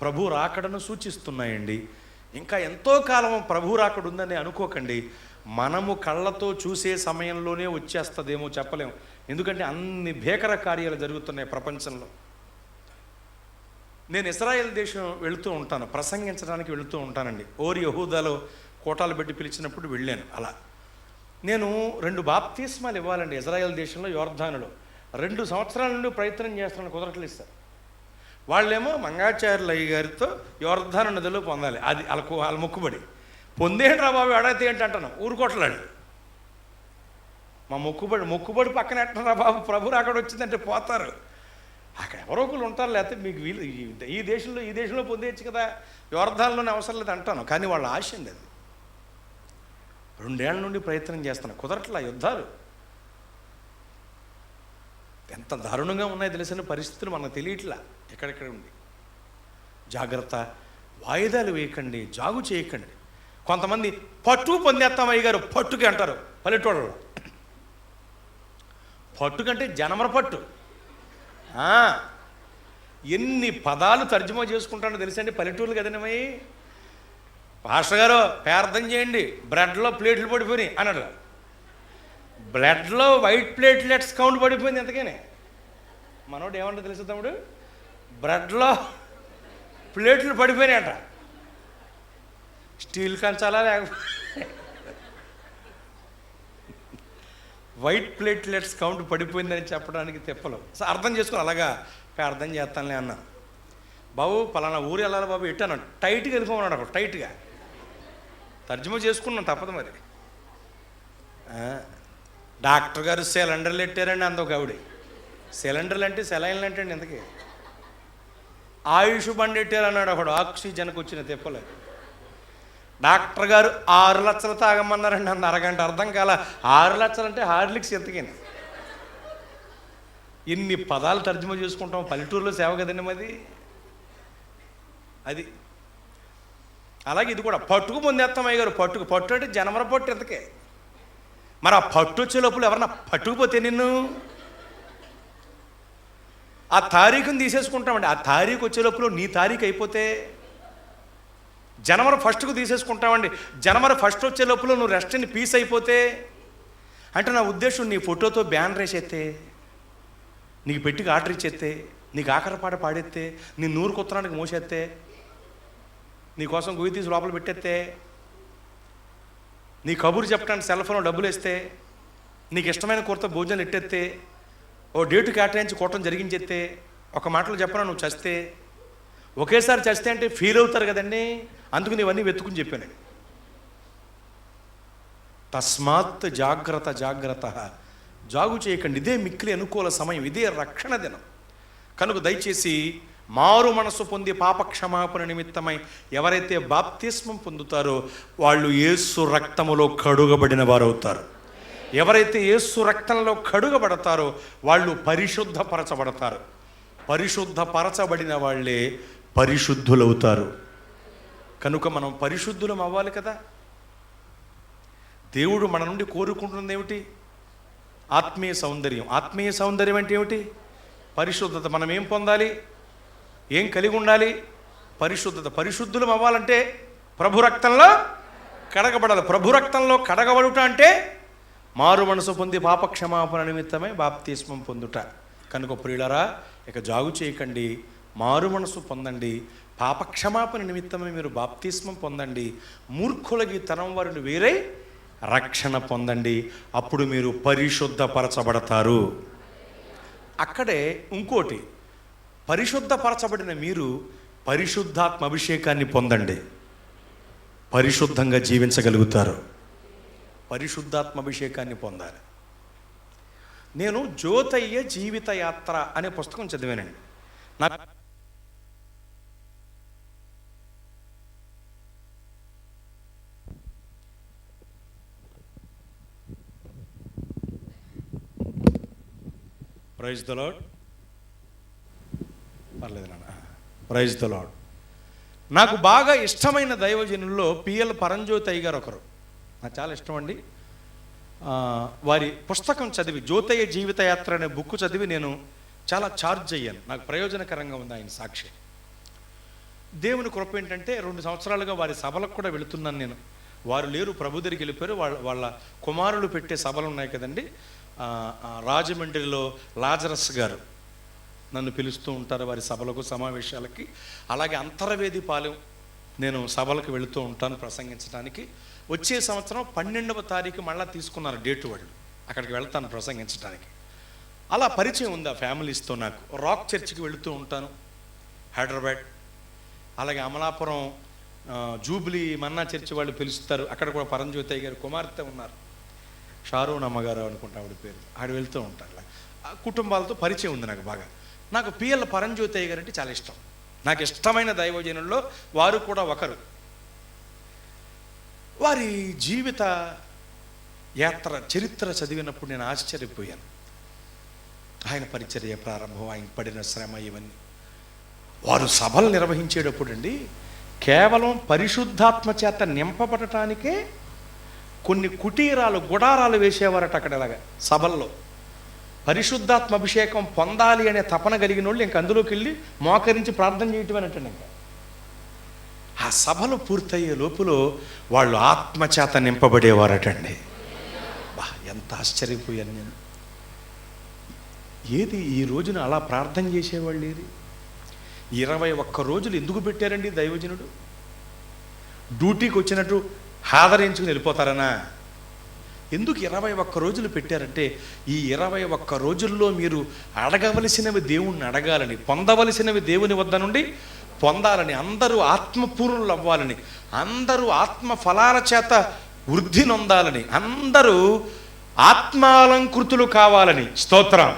ప్రభు రాకడను సూచిస్తున్నాయండి. ఇంకా ఎంతో కాలం ప్రభు రాకడ ఉందని అనుకోకండి. మనము కళ్ళతో చూసే సమయంలోనే వచ్చేస్తుందేమో చెప్పలేము. ఎందుకంటే అన్ని భీకర కార్యాలు జరుగుతున్నాయి ప్రపంచంలో. నేను ఇజ్రాయెల్ దేశం వెళుతూ ఉంటాను, ప్రసంగించడానికి వెళుతూ ఉంటానండి. ఓరి యహూదాలో కోటాలు పెట్టి పిలిచినప్పుడు వెళ్ళాను. అలా నేను 2 బాప్తిస్మాలు ఇవ్వాలండి ఇజ్రాయెల్ దేశంలో, యోర్దానులో. 2 సంవత్సరాల నుండి ప్రయత్నం చేస్తున్నాను, కుదరట్లేదు సార్. వాళ్ళేమో మంగాచార్యులు అయ్య గారితో యోర్దాను నదిలో పొందాలి. అది వాళ్ళ మొక్కుబడి. పొందేంట్రా బాబు అడైతే ఏంటి అంటాను, ఊరుకోట్లాడు. మా మొక్కుబడి పక్కన ఎట్టరా బాబు, ప్రభు అక్కడ వచ్చిందంటే పోతారు. అక్కడ ఎవరో ఒకరు ఉంటారు, లేకపోతే మీకు వీళ్ళు ఈ దేశంలో పొందేయచ్చు కదా, యోర్దాన్లోనే అవసరం లేదు అంటాను. కానీ వాళ్ళ ఆశ అండి అది. 2 ఏళ్ల నుండి ప్రయత్నం చేస్తాను, కుదరట్లా. యుద్ధాలు ఎంత దారుణంగా ఉన్నాయో తెలిసిన పరిస్థితులు మనకు తెలియట్లా. ఎక్కడెక్కడ ఉంది. జాగ్రత్త, వాయిదాలు వేయకండి, జాగు చేయకండి. కొంతమంది పట్టు పొందేస్తాం అయ్యగారు, పట్టుకి అంటారు పల్లెటూళ్ళలో. పట్టుకంటే జనమర పట్టు. ఎన్ని పదాలు తర్జుమా చేసుకుంటానో తెలుసండి పల్లెటూళ్ళు కదనమై. పాస్టర్ గారు ప్రార్థన చేయండి, బ్రెడ్లో ప్లేట్లు పడిపోయినాయి అన్నాడు. బ్రెడ్లో వైట్ ప్లేట్లెట్స్ కౌంట్ పడిపోయింది ఎంతకనే. మనోడు ఏమంటారు తెలుసు తమ్ముడు, బ్రెడ్లో ప్లేట్లు పడిపోయినాయట. స్టీల్ కంచాలా లేకపోతే వైట్ ప్లేట్లెట్స్ కౌంట్ పడిపోయిందని చెప్పడానికి తెప్పలు. అర్థం చేసుకుని అలాగా అర్థం చేస్తానులే అన్నా. బాబు పలానా ఊరు వెళ్ళాలి బాబు ఎట్టాను, టైట్గా వెళ్ళిపోమన్నాడు. అక్కడ టైట్గా తర్జుమా చేసుకున్నాను, తప్పదు మరి. డాక్టర్ గారు సిలిండర్లు పెట్టారండి అందొక ఆవిడ. సిలిండర్లు అంటే సెలైన్లు అంటే అండి ఇంతకీ. ఆయుష్ బండి పెట్టారన్నాడు ఒకడు, ఆక్సిజన్కి వచ్చిన తెప్పలే. డాక్టర్ గారు 6 లక్షలు తాగమన్నారండి అన్న అరగంట అర్థం కాల. 6 లక్షలు అంటే హార్లిక్స్ ఎంతకైనా. ఇన్ని పదాలు తర్జుమా చేసుకుంటాం. పల్లెటూరులో సేవ కదండి మరి అది. అలాగే ఇది కూడా పట్టుకు పొందేస్తాం అయ్య గారు. పట్టు అంటే జనవర పట్టు ఎంతకే. మరి ఆ పట్టు వచ్చే లోపల ఎవరన్నా పట్టుకుపోతే నిన్ను ఆ తారీఖుని తీసేసుకుంటామండి. ఆ తారీఖు వచ్చే లోపల నీ తారీఖు అయిపోతే జనవరి 1కు తీసేసుకుంటామండి. జనవరి 1 వచ్చే లోపల నువ్వు రెస్ట్ అని పీస్ అయిపోతే, అంటే నా ఉద్దేశం నీ ఫోటోతో బ్యానర్ వేసేస్తే, నీకు పెట్టికి ఆర్డర్ ఇచ్చేస్తే, నీకు ఆఖరి పాట పాడేస్తే, నీ నూరు కుత్తరానికి మోసేస్తే, నీకోసం గుయ్యి తీసి లోపల పెట్టేస్తే, నీ కబురు చెప్పడానికి సెల్ ఫోన్లో డబ్బులు వేస్తే, నీకు ఇష్టమైన కూరతో భోజనం ఎట్టేస్తే, ఓ డేటు కేటాయించి కూటం జరిగించేస్తే, ఒక మాటలో చెప్పనా నువ్వు చస్తే, ఒకేసారి చస్తే అంటే ఫీల్ అవుతారు కదండి. అందుకు ఇవన్నీ వెతుకుని చెప్పాను. తస్మాత్ జాగ్రత్త జాగ్రత్త, జాగు చేయకండి. ఇదే మిక్కిలి అనుకూల సమయం, ఇదే రక్షణ దినం. కనుక దయచేసి మారు మనసు పొంది పాపక్షమాపణ నిమిత్తమై ఎవరైతే బాప్తిస్మం పొందుతారో వాళ్ళు యేసు రక్తములో కడుగబడిన వారు అవుతారు. ఎవరైతే యేసు రక్తంలో కడుగబడతారో వాళ్ళు పరిశుద్ధపరచబడతారు. పరిశుద్ధపరచబడిన వాళ్ళే పరిశుద్ధులవుతారు. కనుక మనం పరిశుద్ధులం అవ్వాలి కదా. దేవుడు మన నుండి కోరుకుంటున్నది ఏమిటి? ఆత్మీయ సౌందర్యం. ఆత్మీయ సౌందర్యం అంటే ఏమిటి? పరిశుద్ధత. మనం ఏం పొందాలి, ఏం కలిగి ఉండాలి? పరిశుద్ధత. పరిశుద్ధులం అవ్వాలంటే ప్రభు రక్తంలో కడగబడాలి. ప్రభు రక్తంలో కడగబడుట అంటే మారు మనసు పొంది పాపక్షమాపణ నిమిత్తమై బాప్తిస్మం పొందుట. కనుక ప్రియులారా, ఇక జాగు చేయకండి, మారు మనసు పొందండి, పాపక్షమాపణ నిమిత్తమై మీరు బాప్తిస్మం పొందండి. మూర్ఖులకి తరం వారిని వేరే రక్షణ పొందండి, అప్పుడు మీరు పరిశుద్ధపరచబడతారు. అక్కడే ఇంకోటి, పరిశుద్ధపరచబడిన మీరు పరిశుద్ధాత్మ అభిషేకాన్ని పొందండి, పరిశుద్ధంగా జీవించగలుగుతారు. పరిశుద్ధాత్మ అభిషేకాన్ని పొందాలి. నేను జ్యోతయ్య జీవిత యాత్ర అనే పుస్తకం చదివానండి. నా ప్రైజ్ ద లార్డ్. పర్లేదు నాన్న. Praise the lord. నాకు బాగా ఇష్టమైన దైవజనుల్లో పిఎల్ పరంజ్యోతయ్య గారు ఒకరు. నాకు చాలా ఇష్టం అండి. వారి పుస్తకం చదివి, జ్యోతయ్య జీవిత యాత్ర అనే బుక్ చదివి నేను చాలా ఛార్జ్ అయ్యాను. నాకు ప్రయోజనకరంగా ఉంది ఆయన సాక్షి. దేవుని కృప ఏంటంటే 2 సంవత్సరాలుగా వారి సభలకు కూడా వెళుతున్నాను నేను. వారు లేరు, ప్రభు దగ్గరికి వెళ్ళిపోయారు. వాళ్ళ కుమారులు పెట్టే సభలు ఉన్నాయి కదండి. రాజమండ్రిలో లాజరస్ గారు నన్ను పిలుస్తూ ఉంటారు వారి సభలకు, సమావేశాలకి. అలాగే అంతర్వేది పాలెం నేను సభలకు వెళుతూ ఉంటాను ప్రసంగించడానికి. వచ్చే సంవత్సరం 12వ తారీఖు మళ్ళీ తీసుకున్నారు డేటు వాళ్ళు. అక్కడికి వెళ్తాను ప్రసంగించడానికి. అలా పరిచయం ఉంది ఆ ఫ్యామిలీస్తో నాకు. రాక్ చర్చికి వెళుతూ ఉంటాను హైదరాబాద్. అలాగే అమలాపురం జూబ్లీ మన్నా చర్చి వాళ్ళు పిలుస్తారు, అక్కడ కూడా పరంజ్యోతయ్య గారు కుమార్తె ఉన్నారు, షారూన్ అమ్మగారు అనుకుంటా ఆవిడ పేరు. ఆవిడ వెళ్తూ ఉంటారు. ఆ కుటుంబాలతో పరిచయం ఉంది నాకు బాగా. నాకు పిఎల్ పరంజ్యోతయ్య గారు అంటే చాలా ఇష్టం. నాకు ఇష్టమైన దైవజనుల్లో వారు కూడా ఒకరు. వారి జీవిత యాత్ర చరిత్ర చదివినప్పుడు నేను ఆశ్చర్యపోయాను. ఆయన పరిచర్య ప్రారంభం, ఆయన పడిన శ్రమ, ఇవన్నీ. వారు సభలు నిర్వహించేటప్పుడు అండి కేవలం పరిశుద్ధాత్మ చేత నింపబడటానికే కొన్ని కుటీరాలు, గుడారాలు వేసేవారట అక్కడ. ఇలాగా సభల్లో పరిశుద్ధాత్మ అభిషేకం పొందాలి అనే తపన కలిగిన వాళ్ళు ఇంక అందులోకి వెళ్ళి మోకరించి ప్రార్థన చేయటం అన్నట్టండి. ఇంకా ఆ సభలు పూర్తయ్యే లోపల వాళ్ళు ఆత్మచేత నింపబడేవారటండి. బా, ఎంత ఆశ్చర్యపోయాను నేను. ఏది ఈ రోజున అలా ప్రార్థన చేసేవాళ్ళు ఏది? 21 రోజులు ఎందుకు పెట్టారండి దైవజనుడు? డ్యూటీకి వచ్చినట్టు హాదరించుకుని వెళ్ళిపోతారనా? ఎందుకు 21 రోజులు పెట్టారంటే, ఈ 21 రోజుల్లో మీరు అడగవలసినవి దేవుణ్ణి అడగాలని, పొందవలసినవి దేవుని వద్ద నుండి పొందాలని, అందరూ ఆత్మపూర్ణులు అవ్వాలని, అందరూ ఆత్మ ఫలాల చేత వృద్ధి నొందాలని, అందరూ ఆత్మాలంకృతులు కావాలని. స్తోత్రం.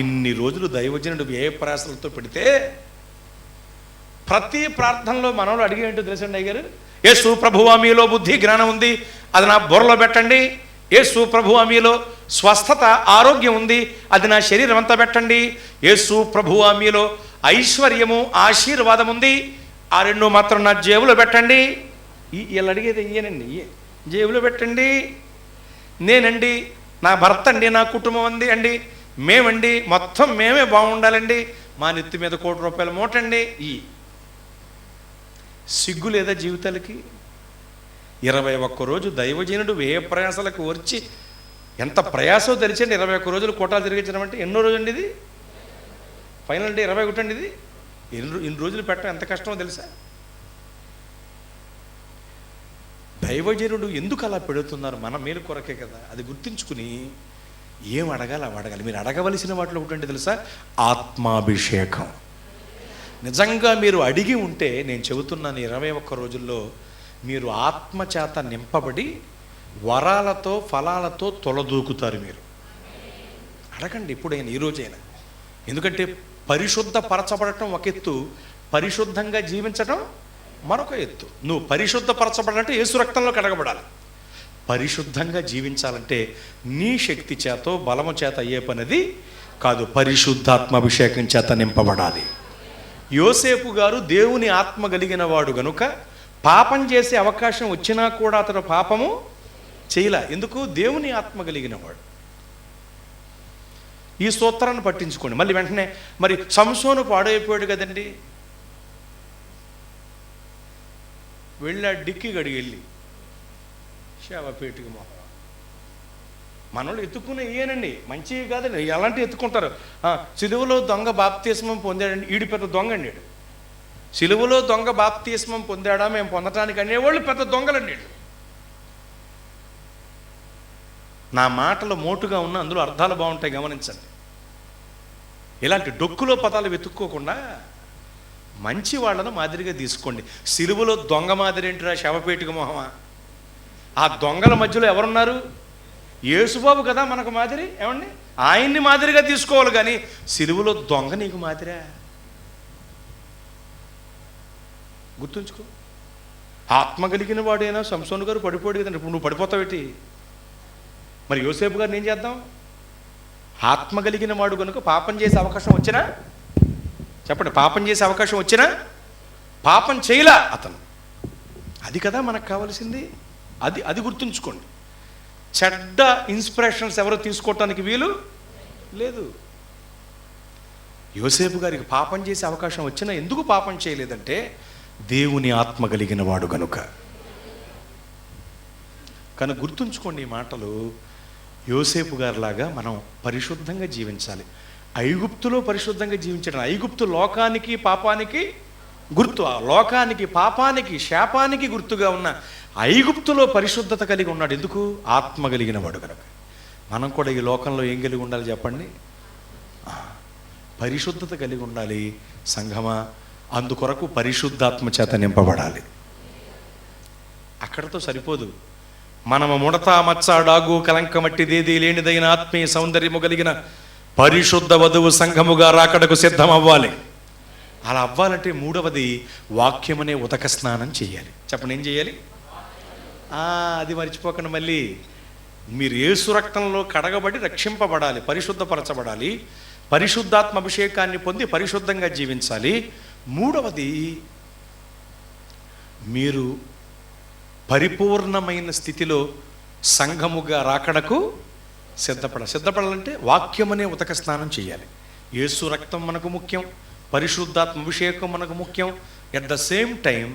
ఇన్ని రోజులు దైవజనుడు వ్యయ ప్రయాసలతో పెడితే ప్రతి ప్రార్థనలో మనలో అడిగే ఏంటో తెలుసండి అయ్యగారు? యేసు ప్రభువా మీలో బుద్ధి జ్ఞానం ఉంది, అది నా బుర్రలో పెట్టండి. యేసు ప్రభువా మీలో స్వస్థత ఆరోగ్యం ఉంది, అది నా శరీరం అంతా పెట్టండి. యేసు ప్రభువా మీలో ఐశ్వర్యము ఆశీర్వాదం ఉంది, ఆ 2 మాత్రం నా జేబులో పెట్టండి. వీళ్ళు అడిగేది ఇయ్యనండి, జేబులో పెట్టండి. నేనండి, నా భర్త అండి, నా కుటుంబం అంది అండి, మేమండి, మొత్తం మేమే బాగుండాలండి, మా నెత్తి మీద ₹1,00,00,000 మూటండి. సిగ్గు లేదా జీవితాలకి? 21 రోజు దైవజనుడు వ్యయ ప్రయాసాలకు వచ్చి, ఎంత ప్రయాసం తెలిసండి 21 రోజులు కోటాలు తిరిగించడం అంటే ఎన్నో రోజు అండి ఇది? ఫైనల్ డే 21 అండి ఇది. ఇన్ని రోజులు పెట్టడం ఎంత కష్టమో తెలుసా? దైవజనుడు ఎందుకు అలా పెడుతున్నారు? మన మేలు కొరకే కదా. అది గుర్తించుకుని ఏం అడగాలి అవి అడగాలి. మీరు అడగవలసిన వాటిలో ఒకటి అంటే తెలుసా? ఆత్మాభిషేకం. నిజంగా మీరు అడిగి ఉంటే, నేను చెబుతున్నాను, 21 రోజుల్లో మీరు ఆత్మచేత నింపబడి వరాలతో ఫలాలతో తొలదూకుతారు. మీరు అడగండి ఎప్పుడైనా, ఈరోజైనా. ఎందుకంటే పరిశుద్ధపరచబడటం ఒక ఎత్తు, పరిశుద్ధంగా జీవించడం మరొక ఎత్తు. నువ్వు పరిశుద్ధపరచబడాలంటే యేసు రక్తంలో కడగబడాలి. పరిశుద్ధంగా జీవించాలంటే నీ శక్తి చేతో బలము చేత అయ్యే పనిది కాదు, పరిశుద్ధాత్మాభిషేకం చేత నింపబడాలి. యోసేపు గారు దేవుని ఆత్మ కలిగిన వాడు గనుక పాపం చేసే అవకాశం వచ్చినా కూడా అతడు పాపము చేయలే. ఎందుకు? దేవుని ఆత్మ కలిగిన వాడు. ఈ సూత్రాన్ని పట్టించుకోండి. మళ్ళీ వెంటనే మరి సంసోను పాడైపోయాడు కదండి, వెళ్ళా డిక్కి గడిగి వెళ్ళి శవపేటికి మొహం. మనోళ్ళు ఎత్తుకునే ఇయ్యేనండి, మంచివి కాదండి, ఎలాంటి ఎత్తుకుంటారు. సిలువలో దొంగ బాప్తిస్మం పొందాడండి, ఈడు పెద్ద దొంగ అండి. సిలువలో దొంగ బాప్తిస్మం పొందాడా మేము పొందటానికి అనేవాళ్ళు పెద్ద దొంగలండి. నా మాటలు మోటుగా ఉన్న అందులో అర్థాలు బాగుంటాయి, గమనించండి. ఇలాంటి డొక్కులో పదాలు వెతుక్కోకుండా మంచి వాళ్ళను మాదిరిగా తీసుకోండి. సిలువలో దొంగ మాదిరి ఏంటిరా, శవపేటిక మొహమా? ఆ దొంగల మధ్యలో ఎవరున్నారు? యేసుబాబు కదా మనకు మాదిరి. ఏమండి, ఆయన్ని మాదిరిగా తీసుకోవాలి, కానీ సిలువలో దొంగ నీకు మాదిరా? గుర్తుంచుకో. ఆత్మ కలిగిన వాడైనా సంసోను గారు పడిపోడు కదండి. ఇప్పుడు నువ్వు పడిపోతావేటి? మరి యోసేపు గారిని ఏం చేద్దాం? ఆత్మ కలిగిన వాడు కనుక పాపం చేసే అవకాశం వచ్చినా, చెప్పండి, పాపం చేసే అవకాశం వచ్చినా పాపం చేయలా అతను. అది కదా మనకు కావాల్సింది. అది గుర్తుంచుకోండి. చెడ్డ ఇన్స్పిరేషన్స్ ఎవరో తీసుకోవటానికి వీలు లేదు. యోసేపు గారికి పాపం చేసే అవకాశం వచ్చినా ఎందుకు పాపం చేయలేదంటే దేవుని ఆత్మ కలిగిన వాడు కనుక గుర్తుంచుకోండి ఈ మాటలు. యోసేపు గారిలాగా మనం పరిశుద్ధంగా జీవించాలి. ఐగుప్తులో పరిశుద్ధంగా జీవించడం. ఐగుప్తు లోకానికి పాపానికి గుర్తు. ఆ లోకానికి పాపానికి శాపానికి గుర్తుగా ఉన్న ఐగుప్తులో పరిశుద్ధత కలిగి ఉన్నాడు. ఎందుకు? ఆత్మ కలిగిన వాడు కనుక. మనం కూడా ఈ లోకంలో ఏం కలిగి ఉండాలి చెప్పండి? పరిశుద్ధత కలిగి ఉండాలి సంఘమా. అందుకొరకు పరిశుద్ధాత్మ చేత నింపబడాలి. అక్కడతో సరిపోదు. మనము ముడత మచ్చ డాగు కలంకమట్టిదేది లేనిదైన ఆత్మీయ సౌందర్యము కలిగిన పరిశుద్ధ వధువు సంఘముగా రాకడకు సిద్ధం అవ్వాలి. అలా అవ్వాలంటే మూడవది వాక్యమనే ఉదక స్నానం చేయాలి. చెప్పండి, ఏం చేయాలి? అది మర్చిపోకండి. మళ్ళీ మీరు యేసు రక్తంలో కడగబడి రక్షింపబడాలి, పరిశుద్ధపరచబడాలి, పరిశుద్ధాత్మ అభిషేకాన్ని పొంది పరిశుద్ధంగా జీవించాలి. మూడవది, మీరు పరిపూర్ణమైన స్థితిలో సంఘముగా రాకడకు సిద్ధపడాలంటే వాక్యమనే ఉదక స్నానం చేయాలి. యేసు రక్తం మనకు ముఖ్యం, పరిశుద్ధాత్మ అభిషేకం మనకు ముఖ్యం. ఎట్ ద సేమ్ టైం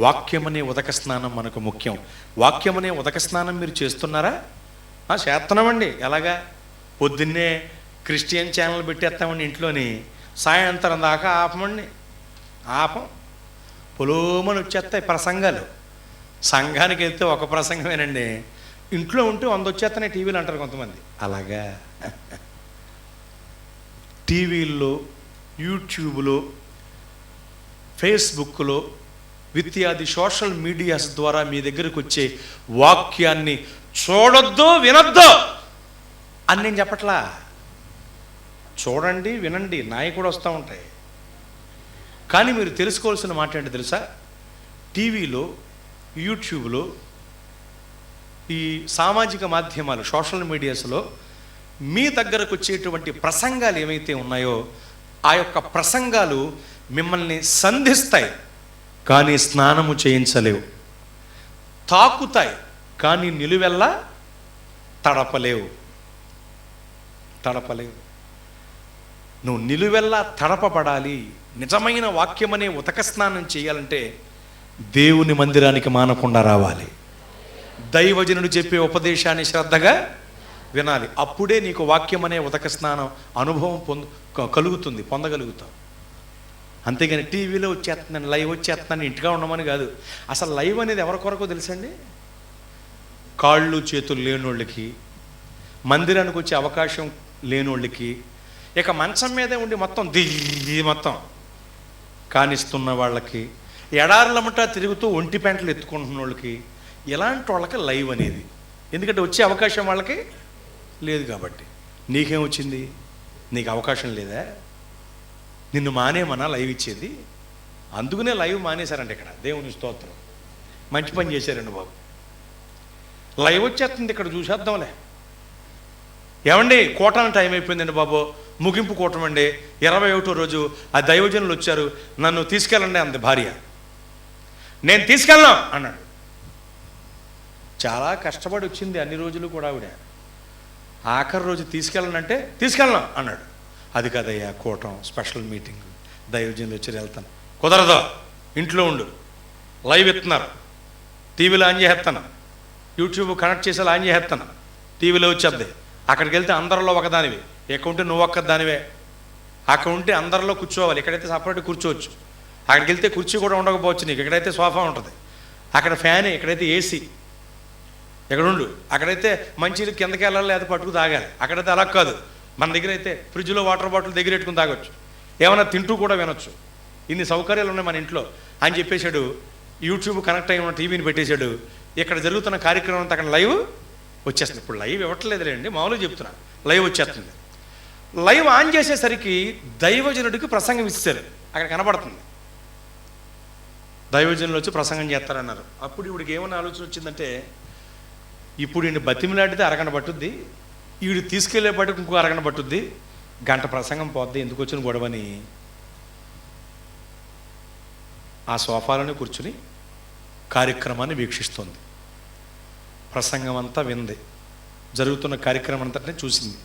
వాక్యమనే ఉదక స్నానం మనకు ముఖ్యం. వాక్యమనే ఉదక స్నానం మీరు చేస్తున్నారా? చేస్తున్నామండి. ఎలాగా? పొద్దున్నే క్రిస్టియన్ ఛానల్ పెట్టేస్తామండి ఇంట్లోని, సాయంత్రం దాకా ఆపం. పొలోమని వచ్చేస్తాయి ప్రసంగాలు. సంఘానికి వెళ్తే ఒక ప్రసంగమేనండి, ఇంట్లో ఉంటే 100 వచ్చేస్తానే టీవీలు అంటారు కొంతమంది. అలాగా టీవీల్లో, యూట్యూబ్లో, ఫేస్బుక్లో, ఇత్యాది సోషల్ మీడియాస్ ద్వారా మీ దగ్గరకు వచ్చే వాక్యాన్ని చూడొద్దు, వినొద్దు అని నేను చెప్పట్లా. చూడండి, వినండి, నాయి కూడా వస్తూ ఉంటాయి. కానీ మీరు తెలుసుకోవాల్సిన మాట ఏంటో తెలుసా? టీవీలో, యూట్యూబ్లో, ఈ సామాజిక మాధ్యమాలు, సోషల్ మీడియాస్లో మీ దగ్గరకు వచ్చేటువంటి ప్రసంగాలు ఏవైతే ఉన్నాయో ఆ యొక్క ప్రసంగాలు మిమ్మల్ని సంధిస్తాయి కానీ స్నానము చేయించలేవు, తాకుతాయి కానీ నిలువెల్లా తడపలేవు. నువ్వు నిలువెల్లా తడపబడాలి. నిజమైన వాక్యమనే ఉతక స్నానం చేయాలంటే దేవుని మందిరానికి మానకుండా రావాలి. దైవజనుడు చెప్పే ఉపదేశాన్ని శ్రద్ధగా వినాలి. అప్పుడే నీకు వాక్యమనే ఉతక స్నానం అనుభవం పొందగలుగుతావు. అంతేగాని టీవీలో వచ్చేస్తున్నాను, లైవ్ వచ్చేస్తున్నాను, ఇంటిగా ఉండమని కాదు. అసలు లైవ్ అనేది ఎవరి కొరకు తెలుసండి? కాళ్ళు చేతులు లేనోళ్ళకి, మందిరానికి వచ్చే అవకాశం లేనోళ్ళకి, ఇక మంచం మీదే ఉండి మొత్తం కానిస్తున్న వాళ్ళకి, ఎడారులమట తిరుగుతూ ఒంటి పెంటలు ఎత్తుకుంటున్న వాళ్ళకి, ఇలాంటి వాళ్ళకి లైవ్ అనేది. ఎందుకంటే వచ్చే అవకాశం వాళ్ళకి లేదు కాబట్టి. నీకేమొచ్చింది? నీకు అవకాశం లేదా? నిన్ను మానేమన్నా లైవ్ ఇచ్చేది? అందుకనే లైవ్ మానేశారంట. ఇక్కడ దేవుని స్తోత్రం, మంచి పని చేశారండి బాబు. లైవ్ వచ్చేస్తుంది, ఇక్కడ చూసేద్దాంలే. ఏమండి, కోటాను టైం అయిపోయిందండి బాబు, ముగింపు కూటం అండి, 21వ రోజు. ఆ దైవజనులు వచ్చారు, నన్ను తీసుకెళ్ళండి అంది భార్య. నేను తీసుకెళ్ళను అన్నాడు. చాలా కష్టపడి వచ్చింది అన్ని రోజులు కూడా ఆవిడ. ఆఖరి రోజు తీసుకెళ్ళనంటే తీసుకెళ్ళను అన్నాడు. అది కదయ్యా కూటం, స్పెషల్ మీటింగ్, దైవజనులు వచ్చి వెళ్తాను. కుదరదు, ఇంట్లో ఉండు, లైవ్ ఎత్తున్నారు, టీవీలో ఆన్ చేసేస్తాను, యూట్యూబ్ కనెక్ట్ చేసేలా ఆన్ చేసేస్తాను, టీవీలో వచ్చేద్ది. అక్కడికి వెళ్తే అందరిలో ఒకదానివి, ఎక్కడ ఉంటే నువ్వు ఒక్కదానివే. అక్కడ ఉంటే అందరిలో కూర్చోవాలి, ఇక్కడైతే సపరేట్ కూర్చోవచ్చు. అక్కడికి వెళ్తే కుర్చీ కూడా ఉండకపోవచ్చు నీకు, ఇక్కడైతే సోఫా ఉంటుంది, అక్కడ ఫ్యాన్, ఇక్కడైతే ఏసీ. ఎక్కడుండు. అక్కడైతే మంచిలు కిందకి వెళ్ళాలి, లేదా పట్టుకు తాగాలి. అక్కడైతే అలా కాదు. మన దగ్గర అయితే ఫ్రిడ్జ్లో వాటర్ బాటిల్ దగ్గర పెట్టుకుని తాగొచ్చు, ఏమైనా తింటూ కూడా వినొచ్చు. ఇన్ని సౌకర్యాలు ఉన్నాయి మన ఇంట్లో అని చెప్పేశాడు. యూట్యూబ్ కనెక్ట్ అయి ఉన్న టీవీని పెట్టేశాడు. ఇక్కడ జరుగుతున్న కార్యక్రమం అంతా అక్కడ లైవ్ వచ్చేస్తుంది. ఇప్పుడు లైవ్ ఇవ్వట్లేదులేండి, మామూలుగా చెప్తున్నా, లైవ్ వచ్చేస్తుంది. లైవ్ ఆన్ చేసేసరికి దైవజనుడికి ప్రసంగం ఇచ్చారు. అక్కడ కనబడుతుంది, దైవజనులు వచ్చి ప్రసంగం చేస్తారన్నారు. అప్పుడు ఇవిడికి ఏమన్నా ఆలోచన వచ్చిందంటే, ఇప్పుడు ఈయన బతిమిలాడితే అరగంట పట్టుద్ది, ఈవిడ తీసుకెళ్లేపాటికి ఇంకో అరగంట పట్టుద్ది, గంట ప్రసంగం పోద్ది, ఎందుకు వచ్చిన గొడవని ఆ సోఫాలోనే కూర్చుని కార్యక్రమాన్ని వీక్షిస్తోంది. ప్రసంగం అంతా వింది, జరుగుతున్న కార్యక్రమం అంతటినీ చూసింది.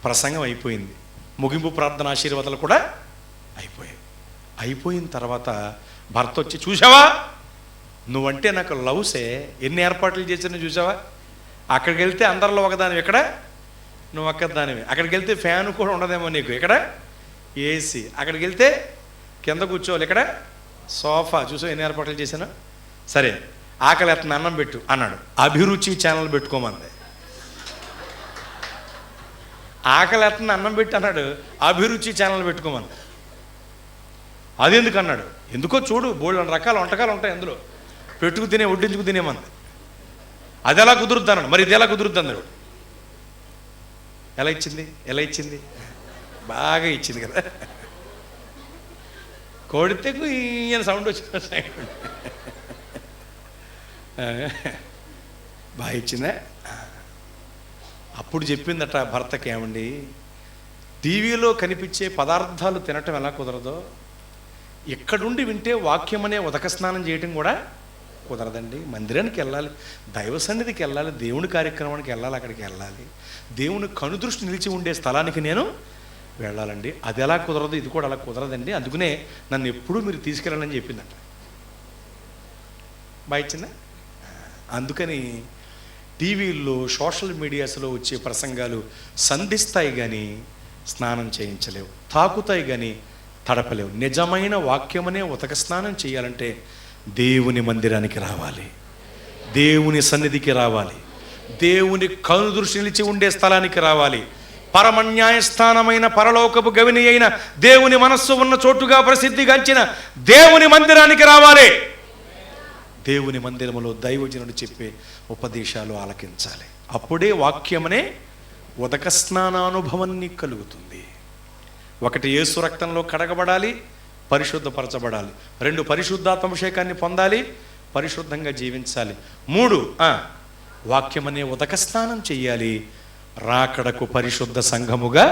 ప్రసంగం అయిపోయింది, ముగింపు ప్రార్థన ఆశీర్వాదాలు కూడా అయిపోయాయి. అయిపోయిన తర్వాత భర్త వచ్చి, చూసావా నువ్వంటే నాకు లవ్సే, ఎన్ని ఏర్పాట్లు చేసినా చూసావా, అక్కడికి వెళ్తే అందరిలో ఒకదానివి, ఇక్కడ నువ్వు ఒక్కదానివి, అక్కడికి వెళ్తే ఫ్యాన్ కూడా ఉండదేమో నీకు, ఇక్కడ ఏసీ, అక్కడికి వెళ్తే కింద కూర్చోవాలి, ఇక్కడ సోఫా, చూసావు ఎన్ని ఏర్పాట్లు చేశాను. సరే ఆకలి ఎత్తన అన్నం పెట్టు అన్నాడు. అభిరుచి ఛానల్ పెట్టుకోమంది. ఆకలి ఎత్తన అన్నం పెట్టి అన్నాడు, అభిరుచి ఛానల్ పెట్టుకోమని. అది ఎందుకు అన్నాడు, ఎందుకో చూడు బోల్డ్ రకాల వంటకాలు ఉంటాయి అందులో, పెట్టుకు తినే వడ్డించుకు తినేమంది. అది ఎలా కుదురుద్ది అన్నాడు. మరి ఇది ఎలా కుదురుద్ది అన్నాడు. ఎలా ఇచ్చింది బాగా ఇచ్చింది కదా. కోడితేకు ఈయన సౌండ్ వచ్చిన బాగా ఇచ్చిందా. అప్పుడు చెప్పిందట భర్తకి, ఏమండి టీవీలో కనిపించే పదార్థాలు తినటం ఎలా కుదరదో, ఇక్కడుండి వింటే వాక్యం అనే ఉదక స్నానం చేయటం కూడా కుదరదండి. మందిరానికి వెళ్ళాలి, దైవ సన్నిధికి వెళ్ళాలి, దేవుని కార్యక్రమానికి వెళ్ళాలి, అక్కడికి వెళ్ళాలి, దేవుని కనుదృష్టి నిలిచి ఉండే స్థలానికి నేను వెళ్ళాలండి. అది ఎలా కుదరదు, ఇది కూడా అలా కుదరదండి, అందుకనే నన్ను ఎప్పుడూ మీరు తీసుకెళ్ళాలని చెప్పిందట. బాగా ఇచ్చిందా. అందుకని టీవీల్లో సోషల్ మీడియాస్లో వచ్చే ప్రసంగాలు సంధిస్తాయి కానీ స్నానం చేయించలేవు, తాకుతాయి కానీ తడపలేవు. నిజమైన వాక్యమనే ఉతక స్నానం చేయాలంటే దేవుని మందిరానికి రావాలి, దేవుని సన్నిధికి రావాలి, దేవుని కనుదృష్టి నిలిచి ఉండే స్థలానికి రావాలి. పరమన్యాయస్థానమైన పరలోకపు గవిని అయిన దేవుని మనస్సు ఉన్న చోటుగా ప్రసిద్ధిగాంచిన దేవుని మందిరానికి రావాలి. దేవుని మందిరములో దైవజనుడు చెప్పే ఉపదేశాలు ఆలకించాలి. అప్పుడే వాక్యమనే ఉదక స్నానానుభవం నీకు కలుగుతుంది. ఒకటి, యేసు రక్తంలో కడగబడాలి, పరిశుద్ధపరచబడాలి. 2, పరిశుద్ధాత్మాభిషేకాన్ని పొందాలి, పరిశుద్ధంగా జీవించాలి. 3, వాక్యమనే ఉదక స్నానం చెయ్యాలి, రాకడకు పరిశుద్ధ సంఘముగా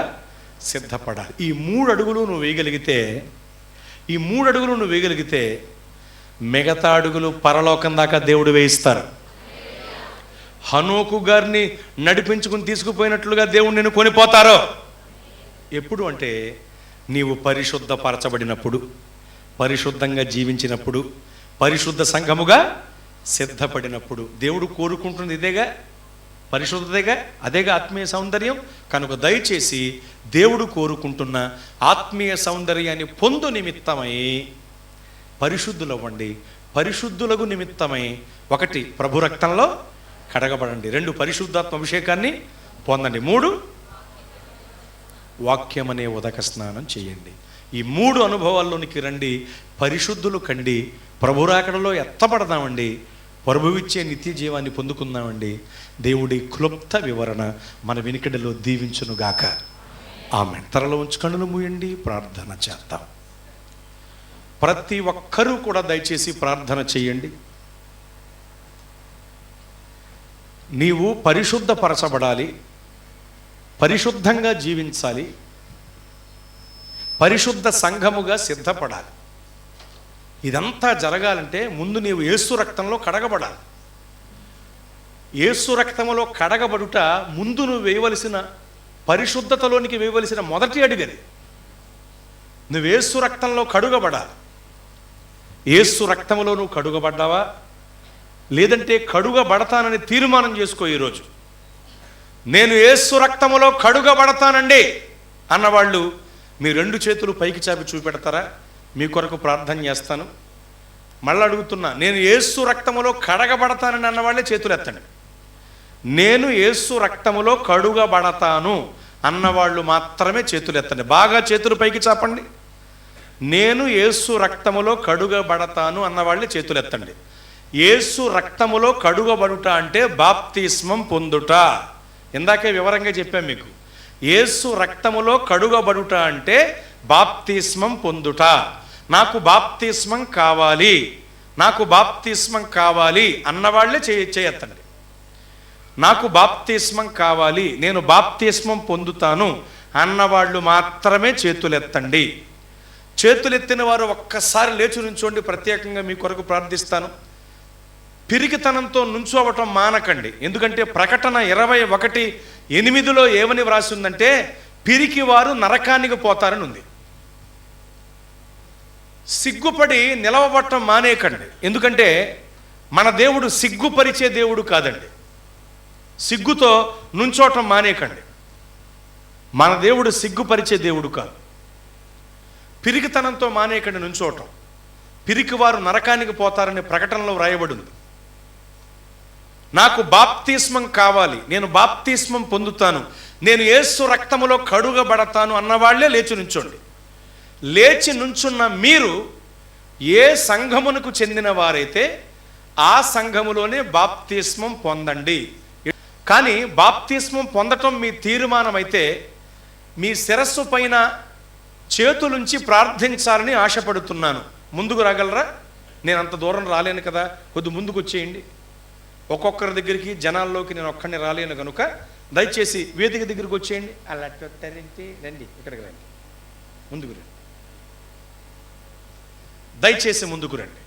సిద్ధపడాలి. ఈ 3 అడుగులు నువ్వు వేయగలిగితే మిగతా అడుగులు పరలోకం దాకా దేవుడు వేయిస్తారు. హనోకు గారిని నడిపించుకుని తీసుకుపోయినట్లుగా దేవుడు నిన్ను కొనిపోతారో. ఎప్పుడు అంటే నీవు పరిశుద్ధపరచబడినప్పుడు, పరిశుద్ధంగా జీవించినప్పుడు, పరిశుద్ధ సంఘముగా సిద్ధపడినప్పుడు. దేవుడు కోరుకుంటుంది ఇదేగా, పరిశుద్ధతేగా, అదేగా ఆత్మీయ సౌందర్యం. కనుక దయచేసి దేవుడు కోరుకుంటున్న ఆత్మీయ సౌందర్యాన్ని పొందు నిమిత్తమై పరిశుద్ధులవ్వండి. పరిశుద్ధులకు నిమిత్తమై 1, ప్రభు రక్తంలో కడగబడండి. 2, పరిశుద్ధాత్మ అభిషేకాన్ని పొందండి. 3, వాక్యం అనే ఉదక స్నానం చేయండి. ఈ 3 అనుభవాల్లోనికి రండి, పరిశుద్ధులు కండి, ప్రభు రాకడలో ఎత్తపడదామండి, ప్రభువిచ్చే నిత్య జీవాన్ని పొందుకుందామండి. దేవుడి క్లుప్త వివరణ మన వెనుకడిలో దీవించునుగాక. ఆమేన్. తరలో ఉంచి కన్నులు మూయండి, ప్రార్థన చేద్దాం. ప్రతి ఒక్కరూ కూడా దయచేసి ప్రార్థన చేయండి. నీవు పరిశుద్ధపరచబడాలి, పరిశుద్ధంగా జీవించాలి, పరిశుద్ధ సంఘముగా సిద్ధపడాలి. ఇదంతా జరగాలంటే ముందు నీవు యేసు రక్తంలో కడగబడాలి. యేసు రక్తములో కడగబడుట ముందు నువ్వు వేయవలసిన, పరిశుద్ధతలోనికి వేయవలసిన మొదటి అడుగది. నువ్వు యేసు రక్తంలో కడుగబడాలి. యేసు రక్తములో నువ్వు కడుగబడ్డావా? లేదంటే కడుగబడతానని తీర్మానం చేసుకో. ఈరోజు నేను యేసు రక్తములో కడుగబడతానండి అన్నవాళ్ళు మీ 2 చేతులు పైకి చాపి చూపెడతారా? మీ కొరకు ప్రార్థన చేస్తాను. మళ్ళీ అడుగుతున్నా, నేను యేసు రక్తములో కడగబడతానని అన్నవాళ్ళే చేతులు ఎత్తండి. నేను యేసు రక్తములో కడుగబడతాను అన్నవాళ్ళు మాత్రమే చేతులు ఎత్తండి. బాగా చేతులు పైకి చాపండి. నేను యేసు రక్తములో కడుగబడతాను అన్నవాళ్ళే చేతులు ఎత్తండి. యేసు రక్తములో కడుగబడుట అంటే బాప్తిస్మం పొందుట. ఇందాకే వివరంగా చెప్పాను మీకు. యేసు రక్తములో కడుగబడుట అంటే బాప్తిస్మం పొందుట. నాకు బాప్తిస్మం కావాలి, నాకు బాప్తిస్మం కావాలి అన్నవాళ్ళే చేయెత్తండి. నాకు బాప్తిస్మం కావాలి, నేను బాప్తిస్మం పొందుతాను అన్నవాళ్ళు మాత్రమే చేతులెత్తండి. చేతులెత్తిన వారు ఒక్కసారి లేచి నుంచోండి. ప్రత్యేకంగా మీ కొరకు ప్రార్థిస్తాను. పిరికితనంతో నుంచోవటం మానకండి. ఎందుకంటే ప్రకటన 21:8 ఏమని వ్రాసి ఉందంటే, పిరికి వారు నరకానికి పోతారని ఉంది. సిగ్గుపడి నిలవబట్టం మానేకండి. ఎందుకంటే మన దేవుడు సిగ్గుపరిచే దేవుడు కాదండి. సిగ్గుతో నుంచోటం మానేకండి. మన దేవుడు సిగ్గుపరిచే దేవుడు కాదు. పిరికితనంతో మానేకండి నుంచోటం. పిరికి వారు నరకానికి పోతారని ప్రకటనలో వ్రాయబడింది. నాకు బాప్తిస్మం కావాలి, నేను బాప్తిస్మం పొందుతాను, నేను యేసు రక్తములో కడుగబడతాను అన్నవాళ్లే లేచి నుంచోండి. లేచి నుంచున్న మీరు ఏ సంఘమునకు చెందిన వారైతే ఆ సంఘములోనే బాప్తిస్మం పొందండి. కానీ బాప్తిస్మం పొందటం మీ తీర్మానం అయితే మీ శిరస్సు పైన చేతులుంచి ప్రార్థించాలని ఆశపడుతున్నాను. ముందుకు రాగలరా? నేను అంత దూరం రాలేను కదా, కొద్ది ముందుకు వచ్చేయండి. ఒక్కొక్కరి దగ్గరికి జనాల్లోకి నేను ఒక్కడిని రాలేను కనుక దయచేసి వేదిక దగ్గరికి వచ్చేయండి. అలా రండి, ఇక్కడికి రండి, ముందుకు రండి, దయచేసి ముందుకు రండి.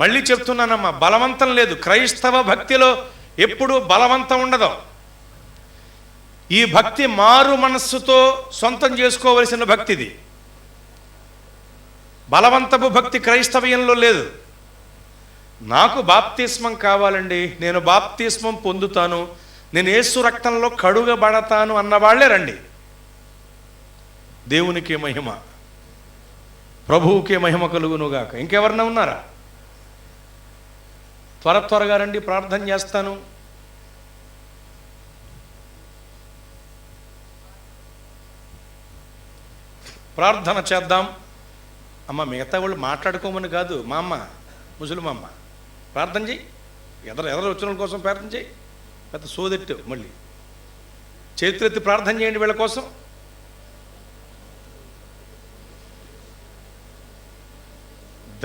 మళ్ళీ చెప్తున్నానమ్మా, బలవంతం లేదు. క్రైస్తవ భక్తిలో ఎప్పుడూ బలవంతం ఉండదు. ఈ భక్తి మారు మనస్సుతో సొంతం చేసుకోవలసిన భక్తిది. బలవంతపు భక్తి క్రైస్తవ్యంలో లేదు. నాకు బాప్తిస్మం కావాలండి, నేను బాప్తిస్మం పొందుతాను, నేను యేసు రక్తంలో కడుగబడతాను అన్నవాళ్లే రండి. దేవునికి మహిమ, ప్రభువుకే మహిమ కలుగునుగాక. ఇంకెవరన్నా ఉన్నారా? త్వరగా రండి, ప్రార్థన చేస్తాను. ప్రార్థన చేద్దాం. అమ్మ, మిగతా వాళ్ళు మాట్లాడుకోమని కాదు, మా అమ్మ ముసలిమ అమ్మ, ప్రార్థన చేయి. ఎదరు వచ్చిన వాళ్ళ కోసం ప్రార్థన చేయి. పెద్ద సోదెట్టు మళ్ళీ చేతులెత్తి ప్రార్థన చేయండి వీళ్ళ కోసం.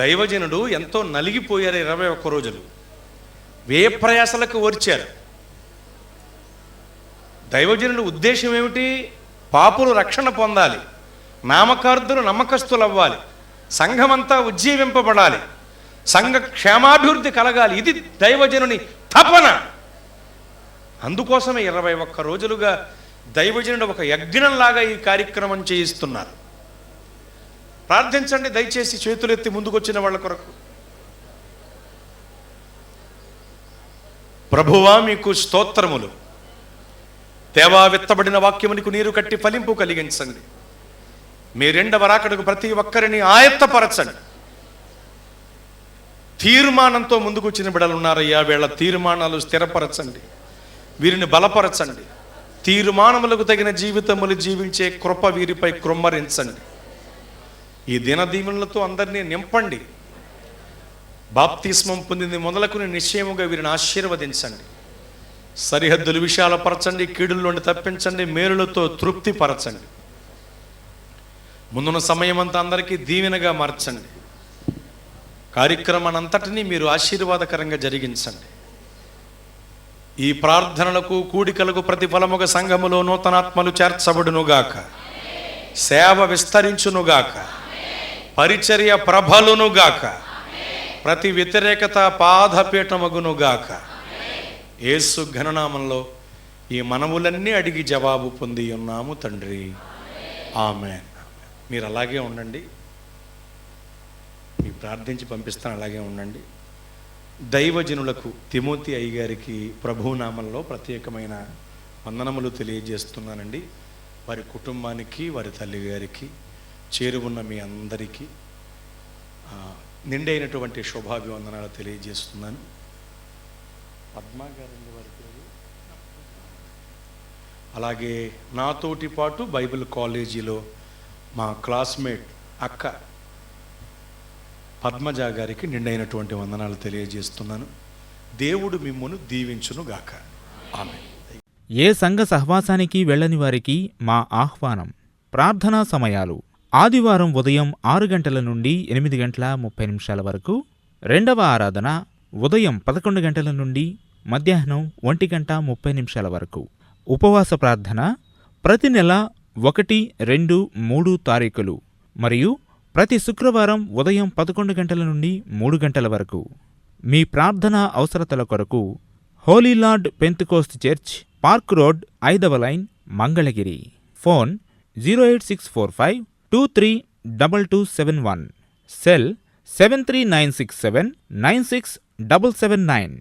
దైవజనుడు ఎంతో నలిగిపోయారు 21 రోజులు. వ్యయ ప్రయాసలకు ఓర్చారు. దైవజనుడి ఉద్దేశం ఏమిటి? పాపులు రక్షణ పొందాలి, నామకార్థులు నమ్మకస్తులు అవ్వాలి, సంఘమంతా ఉజ్జీవింపబడాలి, సంఘ క్షేమాభివృద్ధి కలగాలి. ఇది దైవజనుని తపన. అందుకోసమే 21 రోజులుగా దైవజనుడు ఒక యజ్ఞంలాగా ఈ కార్యక్రమం చేయిస్తున్నారు. ప్రార్థించండి దయచేసి, చేతులెత్తి ముందుకొచ్చిన వాళ్ళ కొరకు. ప్రభువా మీకు స్తోత్రములు. దేవా, విత్తబడిన వాక్యమునికి నీరు కట్టి ఫలింపు కలిగించండి. మీ 2వ రాకడకు ప్రతి ఒక్కరిని ఆయత్తపరచండి. తీర్మానంతో ముందుకు వచ్చిన బిడ్డలు ఉన్నారయ్యా, వీళ్ళ తీర్మానాలు స్థిరపరచండి, వీరిని బలపరచండి. తీర్మానములకు తగిన జీవితములు జీవించే కృప వీరిపై కృమ్మరించండి. ఈ దినదీవెనలతో అందరినీ నింపండి. బాప్తిస్మం పొందింది మొదలుకుని నిశ్చయముగా వీరిని ఆశీర్వదించండి. సరిహద్దులు విశాలపరచండి, కీడుల్లోని తప్పించండి, మేలులతో తృప్తిపరచండి. ముందున్న సమయం అంతా అందరికీ దీవెనగా మార్చండి. కార్యక్రమానంతటినీ మీరు ఆశీర్వాదకరంగా జరిగించండి. ఈ ప్రార్థనలకు కూడికలకు ప్రతిఫలముగా సంఘములో నూతనాత్మలు చేర్చబడునుగాక, సేవ విస్తరించునుగాక, పరిచర్య ప్రభలునుగాక, ప్రతి వ్యతిరేకత పాదపీఠమగునుగాక. యేసు ఘననామంలో ఈ మనవులన్నీ అడిగి జవాబు పొంది ఉన్నాము తండ్రి, ఆమేన్. మీరు అలాగే ఉండండి, మీ ప్రార్థించి పంపిస్తాను, అలాగే ఉండండి. దైవజనులకు తిమోతి అయ్య గారికి ప్రభునామంలో ప్రత్యేకమైన వందనములు తెలియజేస్తున్నానండి. వారి కుటుంబానికి, వారి తల్లి గారికి, చేరువున్న మీ అందరికీ నిండైనటువంటి శుభాభివందనాలు తెలియజేస్తున్నాను. పద్మా గారండి వారి పేరు. అలాగే నాతోటి పాటు బైబిల్ కాలేజీలో మా క్లాస్మేట్ అక్క పద్మజ గారికి నిండైనటువంటి వందనాలు తెలియజేస్తున్నాను. దేవుడు మిమ్మును దీవించును గాక. ఆమేన్. ఏ సంఘ సహవాసానికి వెళ్ళని వారికి మా ఆహ్వానం. ప్రార్థనా సమయాలు: ఆదివారం ఉదయం 6 గంటల నుండి 8:30 వరకు, రెండవ ఆరాధన ఉదయం 11 గంటల నుండి మధ్యాహ్నం 1:30 వరకు. ఉపవాస ప్రార్థన ప్రతి నెల 1, 2, 3 తారీఖులు మరియు ప్రతి శుక్రవారం ఉదయం 11 గంటల నుండి 3 గంటల వరకు. మీ ప్రార్థనా అవసరతల కొరకు Holy Lord Pentecost Church, Park Road, 5వ లైన్, మంగళగిరి. ఫోన్ 08645232271. సెల్ 73967967779.